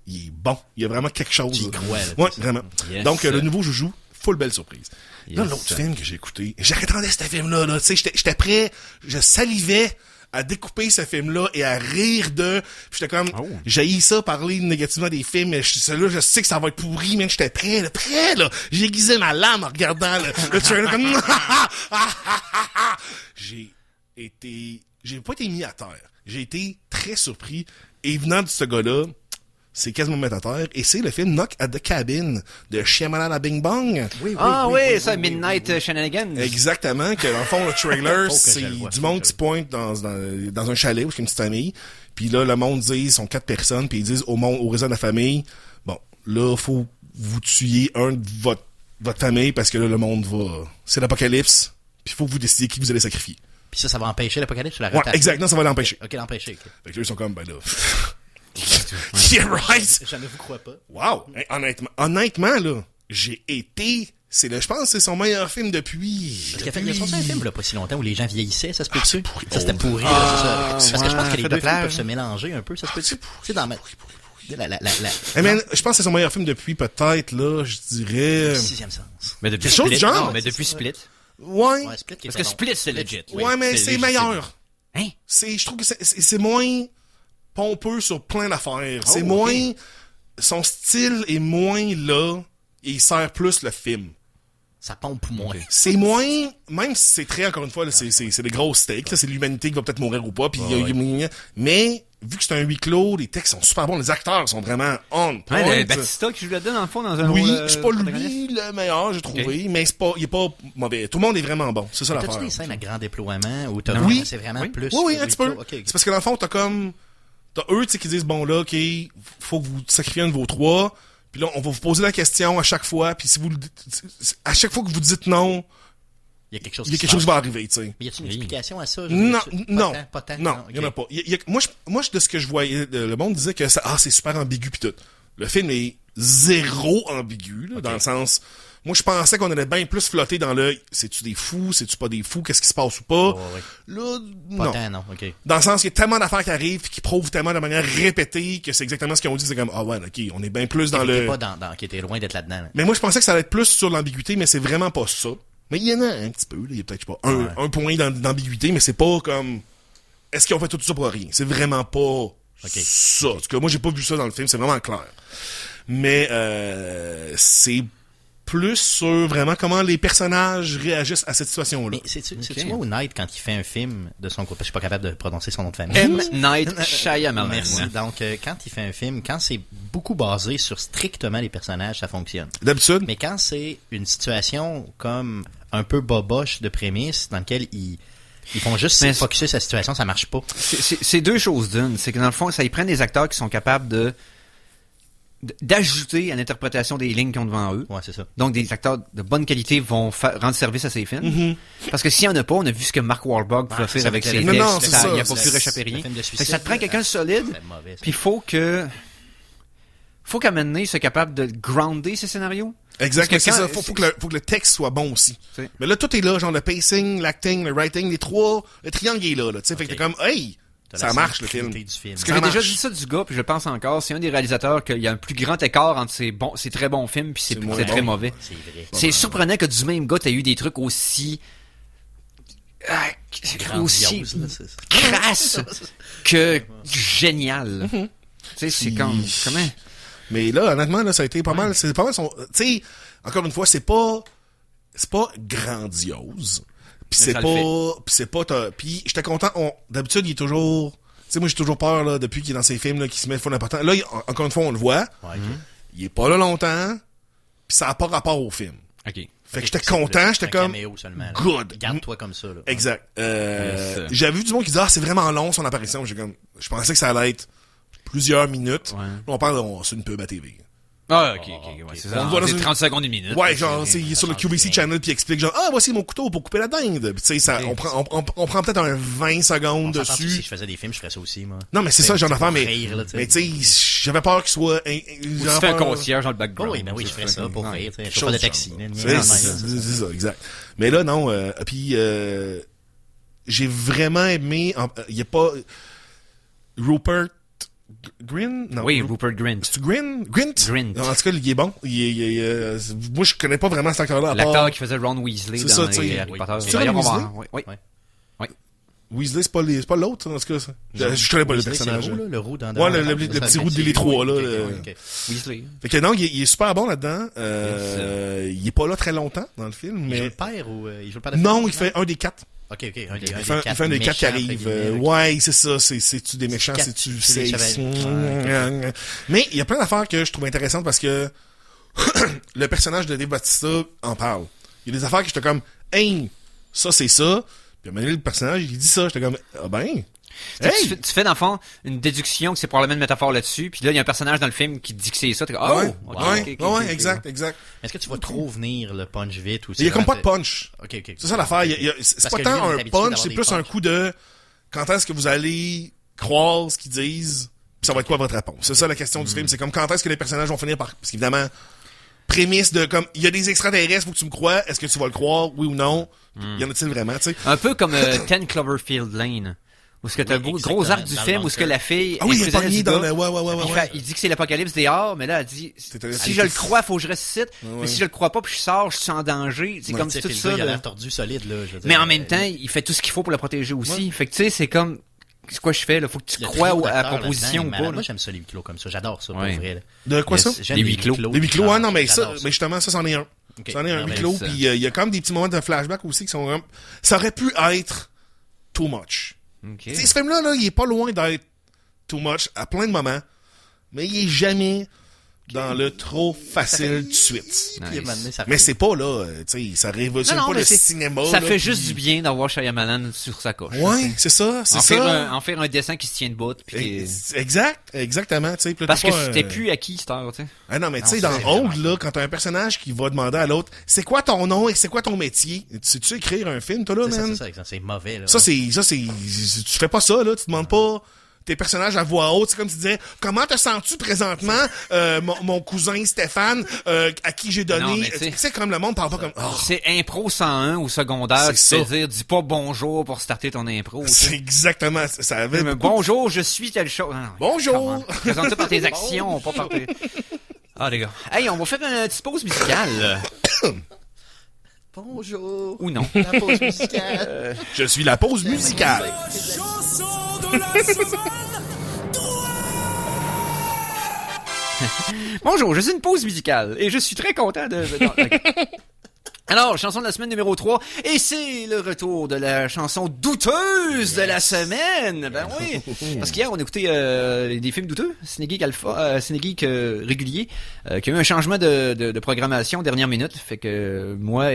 il est bon. Il y a vraiment quelque chose. Tu y crois, là, Ouais, c'est ça. vraiment. Yes. Donc, le nouveau Joujou, full belle surprise. Là, Yes. l'autre film que j'ai écouté, j'attendais ce film-là, là. Tu sais, j'étais prêt, je salivais à découper ce film-là et à rire de... Puis j'étais comme, j'haïs ça, parler négativement des films, mais celui-là, je sais que ça va être pourri, mais j'étais prêt, là. J'ai aiguisé ma lame en regardant le trailer comme... J'ai pas été mis à terre. J'ai été très surpris. Et venant de ce gars-là, c'est quasiment mettre à terre. Et c'est le film Knock at the Cabin de Shyamalan Bing Bong. Oui, Ça, Midnight Shenanigans. Exactement, que dans le fond, le trailer, Faut que c'est je le voie, du faut monde que qui se pointe dans un chalet où il y a une petite famille. Puis là, le monde dit, ils sont 4 personnes, puis ils disent au réseau de la famille, bon, là, faut vous tuer un de votre famille parce que là, le monde va... C'est l'apocalypse, puis il faut que vous décidiez qui vous allez sacrifier. Puis ça va empêcher l'apocalypse ou la Ouais, rotation? exactement, ça va l'empêcher. Ok, l'empêcher, ok. Fait que là, ils sont comme, ben là... Yeah, right! Jamais vous crois pas. Wow! Hey, honnêtement, là, j'ai été... je pense que c'est son meilleur film depuis... Parce qu'il y a sorti un film, là, pas si longtemps, où les gens vieillissaient, ça se peut-tu? c'est pourri. Ça, c'était pourri, là, c'est ça. Parce que je pense que les Fête deux de films plage. peuvent se mélanger un peu, ça se peut-tu? C'est dans ma... Hey man, je pense que c'est son meilleur film depuis peut-être, là, je dirais... Sixième sens. Mais depuis Quelque chose Split. du genre. Non, mais depuis Split. Ouais. Ouais, Split qui Parce était que bon. Split, c'est legit. Ouais, mais c'est meilleur. Hein? Je trouve que c'est moins pompeux sur plein d'affaires. C'est ok. moins... Son style est moins là, et il sert plus le film. Ça pompe moins. C'est moins... Même si c'est très, encore une fois, là, c'est des grosses stakes, là, c'est l'humanité qui va peut-être mourir ou pas, puis mais... Vu que c'est un huis clos, les textes sont super bons, les acteurs sont vraiment on point. Ouais, le Batista qui joue là-dedans, dans le fond, dans un Oui, rôle, c'est pas protagoniste. lui le meilleur, j'ai trouvé, mais il est pas mauvais. Tout le monde est vraiment bon, c'est ça T'as-tu l'affaire. des scènes à grand déploiement où t'as Oui. c'est vraiment plus... Oui, un petit peu. Ok. C'est parce que dans le fond, t'as eux, tu sais, qui disent, bon là, ok, faut que vous sacrifiez un de vos 3, puis là, on va vous poser la question à chaque fois, puis si vous à chaque fois que vous dites non, Il y a quelque chose il y a quelque chose qui va arriver, tu sais. Mais y a-t-il une explication à ça? Non, non, Pas tant. non, il y en a pas. Moi, de ce que je voyais, le monde disait que c'est super ambigu pis tout. Le film est zéro ambigu, là, dans le sens, Moi, je pensais qu'on allait bien plus flotter dans le c'est-tu des fous, c'est-tu pas des fous, qu'est-ce qui se passe ou pas. Ouais. Là, Pas non. tant, non, ok. Dans le sens qu'il y a tellement d'affaires qui arrivent qui prouvent tellement de manière répétée que c'est exactement ce qu'ils ont dit. C'est comme, ah ouais, ok, on est bien plus dans Qui était le... pas qui était loin d'être là-dedans. Là. Mais moi, je pensais que ça allait être plus sur l'ambiguïté, mais c'est vraiment pas ça. Mais il y en a un petit peu, là. Il y a peut-être, je sais pas, un point d'ambiguïté, mais c'est pas comme... Est-ce qu'ils ont fait tout ça pour rien? C'est vraiment pas ça. En tout cas, moi, j'ai pas vu ça dans le film, c'est vraiment clair. Mais c'est plus sur vraiment comment les personnages réagissent à cette situation-là. Mais c'est-tu moi ou Night quand il fait un film de son côté, je suis pas capable de prononcer son nom de famille. M. Night Shyamalan. Merci. Donc, quand il fait un film, quand c'est beaucoup basé sur strictement les personnages, ça fonctionne. D'habitude. Mais quand c'est une situation comme un peu boboche de prémisse, dans laquelle ils font juste focusser sur la situation, ça marche pas. C'est deux choses d'une. C'est que dans le fond, ça y prend des acteurs qui sont capables d'ajouter à l'interprétation des lignes qu'ils ont devant eux. Ouais, c'est ça. Donc, des acteurs de bonne qualité vont rendre service à ces films. Parce que s'il n'y en a pas, on a vu ce que Mark Wahlberg pouvait faire avec ses Non, textes. c'est ça. Il n'a pas pu réchapper rien. Fait que ça te prend quelqu'un de solide. Puis il faut qu'à un moment donné, soit capable de grounder ces scénarios. Exact, Parce c'est que ça. Faut que le texte soit bon aussi. C'est- Mais là, tout est là, genre le pacing, l'acting, le writing, les trois, le triangle est là, tu sais. Fait que t'es comme, hey, ça marche le film. Du film. Parce que j'ai déjà dit ça du gars, puis je le pense encore, c'est un des réalisateurs qu'il y a un plus grand écart entre ses très bons films puis ses très mauvais. C'est vrai. C'est surprenant que du même gars, t'as eu des trucs aussi Grandiose, là, c'est- crasse que génial. Tu sais, c'est comme comment Mais là, honnêtement, là, ça a été pas mal, c'est pas mal son, tu sais, encore une fois, c'est pas grandiose. Puis Mais c'est ça pas, le puis j'étais content, d'habitude, il est toujours, tu sais, moi, j'ai toujours peur, là, depuis qu'il est dans ses films, là, qu'il se met full important. Là, encore une fois, on le voit. Ouais, Il est pas là longtemps, puis ça a pas rapport au film. OK. Fait que j'étais content, j'étais comme, caméo seulement, là. good. Garde-toi comme ça, là. Exact. Yes. J'avais vu du monde qui disait, c'est vraiment long, son apparition. Je pensais que ça allait être plusieurs minutes. Ouais. Là, on parle, c'est une pub à TV. Ah, OK, ouais, c'est ça. On le voit dans C'est une- 30 secondes, une minute. Ouais, genre, il est sur le QVC Channel puis il explique genre, voici mon couteau pour couper la dinde. Puis tu sais, ça, on prend peut-être un 20 secondes On s'entend que dessus. Si je faisais des films, je ferais ça aussi, moi. Non, mais c'est ça, le genre d'affaire, mais, rire, là, tu sais. mais tu sais, j'avais peur qu'il soit, Ou tu fais un concierge dans le background. Oh oui, ben oui, je ferais ça pour rire, tu sais. Je Chose fais pas de du taxi. genre. là, C'est ni- c'est ça, exact. Mais là, non, puis j'ai vraiment aimé, il y a pas, Rupert Grint? Non. Oui, Rupert Grint. C'est-tu Grint? Grint. Non, en tout cas, il est bon. Moi, je connais pas vraiment cet acteur-là. à part- L'acteur qui faisait Ron Weasley C'est dans ça, tu sais. les Harry Oui. Potter. C'est D'ailleurs, Ron on va- Weasley? oui, oui. Ouais. Weasley, c'est pas l'autre, en tout cas. Je connais pas le Weasley, c'est personnage. le roux, là, le roux dans Ouais, le petit roux des trois, là. Weasley. Fait que non, il est super bon là-dedans. Il est pas là très longtemps dans le film, Il joue mais... le père ou il joue le père de Non, famille, il fait un des quatre. Ok, un des Il fait un des méchants, quatre qui entre arrive. guillemets, là, Ouais, c'est ça. C'est-tu des méchants, quatre- c'est-tu... c'est des c'est- chevaliers. Mais il y a plein d'affaires que je trouve intéressantes parce que le personnage de Dave Bautista en parle. Il y a des affaires que j'étais comme, hey, ça c'est ça. Puis à un moment donné, le personnage, il dit ça. J'étais comme, ah ben... Hey! Tu fais dans le fond une déduction que c'est probablement une métaphore là-dessus, puis là il y a un personnage dans le film qui dit que c'est ça, t'es comme oh, Ouais, ok, ouais, ok, ok, ok. exact. Est-ce que tu vas trop venir le punch vite ou Il y a comme pas de punch. Ok. C'est ça l'affaire. C'est Parce pas que tant lui, on est un habitué punch, d'avoir c'est des plus un punchs. coup de quand est-ce que vous allez croire ce qu'ils disent, puis ça va être quoi votre réponse. C'est ça la question du film. C'est comme quand est-ce que les personnages vont finir par... Parce qu'évidemment, prémisse de comme, il y a des extraterrestres, faut que tu me crois, est-ce que tu vas le croire, oui ou non? Y en a-t-il vraiment, tu sais? Un peu comme 10 Cloverfield Lane. Où ce que t'as Oui, le gros arc du exactement, film, dans où ce que le la fille... Ah oui, il est prisonnière pogné du dans gars, le... Ouais. il dit que c'est l'apocalypse dehors, mais là, elle dit, C'était- si je le crois, faut que je ressuscite, mais si je le crois pas, puis je sors, je suis en danger. C'est comme Tu sais, tout puis le ça. gars, il a là. l'air tordu solide, là. je veux dire. Mais en même temps, il fait tout ce qu'il faut pour la protéger aussi. Fait que tu sais, c'est comme... C'est quoi je fais, là? Faut que tu Le crois trio à la d'acteurs proposition ou là-dedans, pas. malade. là. Moi, j'aime ça, les huis clos comme ça. J'adore ça, pour Ouais. vrai. là. De quoi ça? J'aime Les huis clos. Les huis clos, non, mais ça, J'adore mais justement, ça, c'en est un. Ok. C'en est un Ah, huis ben, clos, ça. puis il y a quand même des petits moments de flashback aussi qui sont vraiment... Ça aurait pu être too much. Ok. Tu sais, ce film-là, là, il est pas loin d'être too much à plein de moments, mais il est jamais dans le trop facile tout de suite. Puis, à un moment donné, ça Mais fait- c'est pas là, tu sais, ça révolutionne pas mais le c'est- cinéma. Ça là, fait puis- juste du bien d'avoir Shyamalan sur sa coche. Ouais, c'est ça, c'est ça. En faire un dessin qui se tient debout. Puis Exactement, tu sais. puis là, parce t'as que pas, c'était plus acquis cette heure, tu sais. Ah non, mais tu sais, Non, dans c'est vraiment Ongle, là, quand t'as un personnage qui va demander à l'autre, c'est quoi ton nom et c'est quoi ton métier? Tu sais-tu écrire un film, toi, là, C'est ça, man? c'est mauvais, là. Ça, c'est, tu fais pas ça, là, tu demandes pas, tes personnages à voix haute. C'est comme si tu disais, comment te sens-tu présentement, mon cousin Stéphane, à qui j'ai donné... Non, mais tu sais, comme le monde parle pas comme... C'est impro 101 au secondaire. C'est Tu ça. peux dire, dis pas bonjour pour starter ton impro. C'est exactement... Ça avait Mais beaucoup... bonjour, je suis telle chose. Non, Bonjour! présente ça par tes actions, pas par tes... Ah, les gars. Hey, on va faire une petite pause musicale. Bonjour. Ou non. La pause musicale. Je suis la pause musicale. Chanson de la semaine. Bonjour, je suis une pause musicale et je suis très content de... Non, ok. Alors, chanson de la semaine numéro 3, et c'est le retour de la chanson douteuse de la semaine. Ben oui, parce qu'hier, on a écouté des films douteux, Cinégeek Alpha, Cinégeek régulier, qui a eu un changement de programmation dernière minute. Fait que moi,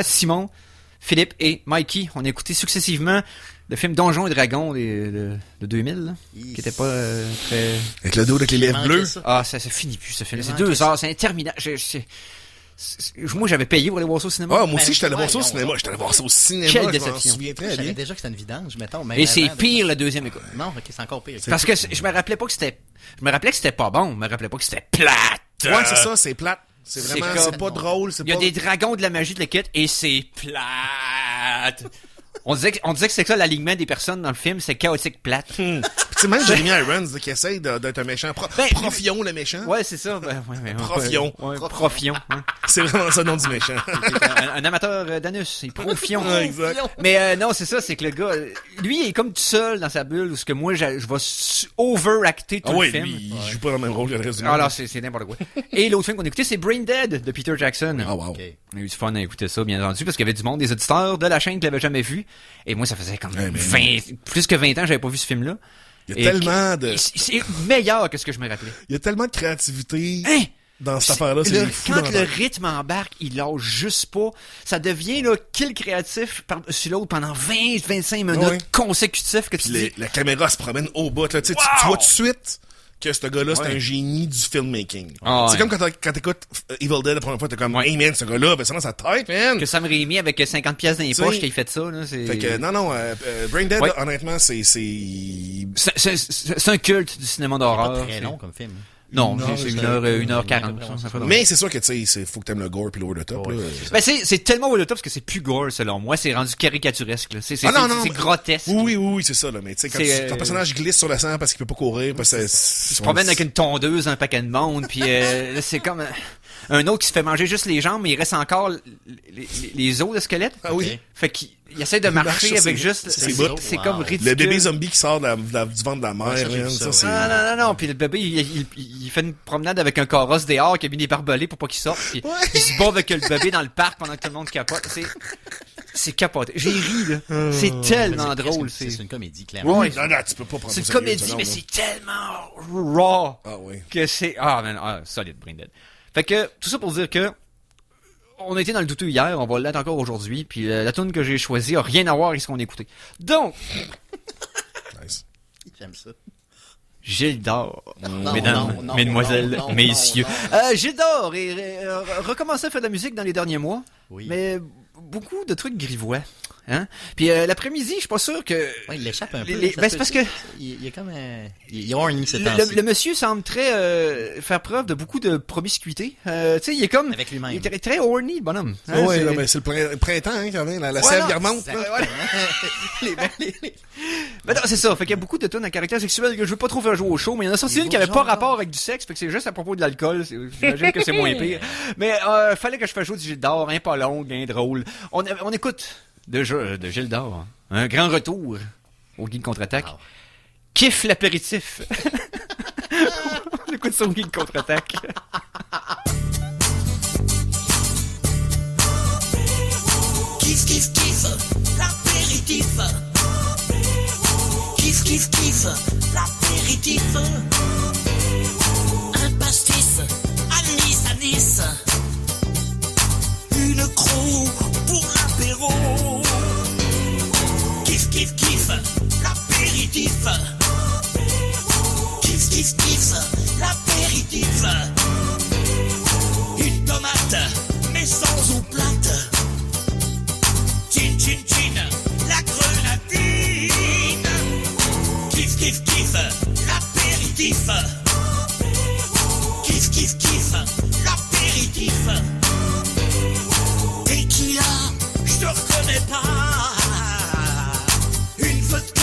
Simon, Philippe et Mikey, on a écouté successivement le film Donjons et Dragons de 2000, là, qui était pas très... Avec le dos avec les lèvres bleues. Ah, ça finit plus, ce film. C'est 2 heures, c'est interminable. Moi, j'avais payé pour aller voir ça au cinéma. Ah, moi aussi, j'étais allé voir ça au cinéma. J'étais allé voir ça au cinéma. Quelle Je m'en déception. souviens très Je savais bien. déjà que c'était une vidange, mettons. Même Et c'est avant, pire le deuxième écoute. Non, ok, c'est encore pire. Parce que je me rappelais pas que c'était... Je me rappelais que c'était pas bon. Je me rappelais pas que c'était plate. Ouais, c'est ça, c'est plate. C'est C'est vraiment, comme- c'est pas drôle, c'est Il y a pas... des dragons de la magie de la quête et c'est plate. On disait que c'est ça l'alignement des personnes dans le film, c'est chaotique plate. Puis tu sais, même Jeremy Irons là, qui essaye d'être un méchant. Ben, Profion, le méchant. Ouais, c'est ça. Ouais, Profion. Ouais, Profion. Ouais. C'est vraiment ça le nom du méchant. Un amateur d'anus, c'est Profion. Ouais, exact. Mais non, c'est ça, c'est que le gars, lui, il est comme tout seul dans sa bulle, où ce que moi, je vais overacter tout Ah le oui, film. lui, il joue pas dans le même rôle que le reste du monde. Alors, c'est n'importe quoi. Et l'autre film qu'on a écouté, c'est Brain Dead de Peter Jackson. Ah, wow. Ok. On a eu du fun à écouter ça, bien entendu, parce qu'il y avait du monde, des auditeurs de la chaîne qui l'avaient jamais vu. Et moi, ça faisait comme Ouais, mais plus que 20 ans que j'avais pas vu ce film-là. Il y a tellement de... C'est meilleur que ce que je me rappelais. Il y a tellement de créativité Hein? dans cette affaire-là. C'est fou Quand dans le rythme embarque, il lâche juste pas. Ça devient là kill créatif par-dessus l'autre pendant 20-25 minutes Ouais. consécutifs que tu dis. La caméra se promène au bout. Là. Tu sais, tu Wow! vois tout de suite que ce gars-là, c'est Ouais. un génie du filmmaking. Ah, c'est ouais. comme quand t'écoutes Evil Dead la première fois, t'es comme, Ouais. hey man, ce gars-là, ben ça dans sa tête, man! Que Sam Raimi avec 50 pièces dans les Tu sais, poches qu'il fait ça, là, c'est... Fait que, non, Brain Dead, Ouais. là, honnêtement, c'est... C'est un culte du cinéma Pas d'horreur. très long comme film. Non, Non, c'est c'est 1h40. Mais c'est sûr que, tu sais, faut que t'aimes le gore pis l'over the top, Ouais, là. c'est ça. Ben c'est tellement over the top parce que c'est plus gore selon moi, c'est rendu caricaturesque là. C'est Ah, non, non, c'est mais- grotesque. Oui, c'est ça, là. Mais tu sais, quand C'est, ton personnage glisse sur le sang parce qu'il peut pas courir, parce que Il se promène avec une tondeuse dans un paquet de monde, puis là, c'est comme un autre qui se fait manger juste les jambes, mais il reste encore les os de squelette. Ah oui. Ok. Fait qu'il essaie de Il marche marcher sur avec ses- juste... ses C'est bouts. c'est Wow. comme ridicule. Le bébé zombie qui sort du ventre de la mère, Ouais, ça, j'ai man, vu ça, ça, ouais. c'est... Non, puis le bébé, il fait une promenade avec un carrosse dehors qui a mis des barbelés pour pas qu'il sorte, puis il se bat avec le bébé dans le parc pendant que tout le monde capote. C'est capoté. J'ai ri, là. C'est tellement Mais drôle. C'est une comédie, clairement. Ouais. Non, non, tu peux pas prendre C'est ça une au sérieux, comédie, ça, non, mais non. c'est tellement raw Ah oui. que c'est... Ah, man, solide, Brain Dead. Fait que, tout ça pour dire que on a été dans le douteux hier, on va l'être encore aujourd'hui, puis la tune que j'ai choisie a rien à voir avec ce qu'on a écouté. Donc, Nice. J'aime ça. Gilles d'or, Non, mesdames, non, mesdemoiselles, non, messieurs. non. Gilles d'or recommencé à faire de la musique dans les derniers mois, Oui. mais beaucoup de trucs grivois. Hein? Puis l'après-midi, je suis pas sûr que... Ouais, il l'échappe un peu. Les- ça ben, se c'est parce peut- que- Il est comme il est horny ces Le, temps-ci. le monsieur semble très faire preuve de beaucoup de promiscuité. Tu sais, il est comme... Avec lui-même. Il est très, très horny, le bonhomme. Hein, Ah ouais, c'est- là, ben, c'est le printemps, hein, quand même. La Voilà, sève, il remonte, là. voilà. Ben non, c'est ça. Fait qu'il y a beaucoup de tunes à caractère sexuel que je veux pas trop faire jouer au show, mais il y en a sorti une qui avait pas rapport avec du sexe, fait que c'est juste à propos de l'alcool. J'imagine que c'est moins pire. Mais fallait que je fasse jouer du Gilles d'or, hein, pas long, bien drôle. On écoute de Gilles d'or. Un grand retour au Geek contre-attaque. Wow. Kiffe l'apéritif. On écoute ça au Geek contre-attaque. Kiff, kiff, kiff, l'apéritif. Kiff, kiff, kiff, l'apéritif. Un pastis, anis, anis. Une croue pour l'apéro. Kiff, kiff, kiff, l'apéritif. Kiff, kiff, kiff, l'apéritif. Une tomate, mais sans eau plate. Chin, chin, chin, la grenadine. Kiff, kiff, kiff kiff, l'apéritif. Kiff kiff kiff, l'apéritif. Tequila, je te reconnais pas. Une vodka,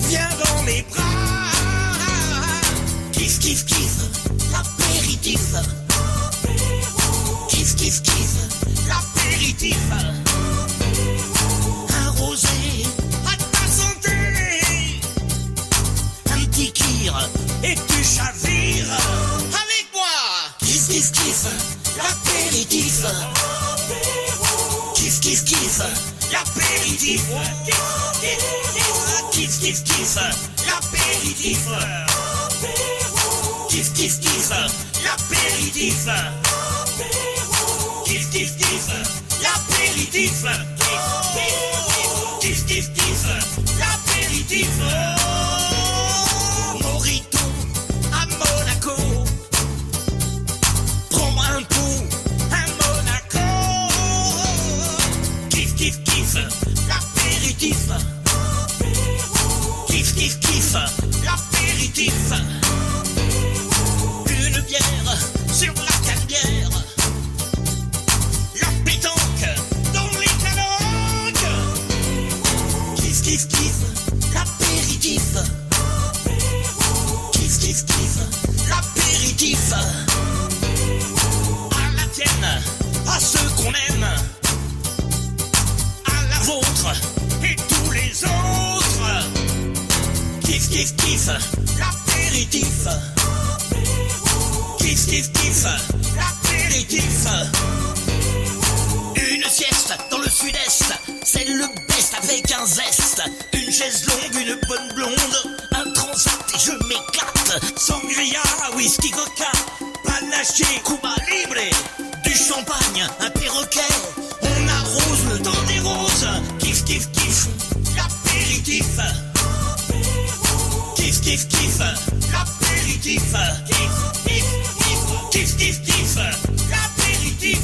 viens dans mes bras. Kiff kiff kiff, l'apéritif. Kiff kiff kiff, l'apéritif. Un rosé à ta santé. Un petit kir et tu chavires. Avec moi. Kiff kiff kiff, l'apéritif. Kiff kiff kiff, l'apéritif. Kiff kiff kiff, l'apéritif. Kiff kiff kiff, l'apéritif. Kiff kiff kiff, l'apéritif. Kiff kiff kiff, l'apéritif. Morito à Monaco. Prends-moi un coup à Monaco. Kiff kiff kiff, l'apéritif. Kiff kiff kiff, l'apéritif. Une bière sur la canebière. La pétanque dans les calanques. Kiff kiff kiff, l'apéritif. Kiff kiff kiff, l'apéritif. À la tienne, à ceux qu'on aime. À la vôtre et tous les autres. Kiff kiff kiff, l'apéritif. Kiff kiff kiff, l'apéritif. Une sieste dans le sud-est, c'est le best avec un zeste. Une chaise longue, une bonne blonde, un transat et je m'éclate. Sangria, whisky, coca, panaché, Cuba Libre. Du champagne, un perroquet, on arrose le temps des roses. Kiff kiff kiff, l'apéritif. Kiff kiff kiff, l'apéritif. Kiff kiff kiff, kiff kiff kiff, l'apéritif.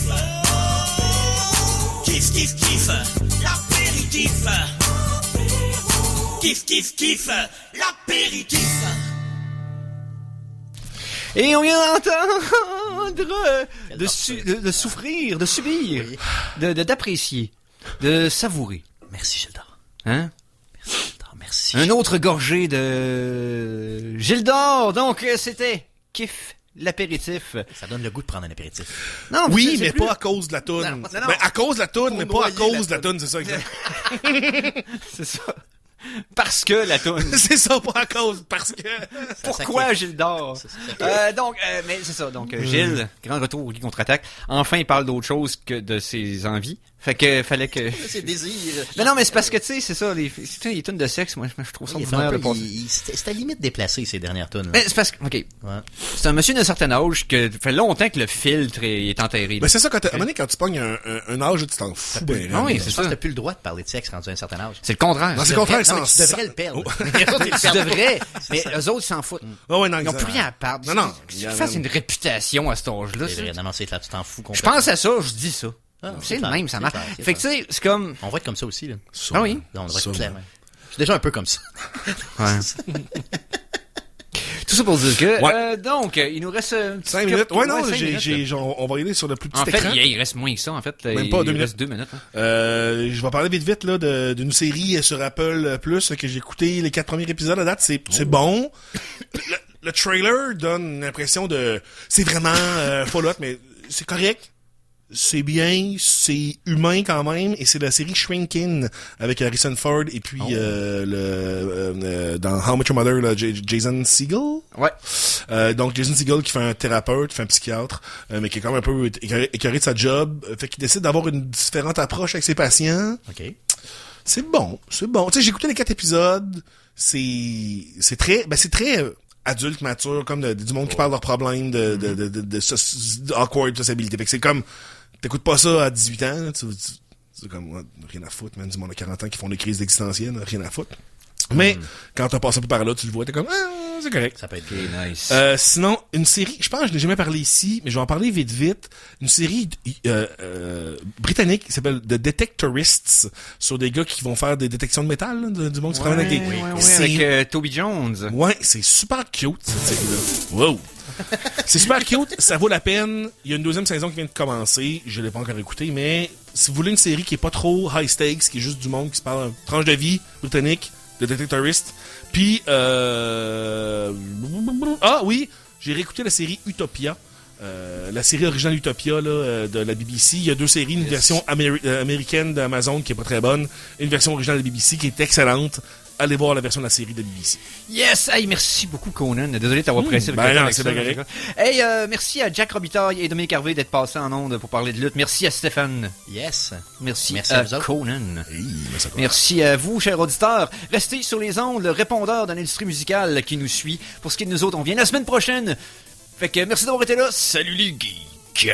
Kiff kiff kiff, l'apéritif. Kiff kiff kiff, l'apéritif. Et on vient d'entendre de souffrir, de subir, d'apprécier, de savourer. Merci, Gildor. Hein? Merci, Gildor. Merci. Un autre gorgé de Gildor. Donc, c'était Kiff, l'apéritif. Ça donne le goût de prendre un apéritif. Non, Oui, c'est mais plus- pas à cause de la toune. Non, non. Ben, à cause de la toune, mais pas à noyer cause de la la toune, c'est ça, exact. C'est ça. Parce que la toune. C'est ça, pas à cause, parce que... Pourquoi Gildor? Mais c'est ça. Donc, Gilles, grand retour au lit contre-attaque. Enfin, il parle d'autre chose que de ses envies. Fait que, fallait que... C'est désir. Mais non, mais c'est parce que, tu sais, c'est ça, les tunes de sexe, moi, je trouve ça ordinaire de passer. C'était à limite déplacé, ces dernières tunes. Mais c'est parce que, ok. Ouais. C'est un monsieur d'un certain âge que fait longtemps que le filtre est enterré. Ben, c'est ça, à un moment donné, quand tu pognes un âge, tu t'en fous, ben, Ah oui, Je c'est pense que ça. t'as plus le droit de parler de sexe rendu à un certain âge. C'est le contraire. Non, c'est le contraire, Non, mais sans tu devrais le perdre. Oh. Tu devrais, mais eux autres, ils s'en foutent. Ah ouais, non, Ils n'ont exact. plus rien à perdre. Non, non. Tu fasses une réputation à cet âge-là. C'est vrai, non, c'est là, tu t'en fous Je complètement. pense à ça, je dis ça. Ah, C'est le clair, même, ça c'est marche. clair, c'est Fait que tu sais, c'est comme... On va être comme ça aussi, là. Ah oui? On devrait être Sûrement. clair. Je suis déjà un peu comme ça. Ouais. Tout ça pour dire que... Ouais. donc, il nous reste... 5 minutes. Ouais, non, 5 minutes, là. on va y aller sur le plus petit En fait, écran. il reste moins que ça, en fait. Même pas, 2 il minutes. reste 2 minutes. Hein. Je vais parler vite là d'une série sur Apple Plus que j'ai écouté les 4 premiers épisodes à date, c'est bon. Le trailer donne une impression de c'est vraiment full hot, mais c'est correct. C'est bien, c'est humain quand même, et c'est la série Shrinking avec Harrison Ford et puis dans How Much Your Mother, là, Jason Segel. Ouais. Donc Jason Segel qui fait un thérapeute, qui fait un psychiatre, mais qui est quand même un peu écœuré de sa job, fait qu'il décide d'avoir une différente approche avec ses patients. OK. C'est bon. Tu sais, j'ai écouté les 4 épisodes, c'est très adulte, mature, comme du monde qui parle de leurs problèmes de awkward sociabilité. Fait que c'est comme, t'écoutes pas ça à 18 ans, là, c'est comme, ouais, rien à foutre, même du monde à 40 ans qui font des crises existentielles, rien à foutre. Mais, quand t'as passé un peu par là, tu le vois, t'es comme, c'est correct. Ça peut être Ok, nice. Sinon, une série, je pense que je n'ai jamais parlé ici, mais je vais en parler vite. Une série britannique qui s'appelle The Detectorists, sur des gars qui vont faire des détections de métal, là, du monde qui travaille avec des... avec Toby Jones. Ouais, c'est super cute, cette série-là. Wow! C'est super cute, ça vaut la peine. Il y a une deuxième saison qui vient de commencer. Je l'ai pas encore écoutée, mais si vous voulez une série qui est pas trop high stakes, qui est juste du monde qui se parle tranche de vie britannique, de Detectorist. Puis ah oui, j'ai réécouté la série Utopia. La série originale Utopia là, de la BBC. Il y a deux séries, une version américaine d'Amazon qui est pas très bonne, et une version originale de la BBC qui est excellente. Allez voir la version de la série de BBC. Yes! Hey, merci beaucoup, Conan. Désolé de t'avoir pressé ben avec non, avec c'est ça. bien correct. Hey, merci à Jack Robitaille et Dominique Harvey d'être passés en ondes pour parler de lutte. Merci à Stéphane. Yes. Merci à à vous autres. Conan. Merci à toi. Merci à vous, chers auditeurs. Restez sur les ondes, le répondeur de l'industrie musicale qui nous suit. Pour ce qui est de nous autres, on vient la semaine prochaine. Fait que merci d'avoir été là. Salut les geeks!